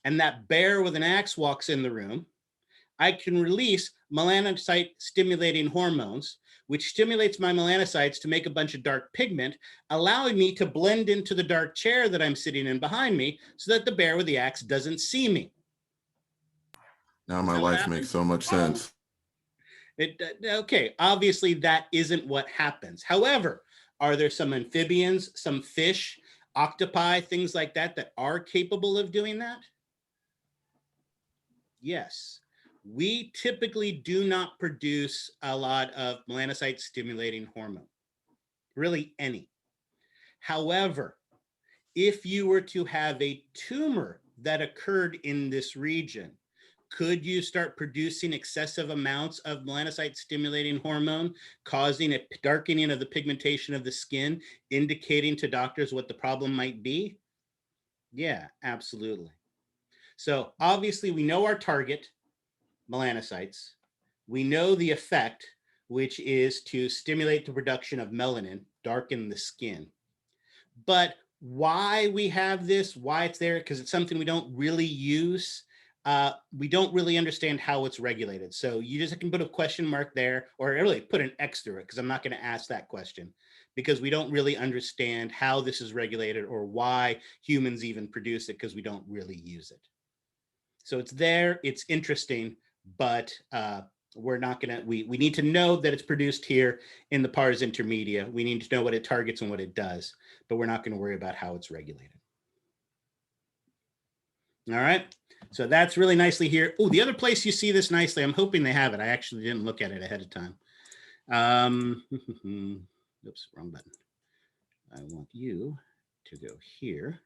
and that bear with an axe walks in the room, I can release melanocyte stimulating hormones, which stimulates my melanocytes to make a bunch of dark pigment, allowing me to blend into the dark chair that I'm sitting in behind me so that the bear with the axe doesn't see me. Now my life makes so much sense. Okay, obviously that isn't what happens. However, are there some amphibians, some fish, octopi, things like that that are capable of doing that? Yes. We typically do not produce a lot of melanocyte stimulating hormone, really any. However, if you were to have a tumor that occurred in this region, could you start producing excessive amounts of melanocyte stimulating hormone, causing a darkening of the pigmentation of the skin, indicating to doctors what the problem might be? Yeah, absolutely. So obviously we know our target, melanocytes. We know the effect, which is to stimulate the production of melanin, darken the skin. But why we have this, why it's there, because it's something we don't really use. We don't really understand how it's regulated. So you just can put a question mark there, or really put an X through it, because I'm not going to ask that question, because we don't really understand how this is regulated or why humans even produce it, because we don't really use it. So it's there, it's interesting, but we're not gonna, we need to know that it's produced here in the pars intermedia. We need to know what it targets and what it does, but we're not gonna worry about how it's regulated. All right, so that's really nicely here. Oh, the other place you see this nicely, I'm hoping they have it. I actually didn't look at it ahead of time. Oops, wrong button. I want you to go here.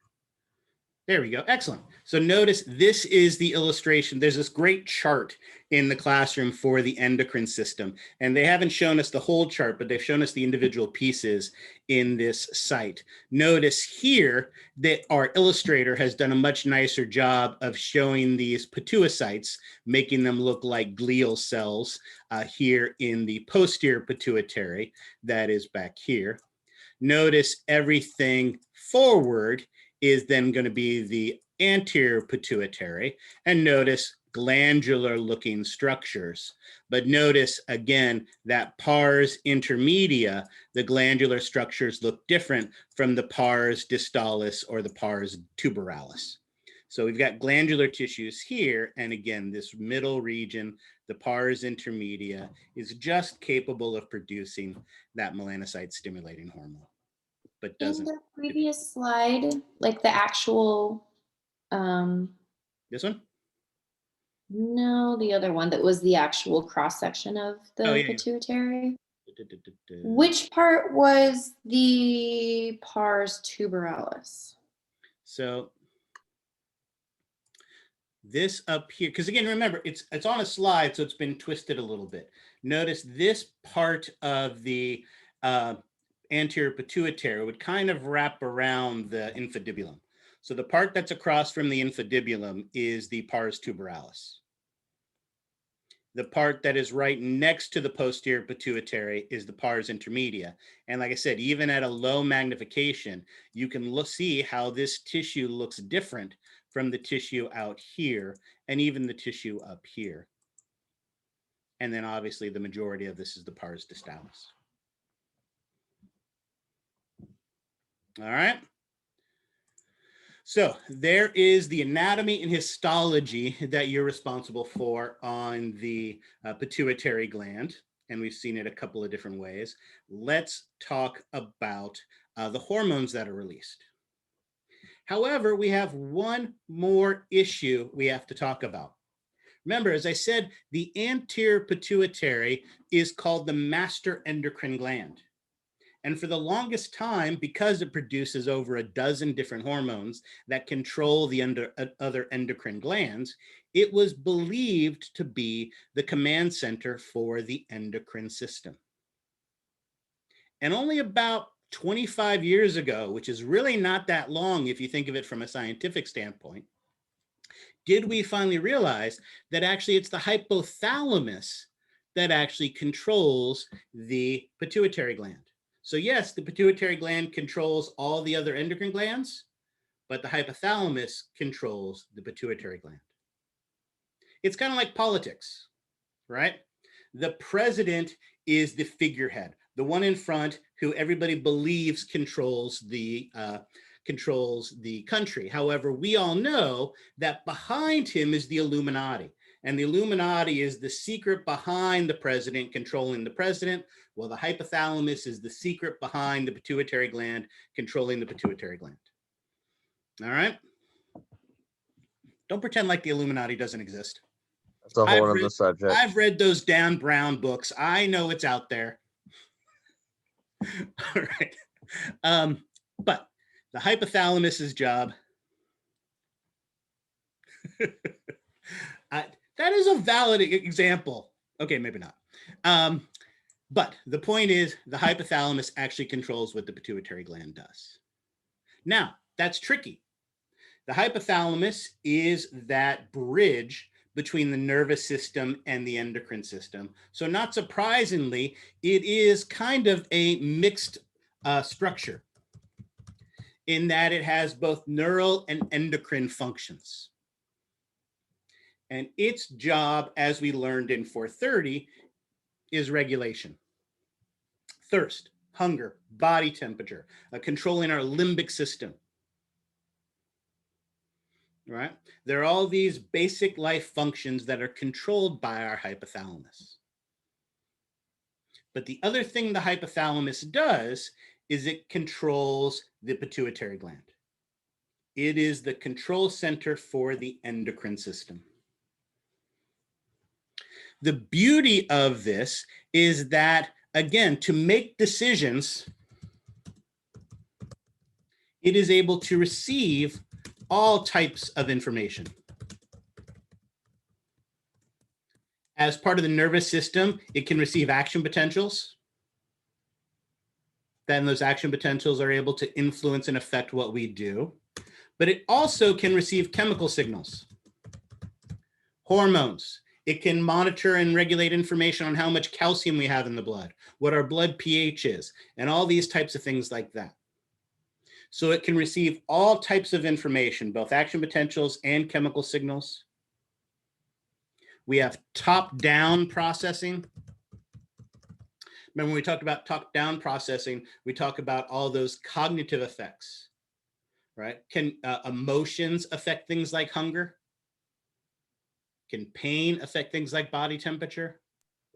There we go. Excellent. So notice this is the illustration. There's this great chart in the classroom for the endocrine system. And they haven't shown us the whole chart, but they've shown us the individual pieces in this site. Notice here that our illustrator has done a much nicer job of showing these pituocytes, making them look like glial cells here in the posterior pituitary, that is back here. Notice everything forward is then going to be the anterior pituitary, and notice glandular looking structures. But notice again that pars intermedia, the glandular structures look different from the pars distalis or the pars tuberalis. So we've got glandular tissues here, and again, this middle region, the pars intermedia, is just capable of producing that melanocyte stimulating hormone, but doesn't. In the previous slide, like the actual, This one? no, the other one that was the actual cross section of the Oh, yeah. pituitary. Which part was the pars tuberalis? So this up here, because again, remember, it's on a slide, so it's been twisted a little bit. Notice this part of the anterior pituitary would kind of wrap around the infundibulum. So the part that's across from the infundibulum is the pars tuberalis. The part that is right next to the posterior pituitary is the pars intermedia. And like I said, even at a low magnification, you can see how this tissue looks different from the tissue out here and even the tissue up here. And then obviously the majority of this is the pars distalis. All right. So there is the anatomy and histology that you're responsible for on the pituitary gland. And we've seen it a couple of different ways. Let's talk about the hormones that are released. However, we have one more issue we have to talk about. Remember, as I said, the anterior pituitary is called the master endocrine gland. And for the longest time, because it produces over a dozen different hormones that control the other endocrine glands, it was believed to be the command center for the endocrine system. And only about 25 years ago, which is really not that long if you think of it from a scientific standpoint, did we finally realize that actually it's the hypothalamus that actually controls the pituitary gland. So yes, the pituitary gland controls all the other endocrine glands, but the hypothalamus controls the pituitary gland. It's kind of like politics, right? The president is the figurehead, the one in front who everybody believes controls the country. However, we all know that behind him is the Illuminati. And the Illuminati is the secret behind the president controlling the president. Well, the hypothalamus is the secret behind the pituitary gland controlling the pituitary gland. All right? Don't pretend like the Illuminati doesn't exist. That's a whole other subject. I've read those Dan Brown books. I know it's out there. All right. But the hypothalamus's job, that is a valid example. Okay, maybe not. But the point is the hypothalamus actually controls what the pituitary gland does. Now, that's tricky. The hypothalamus is that bridge between the nervous system and the endocrine system. So not surprisingly, it is kind of a mixed structure in that it has both neural and endocrine functions. And its job, as we learned in 430, is regulation. Thirst, hunger, body temperature, controlling our limbic system. Right? There are all these basic life functions that are controlled by our hypothalamus. But the other thing the hypothalamus does is it controls the pituitary gland. It is the control center for the endocrine system. The beauty of this is that, again, to make decisions, it is able to receive all types of information. As part of the nervous system, it can receive action potentials. Then those action potentials are able to influence and affect what we do. But it also can receive chemical signals, hormones. It can monitor and regulate information on how much calcium we have in the blood, what our blood pH is, and all these types of things like that. So it can receive all types of information, both action potentials and chemical signals. We have top-down processing. Remember when we talked about top-down processing, we talk about all those cognitive effects, right? Can emotions affect things like hunger? Can pain affect things like body temperature?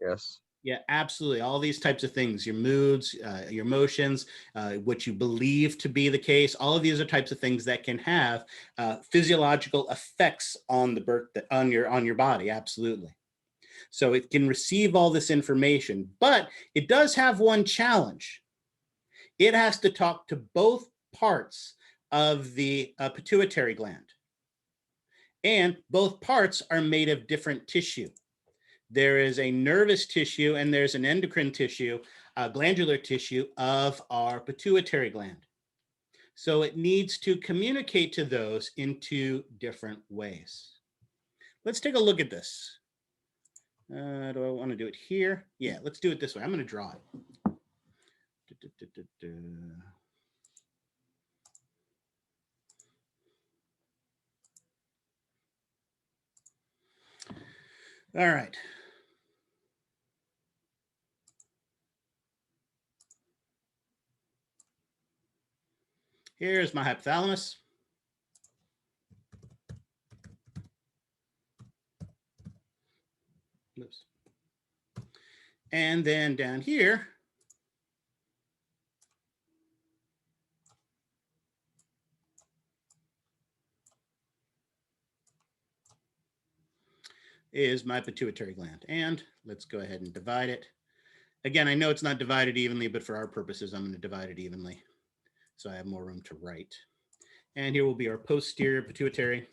Yes. Yeah, absolutely. All these types of things, your moods, your emotions, what you believe to be the case, all of these are types of things that can have physiological effects on your body. Absolutely. So it can receive all this information, but it does have one challenge. It has to talk to both parts of the pituitary gland. And both parts are made of different tissue. There is a nervous tissue and there's an endocrine tissue, glandular tissue of our pituitary gland. So it needs to communicate to those in two different ways. Let's take a look at this. Do I want to do it here? Yeah, let's do it this way. I'm going to draw it. All right. Here's my hypothalamus. Oops. And then down here, is my pituitary gland. And let's go ahead and divide it. Again, I know it's not divided evenly, but for our purposes, I'm going to divide it evenly so I have more room to write. And here will be our posterior pituitary.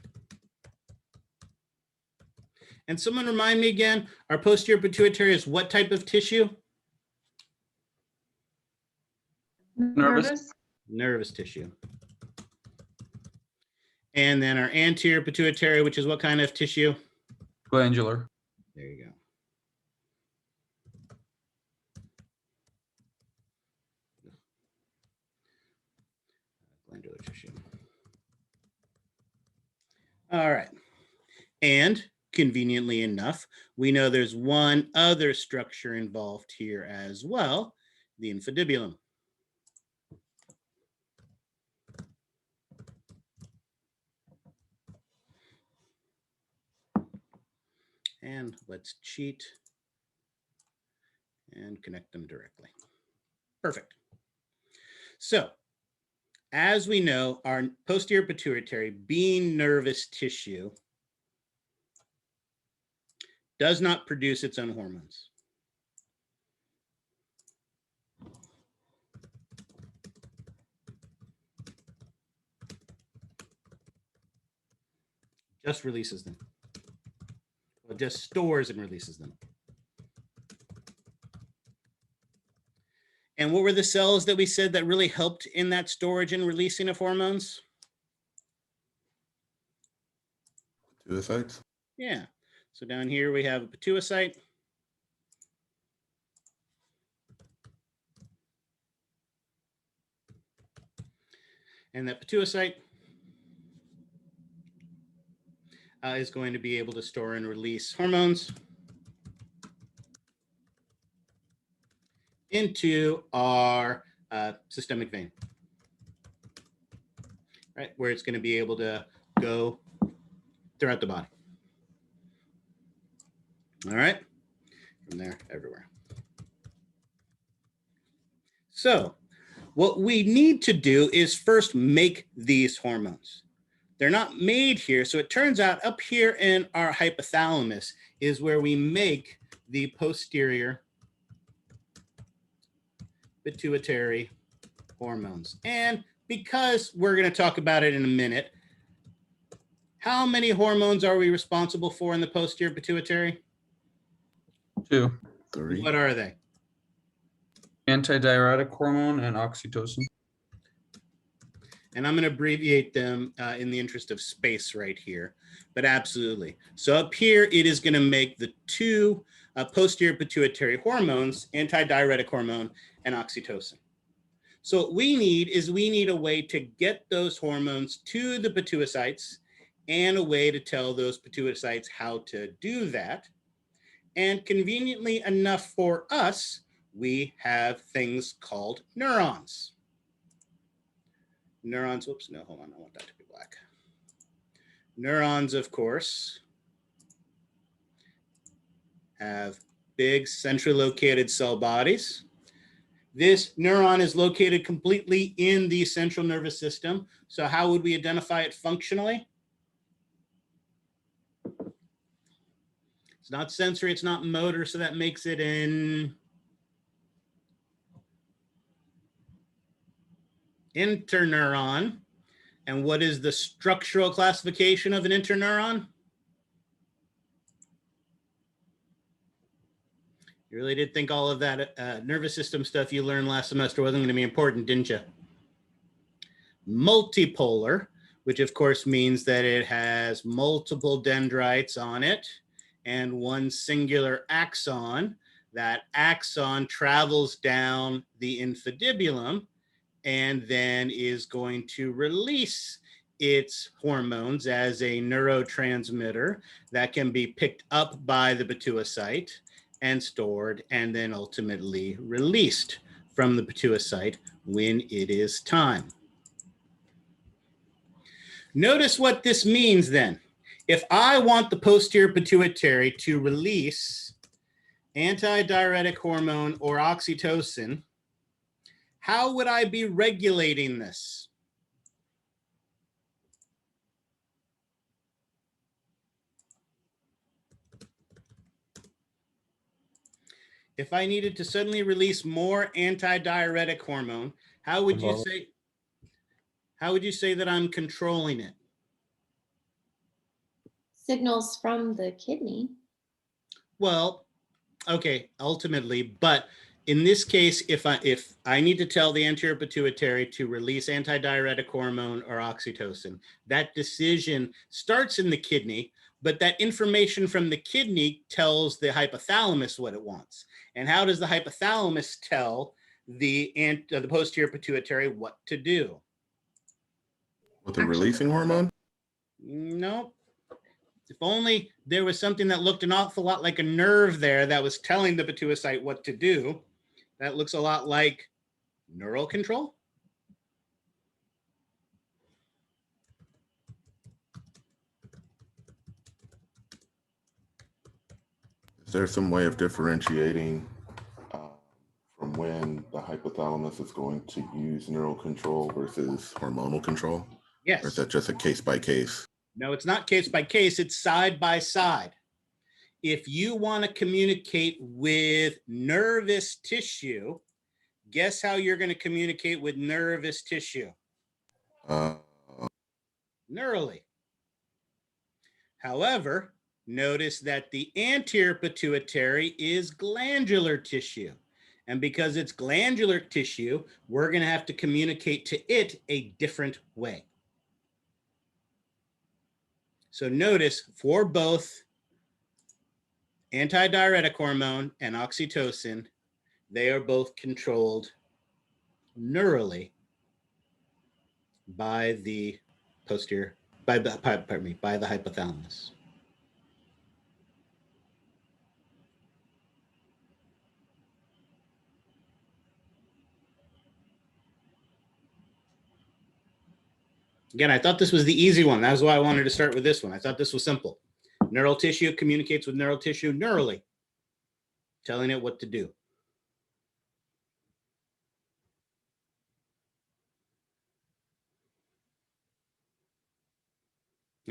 And someone remind me again, our posterior pituitary is what type of tissue? nervous. Nervous tissue. And then our anterior pituitary, which is what kind of tissue? Glandular. There you go. Glandular tissue. All right. And conveniently enough, we know there's one other structure involved here as well, the infundibulum. And let's cheat and connect them directly. Perfect. So, as we know, our posterior pituitary, being nervous tissue, does not produce its own hormones. Just releases them. Well, just stores and releases them. And what were the cells that we said that really helped in that storage and releasing of hormones? Pituicytes. Yeah. So down here we have a pituicyte. And that pituicyte is going to be able to store and release hormones into our systemic vein, right? Where it's going to be able to go throughout the body. All right, from there, everywhere. So what we need to do is first make these hormones. They're not made here. So it turns out up here in our hypothalamus is where we make the posterior pituitary hormones. And because we're going to talk about it in a minute, how many hormones are we responsible for in the posterior pituitary? 2. 3. What are they? Antidiuretic hormone and oxytocin. And I'm going to abbreviate them in the interest of space right here, but absolutely. So up here, it is going to make the 2 posterior pituitary hormones, antidiuretic hormone and oxytocin. So what we need is we need a way to get those hormones to the pituicytes and a way to tell those pituicytes how to do that. And conveniently enough for us, we have things called neurons. Neurons, whoops, no, hold on, I want that to be black. Neurons, of course, have big centrally located cell bodies. This neuron is located completely in the central nervous system. So how would we identify it functionally? It's not sensory, it's not motor, so that makes it an interneuron. And what is the structural classification of an interneuron? You really did think all of that nervous system stuff you learned last semester wasn't going to be important, didn't you? Multipolar, which of course means that it has multiple dendrites on it and one singular axon. That axon travels down the infundibulum and then is going to release its hormones as a neurotransmitter that can be picked up by the pituicyte and stored and then ultimately released from the pituicyte when it is time. Notice what this means then. If I want the posterior pituitary to release antidiuretic hormone or oxytocin, how would I be regulating this? If I needed to suddenly release more antidiuretic hormone, how would you say that I'm controlling it? Signals from the kidney. Well, okay, ultimately, but in this case, if I need to tell the anterior pituitary to release antidiuretic hormone or oxytocin, that decision starts in the kidney, but that information from the kidney tells the hypothalamus what it wants. And how does the hypothalamus tell the posterior pituitary what to do? With the releasing hormone? Nope. If only there was something that looked an awful lot like a nerve there that was telling the pituitary what to do. That looks a lot like neural control. Is there some way of differentiating from when the hypothalamus is going to use neural control versus hormonal control? Yes. Or is that just a case by case? No, it's not case by case, it's side by side. If you want to communicate with nervous tissue, guess how you're going to communicate with nervous tissue? Neurally. However, notice that the anterior pituitary is glandular tissue. And because it's glandular tissue, we're going to have to communicate to it a different way. So notice for both antidiuretic hormone and oxytocin, they are both controlled neurally by the by the hypothalamus. Again, I thought this was the easy one. That's why I wanted to start with this one. I thought this was simple. Neural tissue communicates with neural tissue neurally, telling it what to do.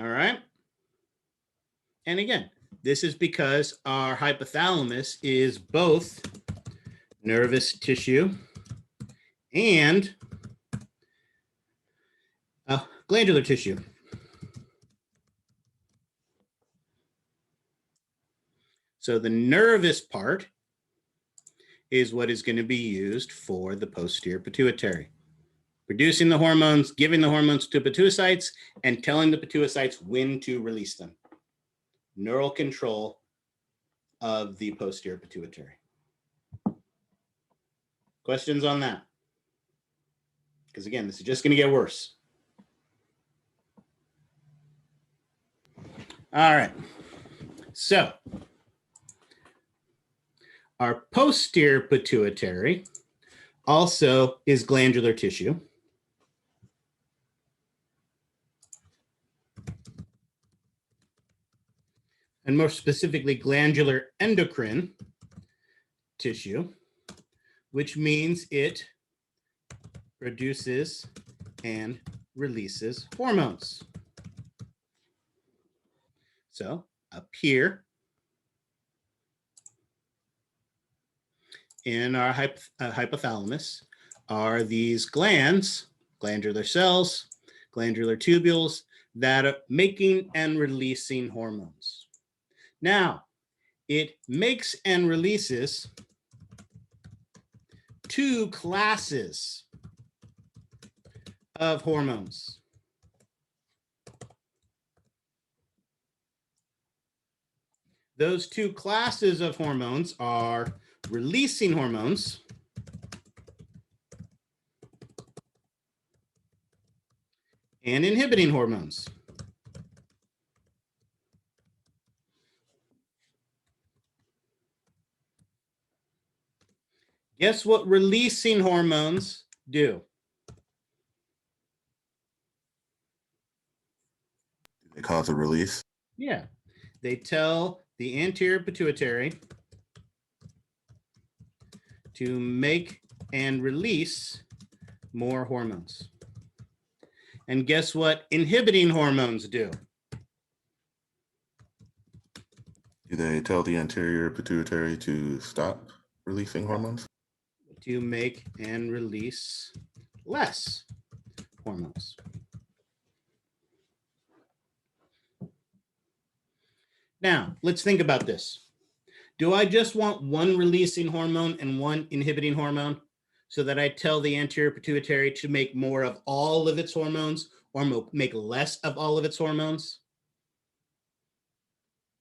All right. And again, this is because our hypothalamus is both nervous tissue and glandular tissue. So the nervous part is what is going to be used for the posterior pituitary, producing the hormones, giving the hormones to pituicytes, and telling the pituicytes when to release them. Neural control of the posterior pituitary. Questions on that? Because again, this is just going to get worse. All right. So our posterior pituitary also is glandular tissue. And more specifically, glandular endocrine tissue, which means it produces and releases hormones. So up here in our hypothalamus are these glands, glandular cells, glandular tubules that are making and releasing hormones. Now, it makes and releases two classes of hormones. Those two classes of hormones are releasing hormones and inhibiting hormones. Guess what releasing hormones do? They cause a release? Yeah, they tell the anterior pituitary to make and release more hormones. And guess what inhibiting hormones do? Do they tell the anterior pituitary to stop releasing hormones? To make and release less hormones. Now, let's think about this. Do I just want one releasing hormone and one inhibiting hormone so that I tell the anterior pituitary to make more of all of its hormones or make less of all of its hormones?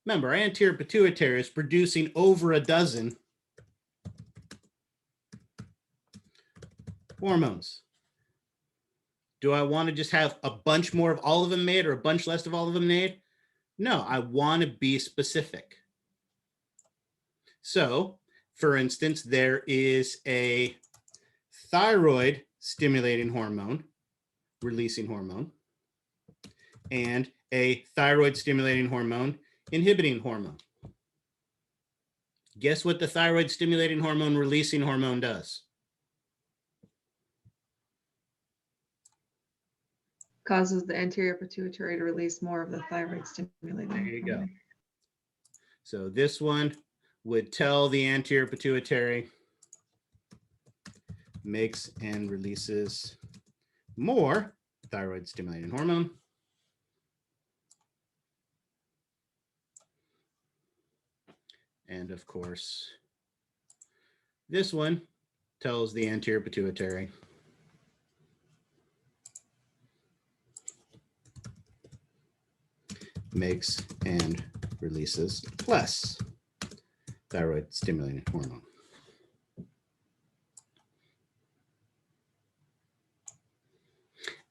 Remember, our anterior pituitary is producing over a dozen hormones. Do I want to just have a bunch more of all of them made or a bunch less of all of them made? No, I want to be specific. So, for instance, there is a thyroid stimulating hormone, releasing hormone, and a thyroid stimulating hormone, inhibiting hormone. Guess what the thyroid stimulating hormone, releasing hormone does? Causes the anterior pituitary to release more of the thyroid stimulating. There you go. hormone. So this one would tell the anterior pituitary makes and releases more thyroid stimulating hormone. And of course, this one tells the anterior pituitary makes and releases less thyroid stimulating hormone.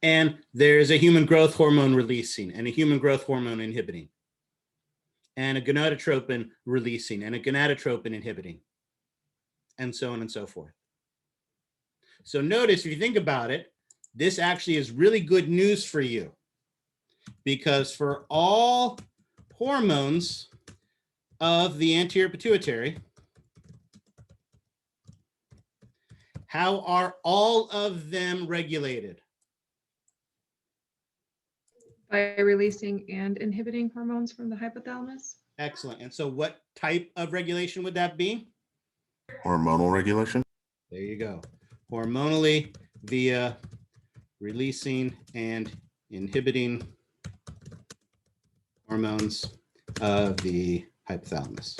And there's a human growth hormone releasing and a human growth hormone inhibiting, and a gonadotropin releasing and a gonadotropin inhibiting, and so on and so forth. So notice, if you think about it, this actually is really good news for you, because for all hormones of the anterior pituitary, how are all of them regulated? By releasing and inhibiting hormones from the hypothalamus. Excellent. And so what type of regulation would that be? Hormonal regulation. There you go. Hormonally via releasing and inhibiting hormones of the hypothalamus.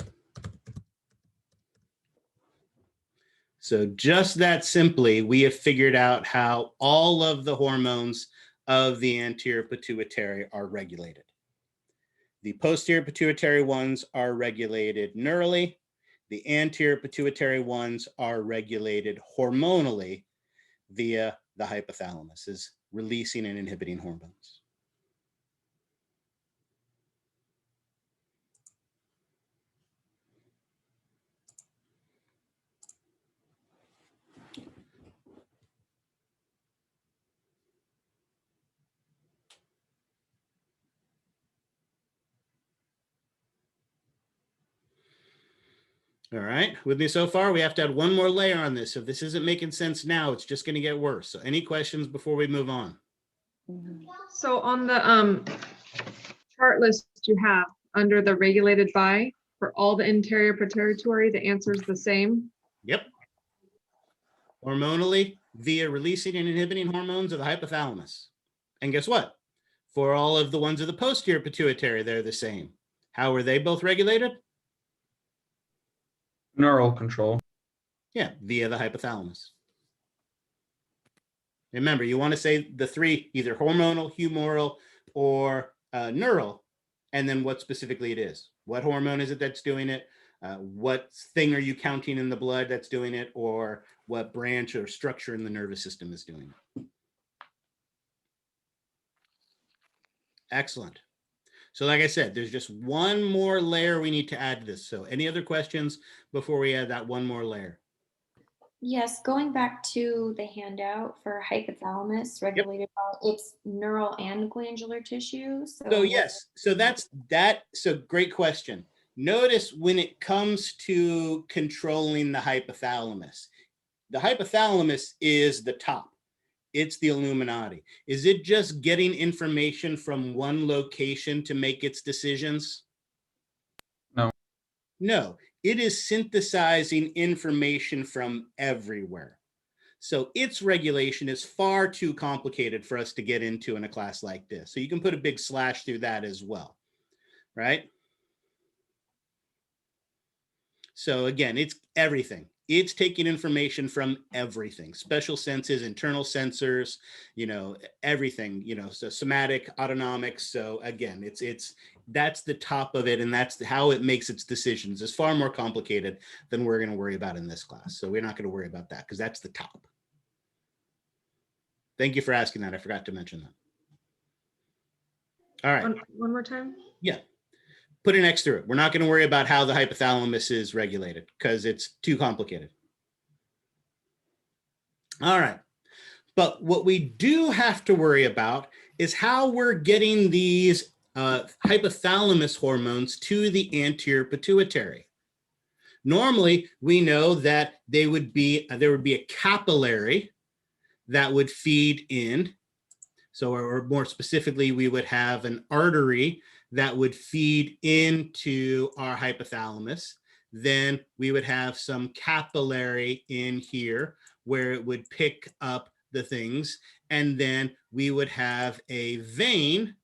So just that simply, we have figured out how all of the hormones of the anterior pituitary are regulated. The posterior pituitary ones are regulated neurally. The anterior pituitary ones are regulated hormonally via the hypothalamus, is releasing and inhibiting hormones. All right, with me so far, we have to add one more layer on this. So if this isn't making sense now, it's just going to get worse. So any questions before we move on? So on the chart list you have under the regulated by, for all the anterior pituitary, the answer is the same. Yep. Hormonally via releasing and inhibiting hormones of the hypothalamus. And guess what? For all of the ones of the posterior pituitary, they're the same. How are they both regulated? Neural control. Yeah, via the hypothalamus. Remember, you want to say the three, either hormonal, humoral, or neural, and then what specifically it is. What hormone is it that's doing it? What thing are you counting in the blood that's doing it? Or what branch or structure in the nervous system is doing it? Excellent. So like I said, there's just one more layer we need to add to this. So any other questions before we add that one more layer? Yes, going back to the handout for hypothalamus regulated by its neural and glandular tissue. So yes, so that's that. So great question. Notice when it comes to controlling the hypothalamus is the top. It's the Illuminati. Is it just getting information from one location to make its decisions? No. No, it is synthesizing information from everywhere. So its regulation is far too complicated for us to get into in a class like this. So you can put a big slash through that as well, right? So again, it's everything. It's taking information from everything, special senses, internal sensors, everything, so somatic, autonomic. So again, that's the top of it, and that's how it makes its decisions. It's far more complicated than we're going to worry about in this class. So we're not going to worry about that because that's the top. Thank you for asking that. I forgot to mention that. All right. One more time. Yeah. Put an X through it. We're not going to worry about how the hypothalamus is regulated because it's too complicated. All right. But what we do have to worry about is how we're getting these hypothalamus hormones to the anterior pituitary. Normally, we know that there would be a capillary that would feed in. So, or more specifically, we would have an artery that would feed into our hypothalamus. Then we would have some capillary in here where it would pick up the things. And then we would have a vein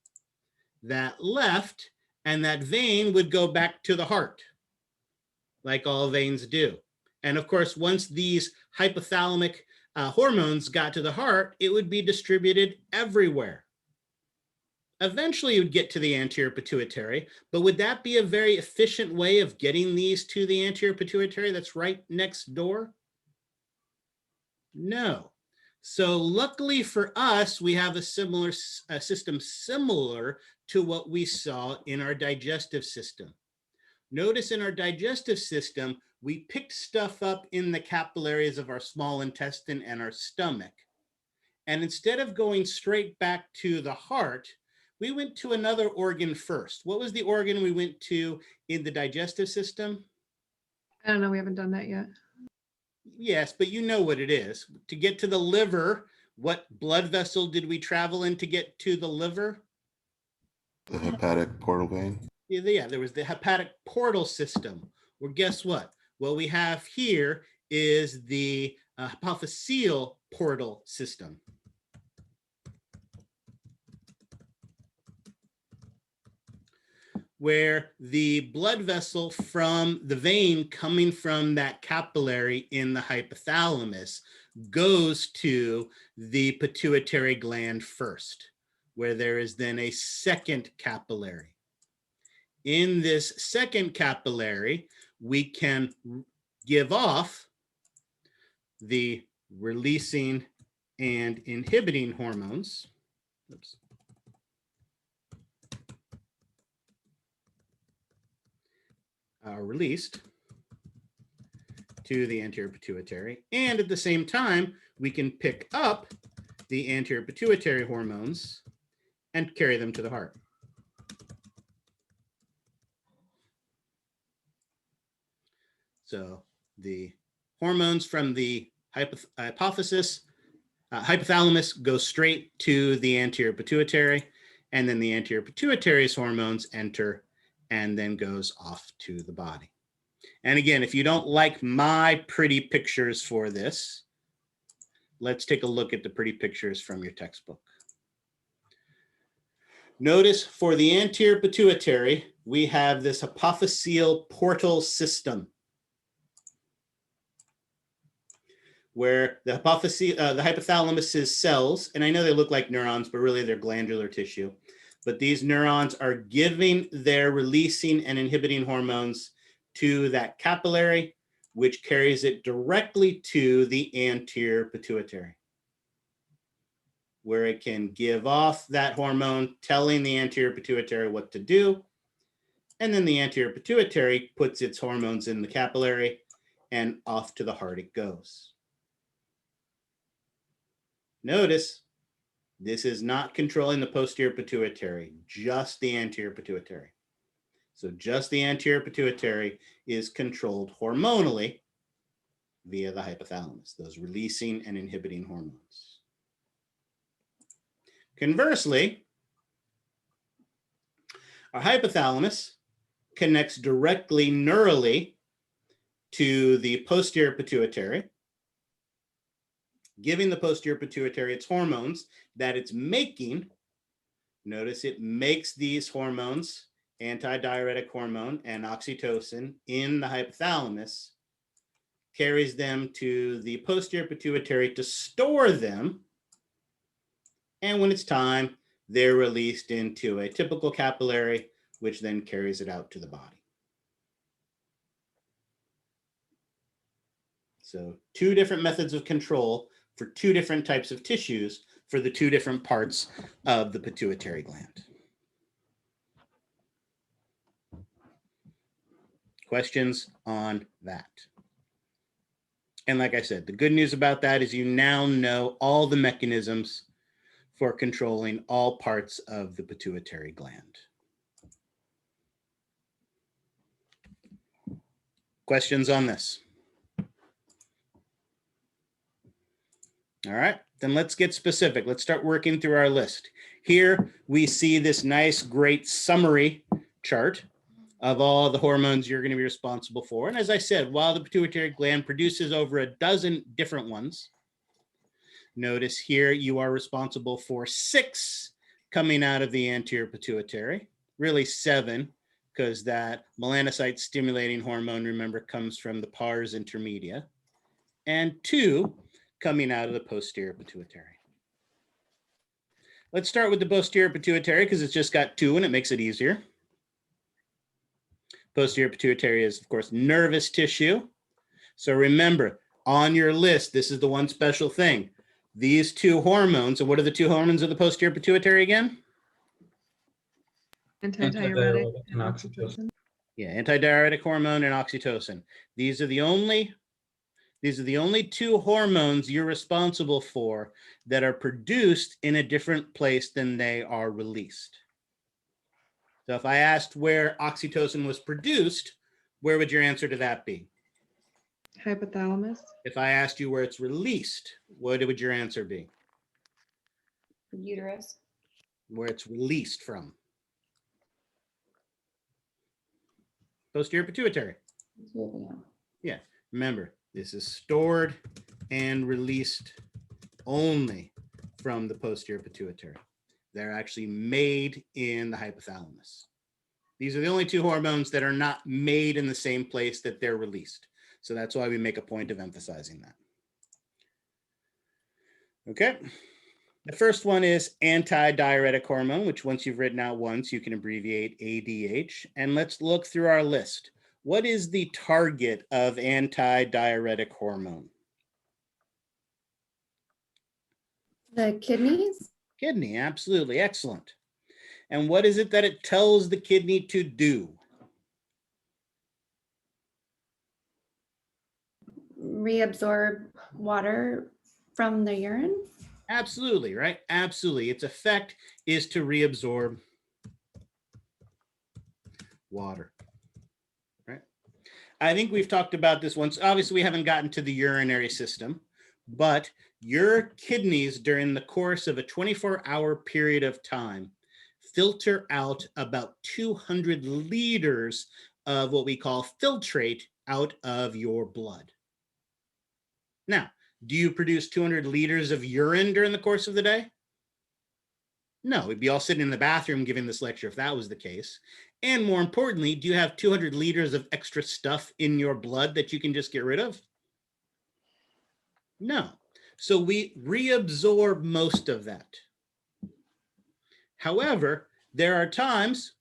that left, and that vein would go back to the heart, like all veins do. And of course, once these hypothalamic hormones got to the heart, it would be distributed everywhere. Eventually, it would get to the anterior pituitary, but would that be a very efficient way of getting these to the anterior pituitary that's right next door? No. So luckily for us, we have a similar system similar to what we saw in our digestive system. Notice in our digestive system, we picked stuff up in the capillaries of our small intestine and our stomach. And instead of going straight back to the heart, we went to another organ first. What was the organ we went to in the digestive system? I don't know. We haven't done that yet. Yes, but you know what it is. To get to the liver, what blood vessel did we travel in to get to the liver? The hepatic portal vein. Yeah, there was the hepatic portal system. Well, guess what? What we have here is the hypophyseal portal system. Where the blood vessel from the vein coming from that capillary in the hypothalamus goes to the pituitary gland first, where there is then a second capillary. In this second capillary, we can give off the releasing and inhibiting hormones. Oops. Are released to the anterior pituitary. And at the same time, we can pick up the anterior pituitary hormones and carry them to the heart. So the hormones from the hypothalamus go straight to the anterior pituitary, and then the anterior pituitary's hormones enter and then goes off to the body. And again, if you don't like my pretty pictures for this, let's take a look at the pretty pictures from your textbook. Notice for the anterior pituitary, we have this hypophyseal portal system where the hypothalamus's cells, and I know they look like neurons, but really they're glandular tissue. But these neurons are giving their releasing and inhibiting hormones to that capillary, which carries it directly to the anterior pituitary, where it can give off that hormone, telling the anterior pituitary what to do. And then the anterior pituitary puts its hormones in the capillary, and off to the heart it goes. Notice, this is not controlling the posterior pituitary, just the anterior pituitary. So just the anterior pituitary is controlled hormonally via the hypothalamus, those releasing and inhibiting hormones. Conversely, our hypothalamus connects directly neurally to the posterior pituitary, giving the posterior pituitary its hormones that it's making. Notice it makes these hormones antidiuretic hormone and oxytocin in the hypothalamus, carries them to the posterior pituitary to store them. And when it's time, they're released into a typical capillary, which then carries it out to the body. So 2 different methods of control for 2 different types of tissues for the 2 different parts of the pituitary gland. Questions on that? And like I said, the good news about that is you now know all the mechanisms for controlling all parts of the pituitary gland. Questions on this? All right, then let's get specific. Let's start working through our list. Here we see this nice, great summary chart of all the hormones you're going to be responsible for. And as I said, while the pituitary gland produces over a dozen different ones, notice here you are responsible for 6 coming out of the anterior pituitary, really 7, because that melanocyte stimulating hormone, remember, comes from the pars intermedia, and 2 coming out of the posterior pituitary. Let's start with the posterior pituitary because it's just got 2 and it makes it easier. Posterior pituitary is, of course, nervous tissue. So remember, on your list, this is the one special thing. These 2 hormones, and what are the 2 hormones of the posterior pituitary again? Antidiuretic Antidiuretic and and oxytocin. Yeah, antidiuretic hormone and oxytocin. These are the only 2 hormones you're responsible for that are produced in a different place than they are released. So if I asked where oxytocin was produced, where would your answer to that be? Hypothalamus. If I asked you where it's released, what would your answer be? Uterus. Where it's released from? Posterior pituitary. Yeah, remember, this is stored and released only from the posterior pituitary. They're actually made in the hypothalamus. These are the only 2 hormones that are not made in the same place that they're released. So that's why we make a point of emphasizing that. Okay. The first one is antidiuretic hormone, which once you've written out once, you can abbreviate ADH. And let's look through our list. What is the target of antidiuretic hormone? The kidneys. Kidney, absolutely, excellent. And what is it that it tells the kidney to do? Reabsorb water from the urine. Absolutely, right? Absolutely. Its effect is to reabsorb water, right? I think we've talked about this once. Obviously, we haven't gotten to the urinary system, but your kidneys during the course of a 24-hour period of time filter out about 200 liters of what we call filtrate out of your blood. Now, do you produce 200 liters of urine during the course of the day? No, we'd be all sitting in the bathroom giving this lecture if that was the case. And more importantly, do you have 200 liters of extra stuff in your blood that you can just get rid of? No. So we reabsorb most of that. However, there are times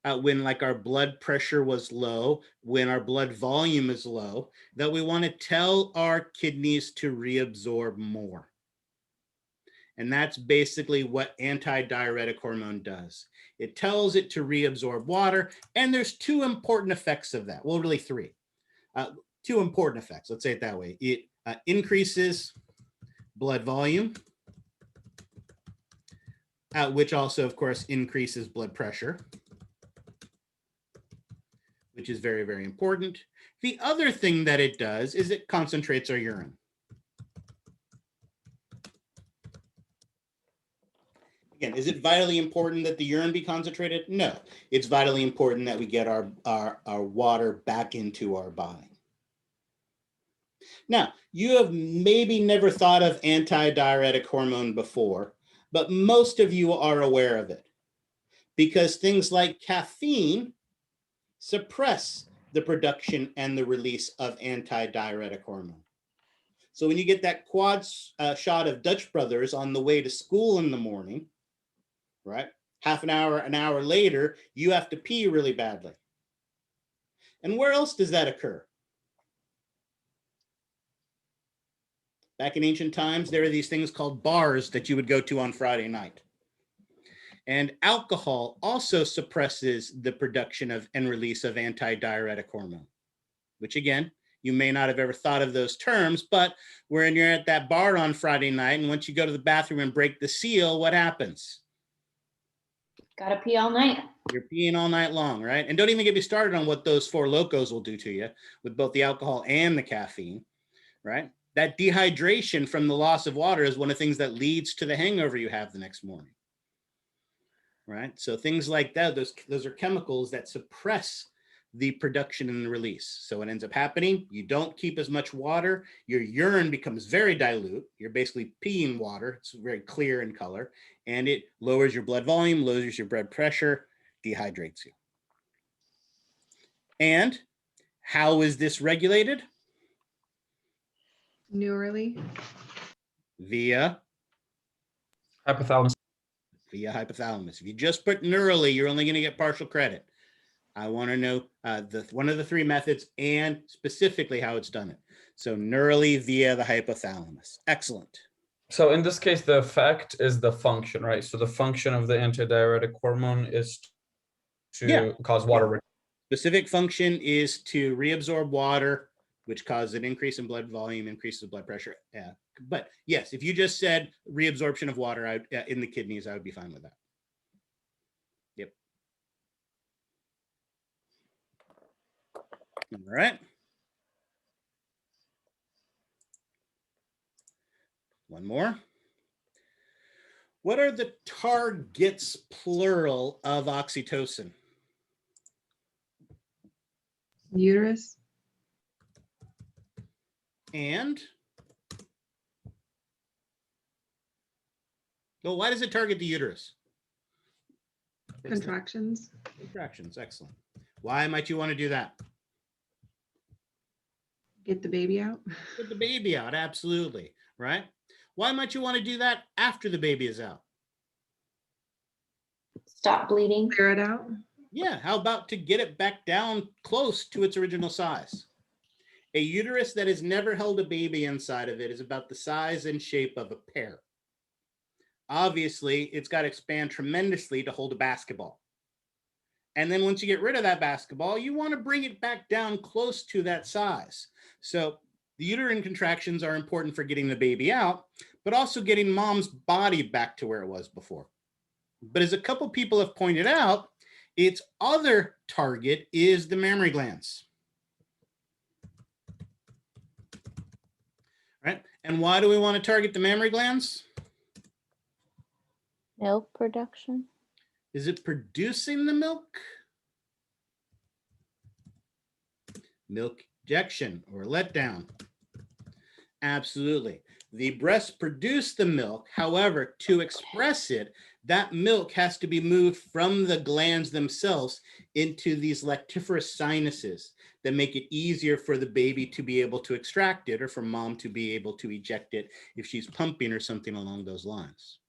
when like our blood pressure was low, when our blood volume is low, that we want to tell our kidneys to reabsorb more. And that's basically what antidiuretic hormone does. It tells it to reabsorb water, and there's 2 important effects of that. Well, really 3. 2 important effects, let's say it that way. It increases blood volume, which also, of course, increases blood pressure, which is very, very important. The other thing that it does is it concentrates our urine. Again, is it vitally important that the urine be concentrated? No, it's vitally important that we get our water back into our body. Now, you have maybe never thought of antidiuretic hormone before, but most of you are aware of it because things like caffeine suppress the production and the release of antidiuretic hormone. So when you get that quad shot of Dutch brothers on the way to school in the morning, right? Half an hour later, you have to pee really badly. And where else does that occur? Back in ancient times, there were these things called bars that you would go to on Friday night. And alcohol also suppresses the production of and release of antidiuretic hormone, which again, you may not have ever thought of those terms, but when you're at that bar on Friday night, and once you go to the bathroom and break the seal, what happens? Gotta pee all night. You're peeing all night long, right? And don't even get me started on what those four locos will do to you with both the alcohol and the caffeine, right? That dehydration from the loss of water is one of the things that leads to the hangover you have the next morning, right? So things like that, those are chemicals that suppress the production and the release. So what ends up happening, you don't keep as much water, your urine becomes very dilute, you're basically peeing water, it's very clear in color, and it lowers your blood volume, lowers your blood pressure, dehydrates you. And how is this regulated? Neurally. Via Hypothalamus. hypothalamus. If you just put neurally, you're only going to get partial credit. I want to know one of the three methods and specifically how it's done it. So neurally via the hypothalamus. Excellent. So in this case, the effect is the function, right? So the function of the antidiuretic hormone is to cause water. Specific function is to reabsorb water, which causes an increase in blood volume, increases blood pressure. Yeah. But yes, if you just said reabsorption of water in the kidneys, I would be fine with that. Yep. All right. One more. What are the targets, plural, of oxytocin? Uterus. And? Well, why does it target the uterus? Contractions. Contractions, excellent. Why might you want to do that? Get the baby out. Get the baby out, absolutely, right? Why might you want to do that after the baby is out? Stop bleeding. Clear it out. Yeah, how about to get it back down close to its original size? A uterus that has never held a baby inside of it is about the size and shape of a pear. Obviously, it's got to expand tremendously to hold a basketball. And then once you get rid of that basketball, you want to bring it back down close to that size. So the uterine contractions are important for getting the baby out, but also getting mom's body back to where it was before. But as a couple people have pointed out, its other target is the mammary glands. Right? And why do we want to target the mammary glands? Milk production. Is it producing the milk? Milk ejection or letdown. Absolutely. The breasts produce the milk. However, to express it, that milk has to be moved from the glands themselves into these lactiferous sinuses that make it easier for the baby to be able to extract it or for mom to be able to eject it if she's pumping or something along those lines.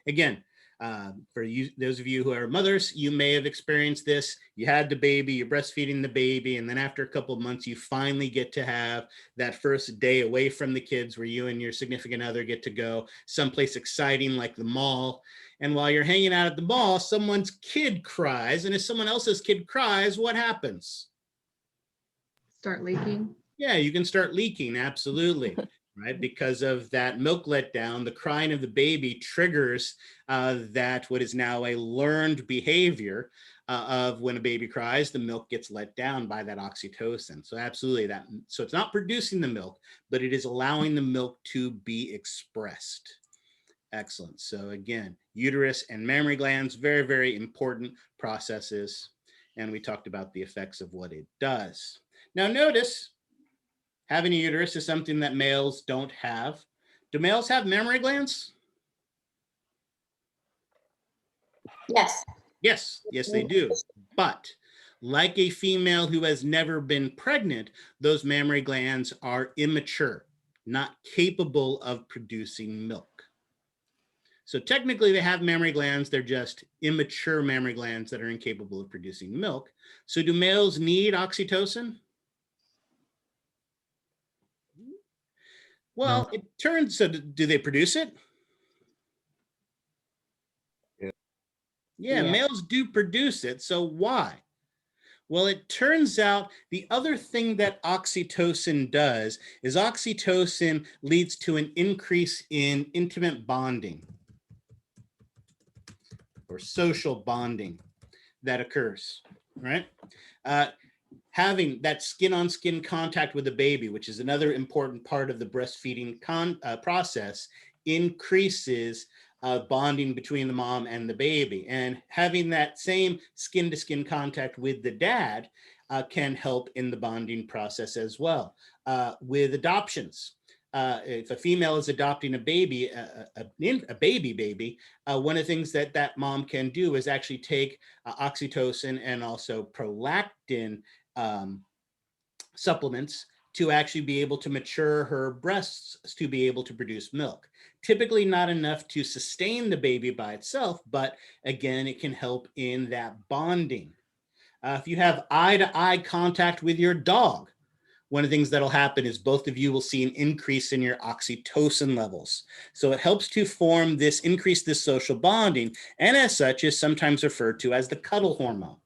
Again, for you, those of you who are mothers, you may have experienced this. You had the baby, you're breastfeeding the baby, and then after a couple of months, you finally get to have that first day away from the kids where you and your significant other get to go someplace exciting like the mall. And while you're hanging out at the mall, someone's kid cries, and if someone else's kid cries, what happens? Start leaking. Yeah, you can start leaking, absolutely. Right, because of that milk letdown, the crying of the baby triggers that what is now a learned behavior of when a baby cries, the milk gets let down by that oxytocin. So absolutely that. So it's not producing the milk, but it is allowing the milk to be expressed. Excellent. So again, uterus and mammary glands, very, very important processes. And we talked about the effects of what it does. Now notice, having a uterus is something that males don't have. Do males have mammary glands? Yes. Yes, yes, they do. But like a female who has never been pregnant, those mammary glands are immature, not capable of producing milk. So technically they have mammary glands, they're just immature mammary glands that are incapable of producing milk. So do males need oxytocin? Well, it turns, so do they produce it? Yeah, Yeah. males do produce it. So why? Well, it turns out the other thing that oxytocin does is oxytocin leads to an increase in intimate bonding or social bonding that occurs, right? Having that skin-on-skin contact with the baby, which is another important part of the breastfeeding process, increases bonding between the mom and the baby. And having that same skin-to-skin contact with the dad can help in the bonding process as well. With adoptions, if a female is adopting a baby, a baby, one of the things that that mom can do is actually take oxytocin and also prolactin supplements to actually be able to mature her breasts to be able to produce milk. Typically not enough to sustain the baby by itself, but again, it can help in that bonding. If you have eye-to-eye contact with your dog, one of the things that'll happen is both of you will see an increase in your oxytocin levels. So it helps to form this, increase this social bonding, and as such is sometimes referred to as the cuddle hormone.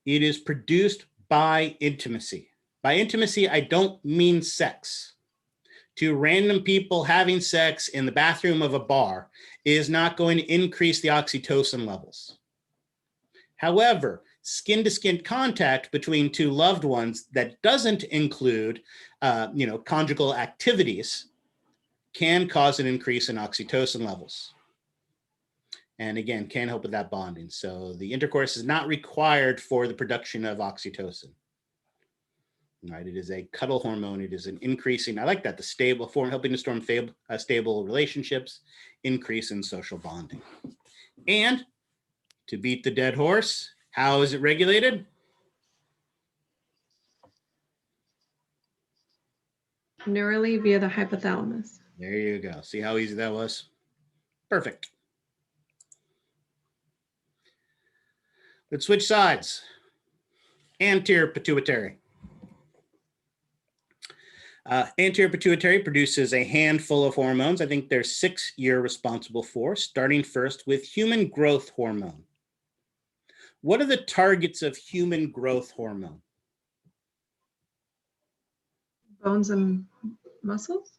It is produced by intimacy. By intimacy, I don't mean sex. To random people having sex in the bathroom of a bar is not going to increase the oxytocin levels. However, skin-to-skin contact between two loved ones that doesn't include, conjugal activities can cause an increase in oxytocin levels. And again, can help with that bonding. So the intercourse is not required for the production of oxytocin. Right, it is a cuddle hormone. It is an increasing, I like that, the stable form, helping to storm stable relationships, increase in social bonding. And to beat the dead horse, how is it regulated? Neurally via the hypothalamus. There you go. See how easy that was? Perfect. Let's switch sides. Anterior pituitary. Anterior pituitary produces a handful of hormones. I think there's 6 you're responsible for, starting first with human growth hormone. What are the targets of human growth hormone? Bones and muscles?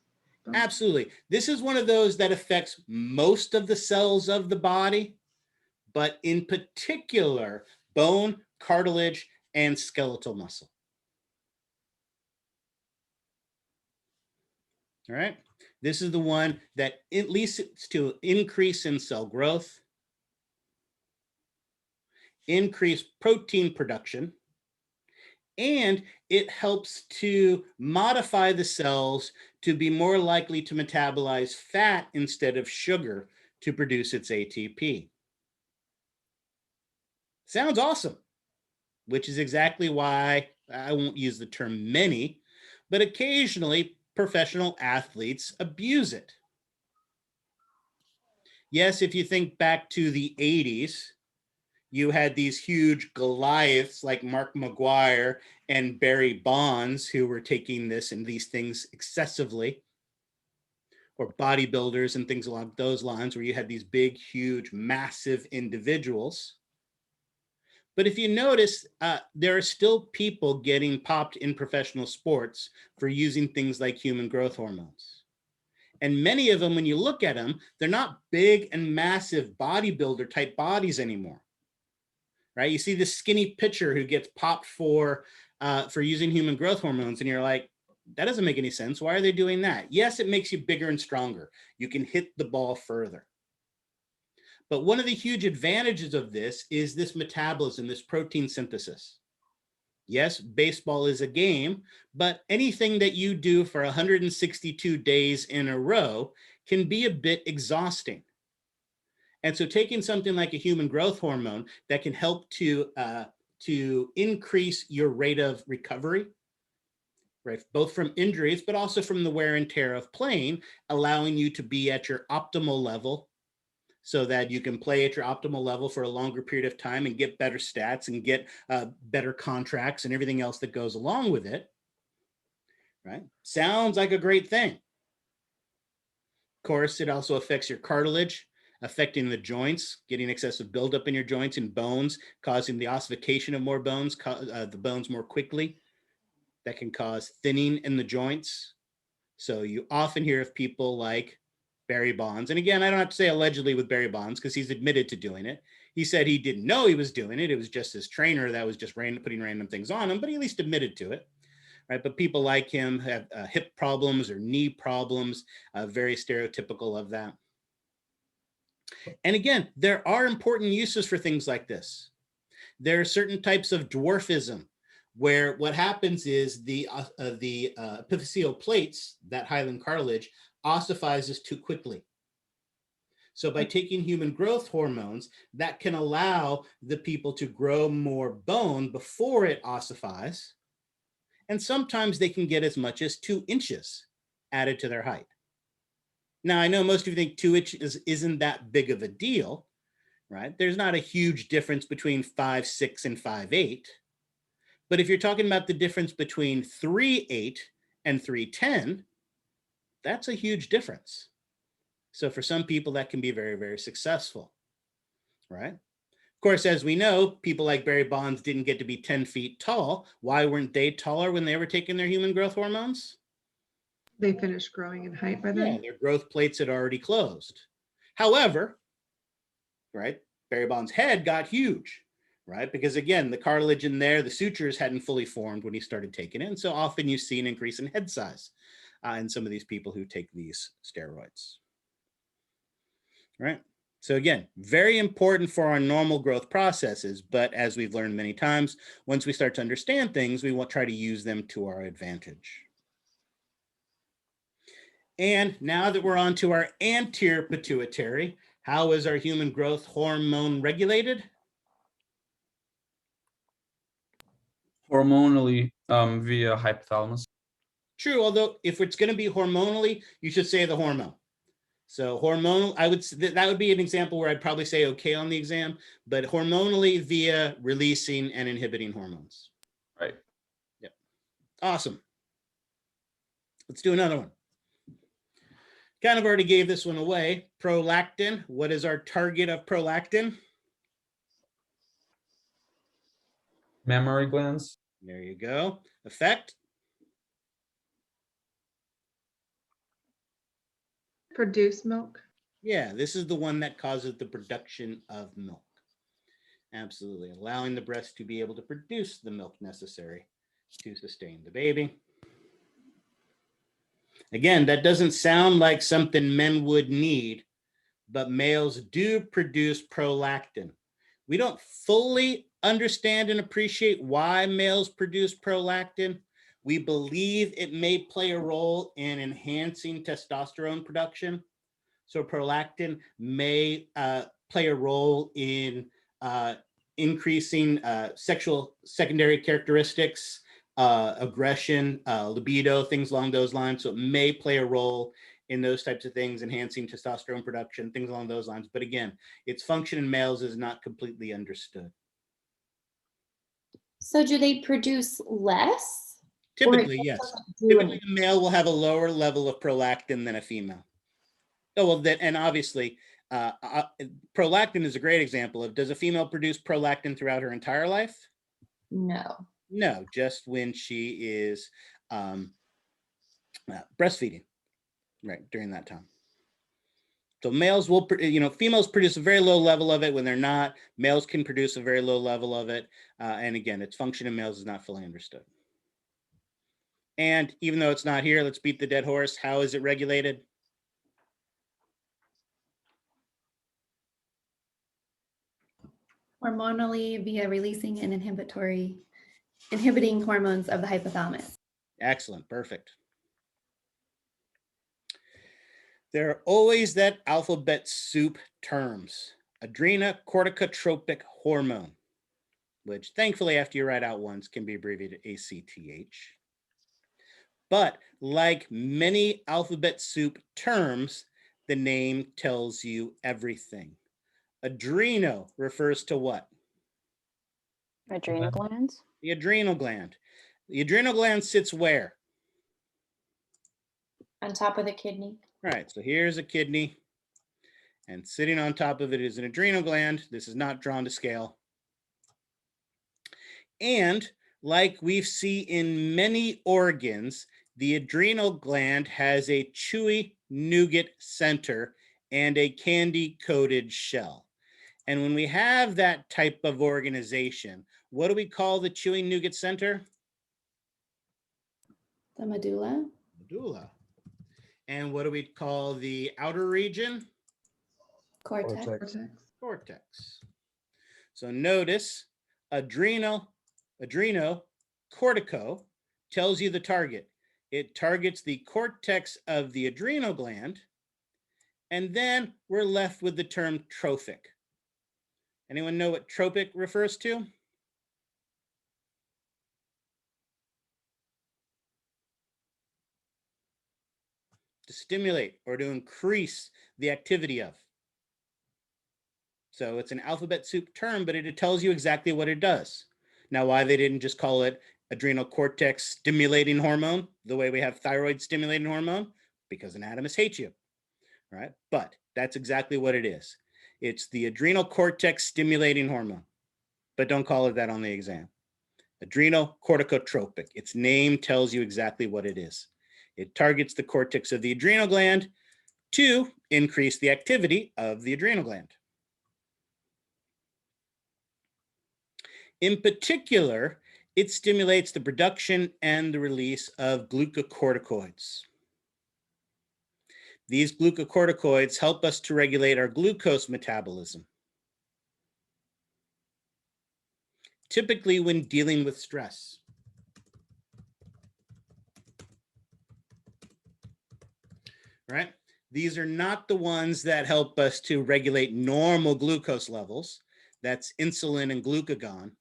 Absolutely. This is one of those that affects most of the cells of the body, but in particular, bone, cartilage, and skeletal muscle. All right. This is the one that at least it's to increase in cell growth, increase protein production, and it helps to modify the cells to be more likely to metabolize fat instead of sugar to produce its ATP. Sounds awesome, which is exactly why I won't use the term many, but occasionally professional athletes abuse it. Yes, if you think back to the 80s, you had these huge Goliaths like Mark McGuire and Barry Bonds who were taking this and these things excessively, or bodybuilders and things along those lines, where you had these big, huge, massive individuals. But if you notice, there are still people getting popped in professional sports for using things like human growth hormones. And many of them, when you look at them, they're not big and massive bodybuilder type bodies anymore, right? You see this skinny pitcher who gets popped for using human growth hormones, and you're like, that doesn't make any sense. Why are they doing that? Yes, it makes you bigger and stronger. You can hit the ball further. But one of the huge advantages of this is this metabolism, this protein synthesis. Yes, baseball is a game, but anything that you do for 162 days in a row can be a bit exhausting. And so taking something like a human growth hormone that can help to increase your rate of recovery, right, both from injuries, but also from the wear and tear of playing, allowing you to be at your optimal level so that you can play at your optimal level for a longer period of time and get better stats and get better contracts and everything else that goes along with it, right? Sounds like a great thing. Of course, it also affects your cartilage, affecting the joints, getting excessive buildup in your joints and bones, causing the ossification of more bones, the bones more quickly. That can cause thinning in the joints. So you often hear of people like Barry Bonds. And again, I don't have to say allegedly with Barry Bonds because he's admitted to doing it. He said he didn't know he was doing it. It was just his trainer that was just putting random things on him, but he at least admitted to it. Right? But people like him have hip problems or knee problems, very stereotypical of that. And again, there are important uses for things like this. There are certain types of dwarfism where what happens is the epiphyseal plates, that hyaline cartilage, ossifies too quickly. So by taking human growth hormones, that can allow the people to grow more bone before it ossifies. And sometimes they can get as much as 2 inches added to their height. Now, I know most of you think 2 inches isn't that big of a deal, right? There's not a huge difference between 5'6" and 5'8". But if you're talking about the difference between 3'8" and 3'10", that's a huge difference. So for some people, that can be very, very successful, right? Of course, as we know, people like Barry Bonds didn't get to be 10 feet tall. Why weren't they taller when they were taking their human growth hormones? They finished growing in height by Yeah, then? their growth plates had already closed. However, right, Barry Bonds' head got huge, right? Because again, the cartilage in there, the sutures hadn't fully formed when he started taking it. And so often you see an increase in head size in some of these people who take these steroids, right? So again, very important for our normal growth processes, but as we've learned many times, once we start to understand things, we will try to use them to our advantage. And now that we're on to our anterior pituitary, how is our human growth hormone regulated? Hormonally, via hypothalamus. True, although if it's going to be hormonally, you should say the hormone. So hormonal, I would, that would be an example where I'd probably say okay on the exam, but hormonally via releasing and inhibiting hormones. Right. Yep. Awesome. Let's do another one. Kind of already gave this one away. Prolactin. What is our target of prolactin? Mammary glands. There you go. Effect. Produce milk? Yeah, this is the one that causes the production of milk. Absolutely. Allowing the breast to be able to produce the milk necessary to sustain the baby. Again, that doesn't sound like something men would need, but males do produce prolactin. We don't fully understand and appreciate why males produce prolactin. We believe it may play a role in enhancing testosterone production. So prolactin may play a role in increasing sexual secondary characteristics, aggression, libido, things along those lines. So it may play a role in those types of things, enhancing testosterone production, things along those lines. But again, its function in males is not completely understood. So do they produce less? Typically, yes. Typically, the male will have a lower level of prolactin than a female. Oh, well, that, and obviously, prolactin is a great example of, does a female produce prolactin throughout her entire life? No. No, just when she is breastfeeding, right, during that time. So males will, females produce a very low level of it when they're not. Males can produce a very low level of it. And again, its function in males is not fully understood. And even though it's not here, let's beat the dead horse. How is it regulated? Hormonally via releasing and inhibiting hormones of the hypothalamus. Excellent, perfect. There are always that alphabet soup terms. Adrenocorticotropic hormone, which thankfully after you write out once can be abbreviated ACTH. But like many alphabet soup terms, the name tells you everything. Adreno refers to what? Adrenal glands. The adrenal gland. The adrenal gland sits where? On top of the kidney. All right, so here's a kidney, and sitting on top of it is an adrenal gland. This is not drawn to scale. And like we see in many organs, the adrenal gland has a chewy nougat center and a candy-coated shell. And when we have that type of organization, what do we call the chewy nougat center? The medulla. Medulla. And what do we call the outer region? Cortex. Cortex. So notice adreno cortico tells you the target. It targets the cortex of the adrenal gland, and then we're left with the term trophic. Anyone know what trophic refers to? To stimulate or to increase the activity of. So it's an alphabet soup term, but it tells you exactly what it does. Now, why they didn't just call it adrenal cortex stimulating hormone, the way we have thyroid stimulating hormone, because anatomists hate you, right? But that's exactly what it is. It's the adrenal cortex stimulating hormone, but don't call it that on the exam. Adrenal corticotropic. Its name tells you exactly what it is. It targets the cortex of the adrenal gland to increase the activity of the adrenal gland. In particular, it stimulates the production and the release of glucocorticoids. These glucocorticoids help us to regulate our glucose metabolism, typically when dealing with stress. Right? These are not the ones that help us to regulate normal glucose levels. That's insulin and glucagon.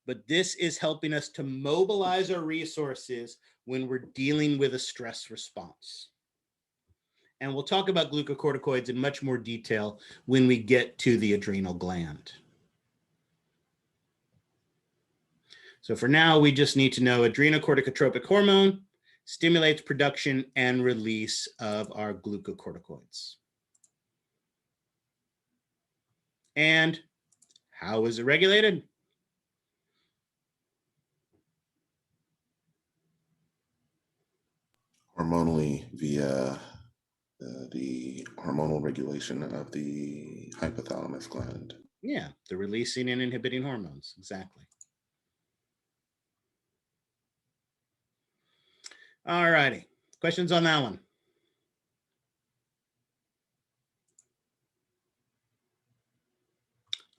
But this is helping us to mobilize our resources when we're dealing with a stress response. And we'll talk about glucocorticoids in much more detail when we get to the adrenal gland. So for now, we just need to know adrenocorticotropic hormone stimulates production and release of our glucocorticoids. And how is it regulated? Hormonally via the hormonal regulation of the hypothalamus gland. Yeah, the releasing and inhibiting hormones, exactly. All righty, questions on that one?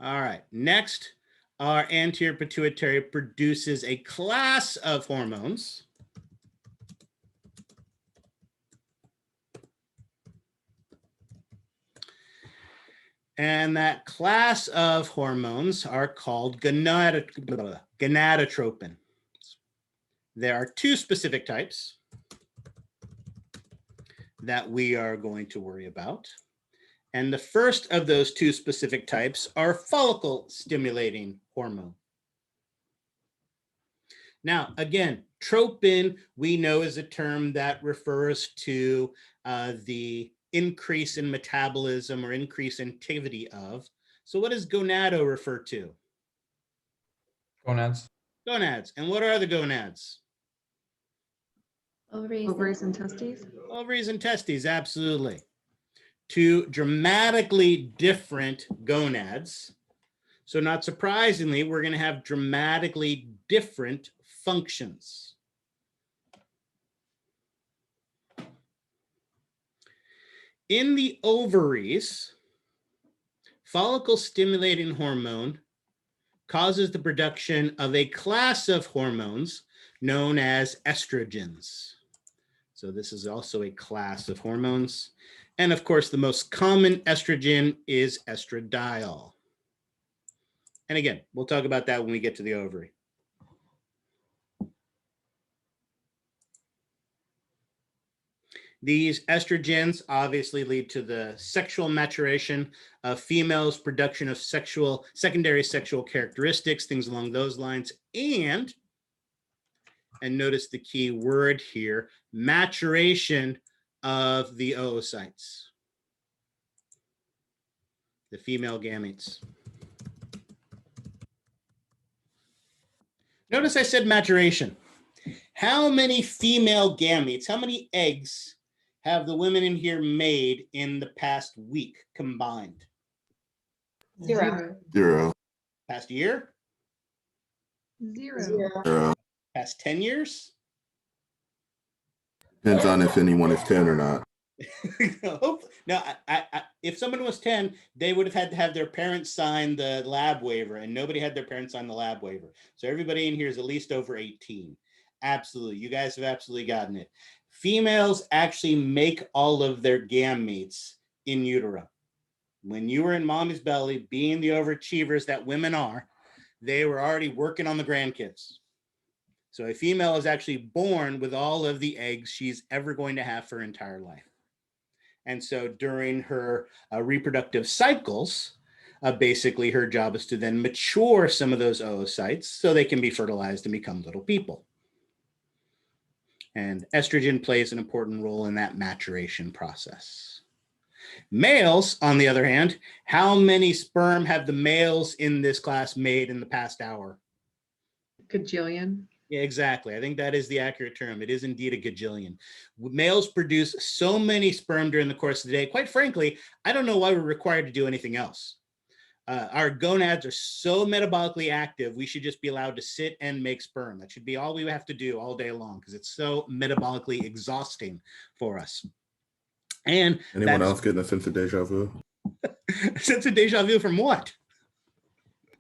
All right, next, our anterior pituitary produces a class of hormones. And that class of hormones are called gonadotropin. There are two specific types that we are going to worry about. And the first of those two specific types are follicle stimulating hormone. Now, again, tropin, we know is a term that refers to the increase in metabolism or increase in activity of. So what does gonado refer to? Gonads. Gonads. And what are the gonads? Ovaries and testes. Ovaries and testes, absolutely. Two dramatically different gonads. So not surprisingly, we're going to have dramatically different functions. In the ovaries, follicle stimulating hormone causes the production of a class of hormones known as estrogens. So this is also a class of hormones. And of course, the most common estrogen is estradiol. And again, we'll talk about that when we get to the ovary. These estrogens obviously lead to the sexual maturation of females, production of secondary sexual characteristics, things along those lines, and notice the key word here, maturation of the oocytes, the female gametes. Notice I said maturation. How many female gametes, how many eggs have the women in here made in the past week combined? 0. 0. Past year? 0. 0. Past 10 years? Depends on if anyone is 10 or not. No, if someone was 10, they would have had to have their parents sign the lab waiver, and nobody had their parents sign the lab waiver. So everybody in here is at least over 18. Absolutely. You guys have absolutely gotten it. Females actually make all of their gametes in utero. When you were in mommy's belly, being the overachievers that women are, they were already working on the grandkids. So a female is actually born with all of the eggs she's ever going to have for her entire life. And so during her reproductive cycles, basically her job is to then mature some of those oocytes so they can be fertilized and become little people. And estrogen plays an important role in that maturation process. Males, on the other hand, how many sperm have the males in this class made in the past hour? Gajillion. Yeah, exactly. I think that is the accurate term. It is indeed a gajillion. Males produce so many sperm during the course of the day. Quite frankly, I don't know why we're required to do anything else. Our gonads are so metabolically active, we should just be allowed to sit and make sperm. That should be all we have to do all day long because it's so metabolically exhausting for us. And anyone else getting a sense of deja vu? Sense of deja vu from what?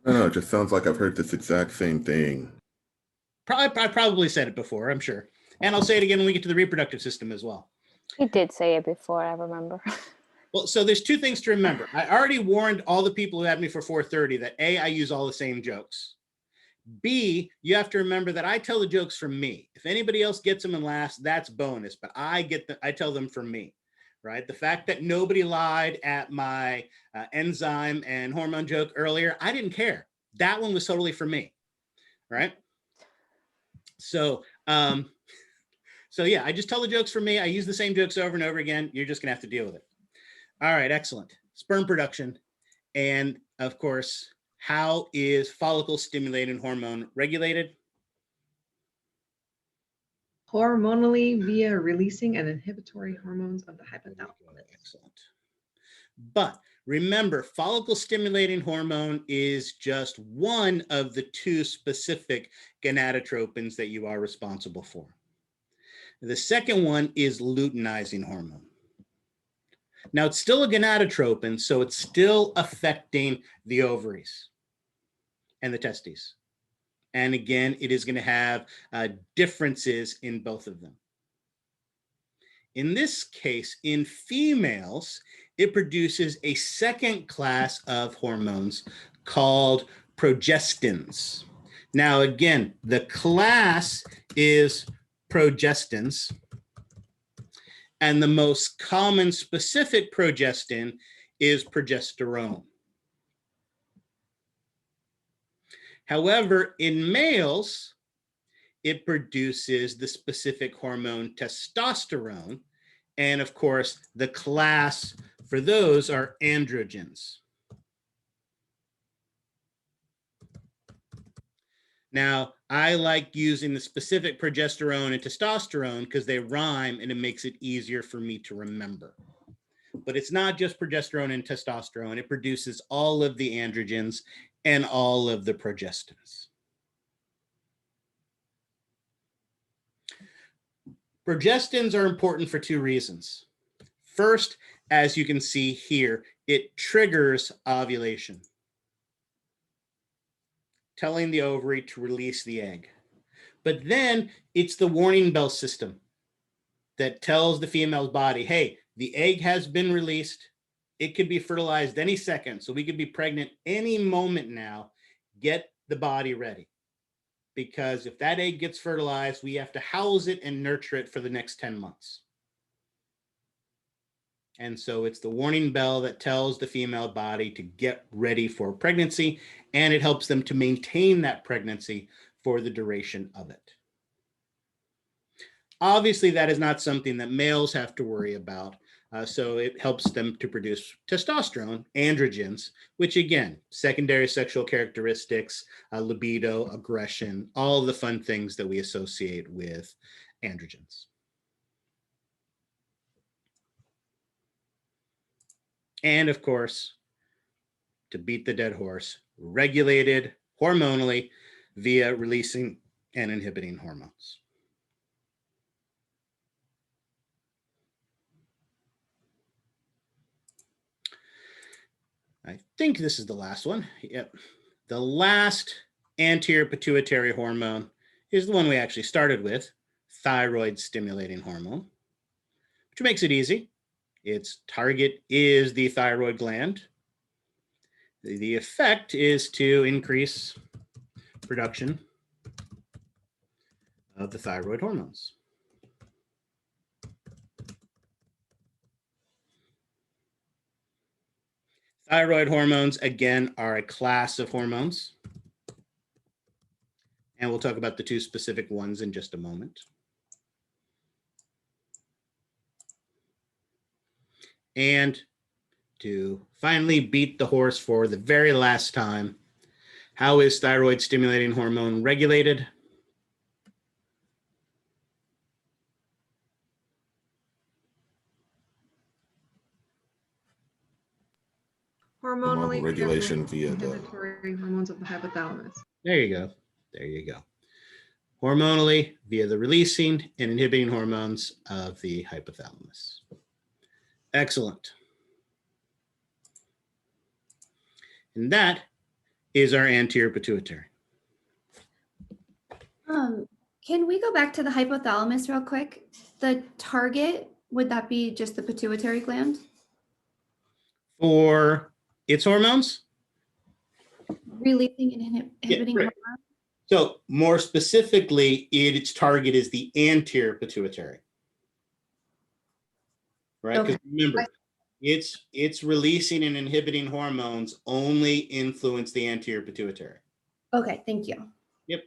I don't know, it just sounds like I've heard this exact same thing. I probably said it before, I'm sure. And I'll say it again when we get to the reproductive system as well. He did say it before, I remember. Well, so there's two things to remember. I already warned all the people who had me for 430 that A, I use all the same jokes. B, you have to remember that I tell the jokes from me. If anybody else gets them and laughs, that's bonus, but I tell them from me, right? The fact that nobody lied at my enzyme and hormone joke earlier, I didn't care. That one was totally for me, right? So, yeah, I just tell the jokes for me. I use the same jokes over and over again. You're just gonna have to deal with it. All right, excellent. Sperm production. And of course, how is follicle stimulating hormone regulated? Hormonally via releasing and inhibitory hormones of the hypothalamus. Excellent. But remember, follicle stimulating hormone is just one of the two specific gonadotropins that you are responsible for. The second one is luteinizing hormone. Now, it's still a gonadotropin, so it's still affecting the ovaries and the testes. And again, it is going to have differences in both of them. In this case, in females, it produces a second class of hormones called progestins. Now, again, the class is progestins. And the most common specific progestin is progesterone. However, in males, it produces the specific hormone testosterone. And of course, the class for those are androgens. Now, I like using the specific progesterone and testosterone because they rhyme and it makes it easier for me to remember. But it's not just progesterone and testosterone. It produces all of the androgens and all of the progestins. Progestins are important for two reasons. First, as you can see here, it triggers ovulation, telling the ovary to release the egg. But then it's the warning bell system that tells the female's body, hey, The egg has been released. It could be fertilized any second. So we could be pregnant any moment now. Get the body ready. Because if that egg gets fertilized, we have to house it and nurture it for the next 10 months. And so it's the warning bell that tells the female body to get ready for pregnancy, and it helps them to maintain that pregnancy for the duration of it. Obviously, that is not something that males have to worry about. So it helps them to produce testosterone, androgens, which again, secondary sexual characteristics, libido, aggression, all the fun things that we associate with androgens. And of course, to beat the dead horse, regulated hormonally via releasing and inhibiting hormones. I think this is the last one. Yep. The last anterior pituitary hormone is the one we actually started with, thyroid stimulating hormone, which makes it easy. Its target is the thyroid gland. The effect is to increase production of the thyroid hormones. Thyroid hormones, again, are a class of hormones. And we'll talk about the two specific ones in just a moment. And to finally beat the horse for the very last time, how is thyroid stimulating hormone regulated? Hormonally regulation via the inhibitory hormones of the hypothalamus. There you go. There you go. Hormonally via the releasing and inhibiting hormones of the hypothalamus. Excellent. And that is our anterior pituitary. Can we go back to the hypothalamus real quick? The target, would that be just the pituitary gland? For its hormones? Releasing and inhibiting right. hormones? So more specifically, its target is the anterior pituitary. Right? Because remember, it's releasing and inhibiting hormones only influence the anterior pituitary. Okay, thank you. Yep.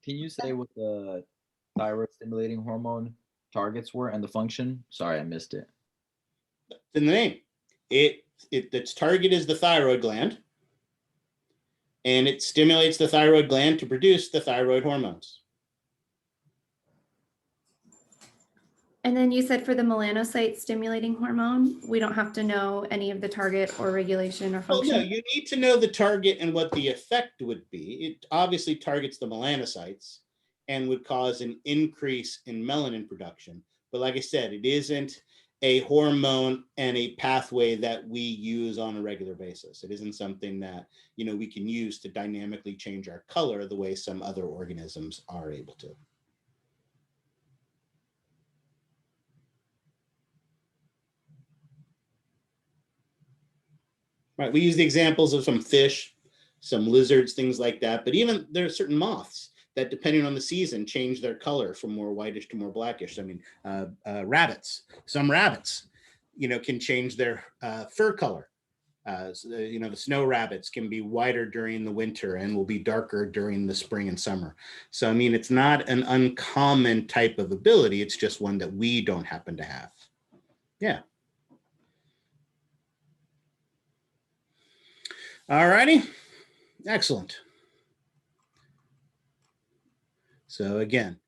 Can you say what the thyroid stimulating hormone targets were and the function? Sorry, I missed it. In the name, its target is the thyroid gland, and it stimulates the thyroid gland to produce the thyroid hormones. And then you said for the melanocyte stimulating hormone, we don't have to know any of the target or regulation or function? Well, no, you need to know the target and what the effect would be. It obviously targets the melanocytes and would cause an increase in melanin production. But like I said, it isn't a hormone and a pathway that we use on a regular basis. It isn't something that, we can use to dynamically change our color the way some other organisms are able to. Right, we use the examples of some fish, some lizards, things like that, but even there are certain moths that, depending on the season, change their color from more whitish to more blackish. I mean, rabbits, some rabbits, can change their fur color. The snow rabbits can be whiter during the winter and will be darker during the spring and summer. So, I mean, it's not an uncommon type of ability. It's just one that we don't happen to have. Yeah. All righty, excellent. So again,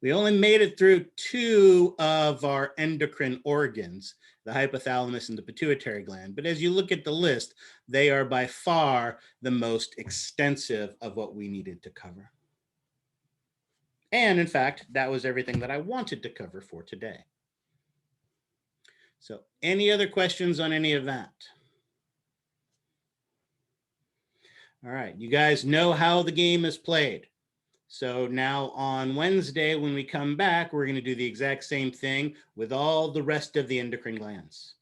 we only made it through 2 of our endocrine organs, the hypothalamus and the pituitary gland. But as you look at the list, they are by far the most extensive of what we needed to cover. And in fact, that was everything that I wanted to cover for today. So any other questions on any of that? All right, you guys know how the game is played. So now on Wednesday, when we come back, we're going to do the exact same thing with all the rest of the endocrine glands.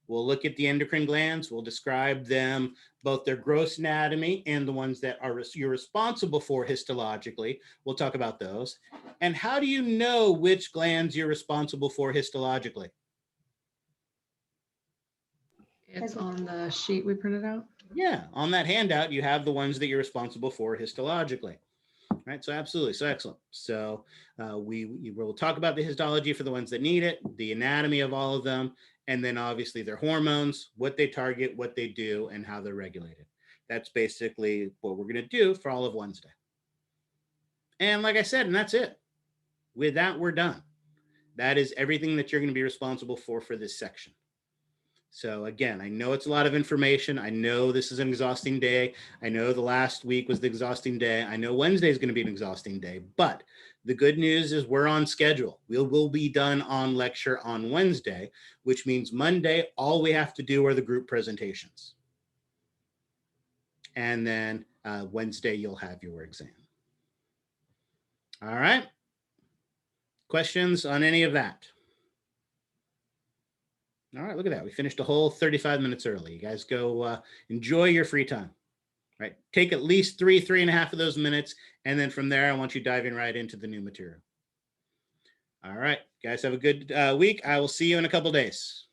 We'll look at the endocrine glands. We'll describe them, both their gross anatomy and the ones that are you're responsible for histologically. We'll talk about those. And how do you know which glands you're responsible for histologically? It's on the sheet we printed out. Yeah, on that handout, you have the ones that you're responsible for histologically. Right, so absolutely, so excellent. So we will talk about the histology for the ones that need it, the anatomy of all of them, and then obviously their hormones, what they target, what they do, and how they're regulated. That's basically what we're going to do for all of Wednesday. And like I said, and that's it. With that, we're done. That is everything that you're going to be responsible for this section. So again, I know it's a lot of information. I know this is an exhausting day. I know the last week was the exhausting day. I know Wednesday is going to be an exhausting day, but the good news is we're on schedule. We'll be done on lecture on Wednesday, which means Monday, all we have to do are the group presentations. And then Wednesday, you'll have your exam. All right. Questions on any of that? All right, look at that. We finished a whole 35 minutes early. You guys go enjoy your free time, right? Take at least 3.5 of those minutes. And then from there, I want you diving right into the new material. All right, guys, have a good week. I will see you in a couple days.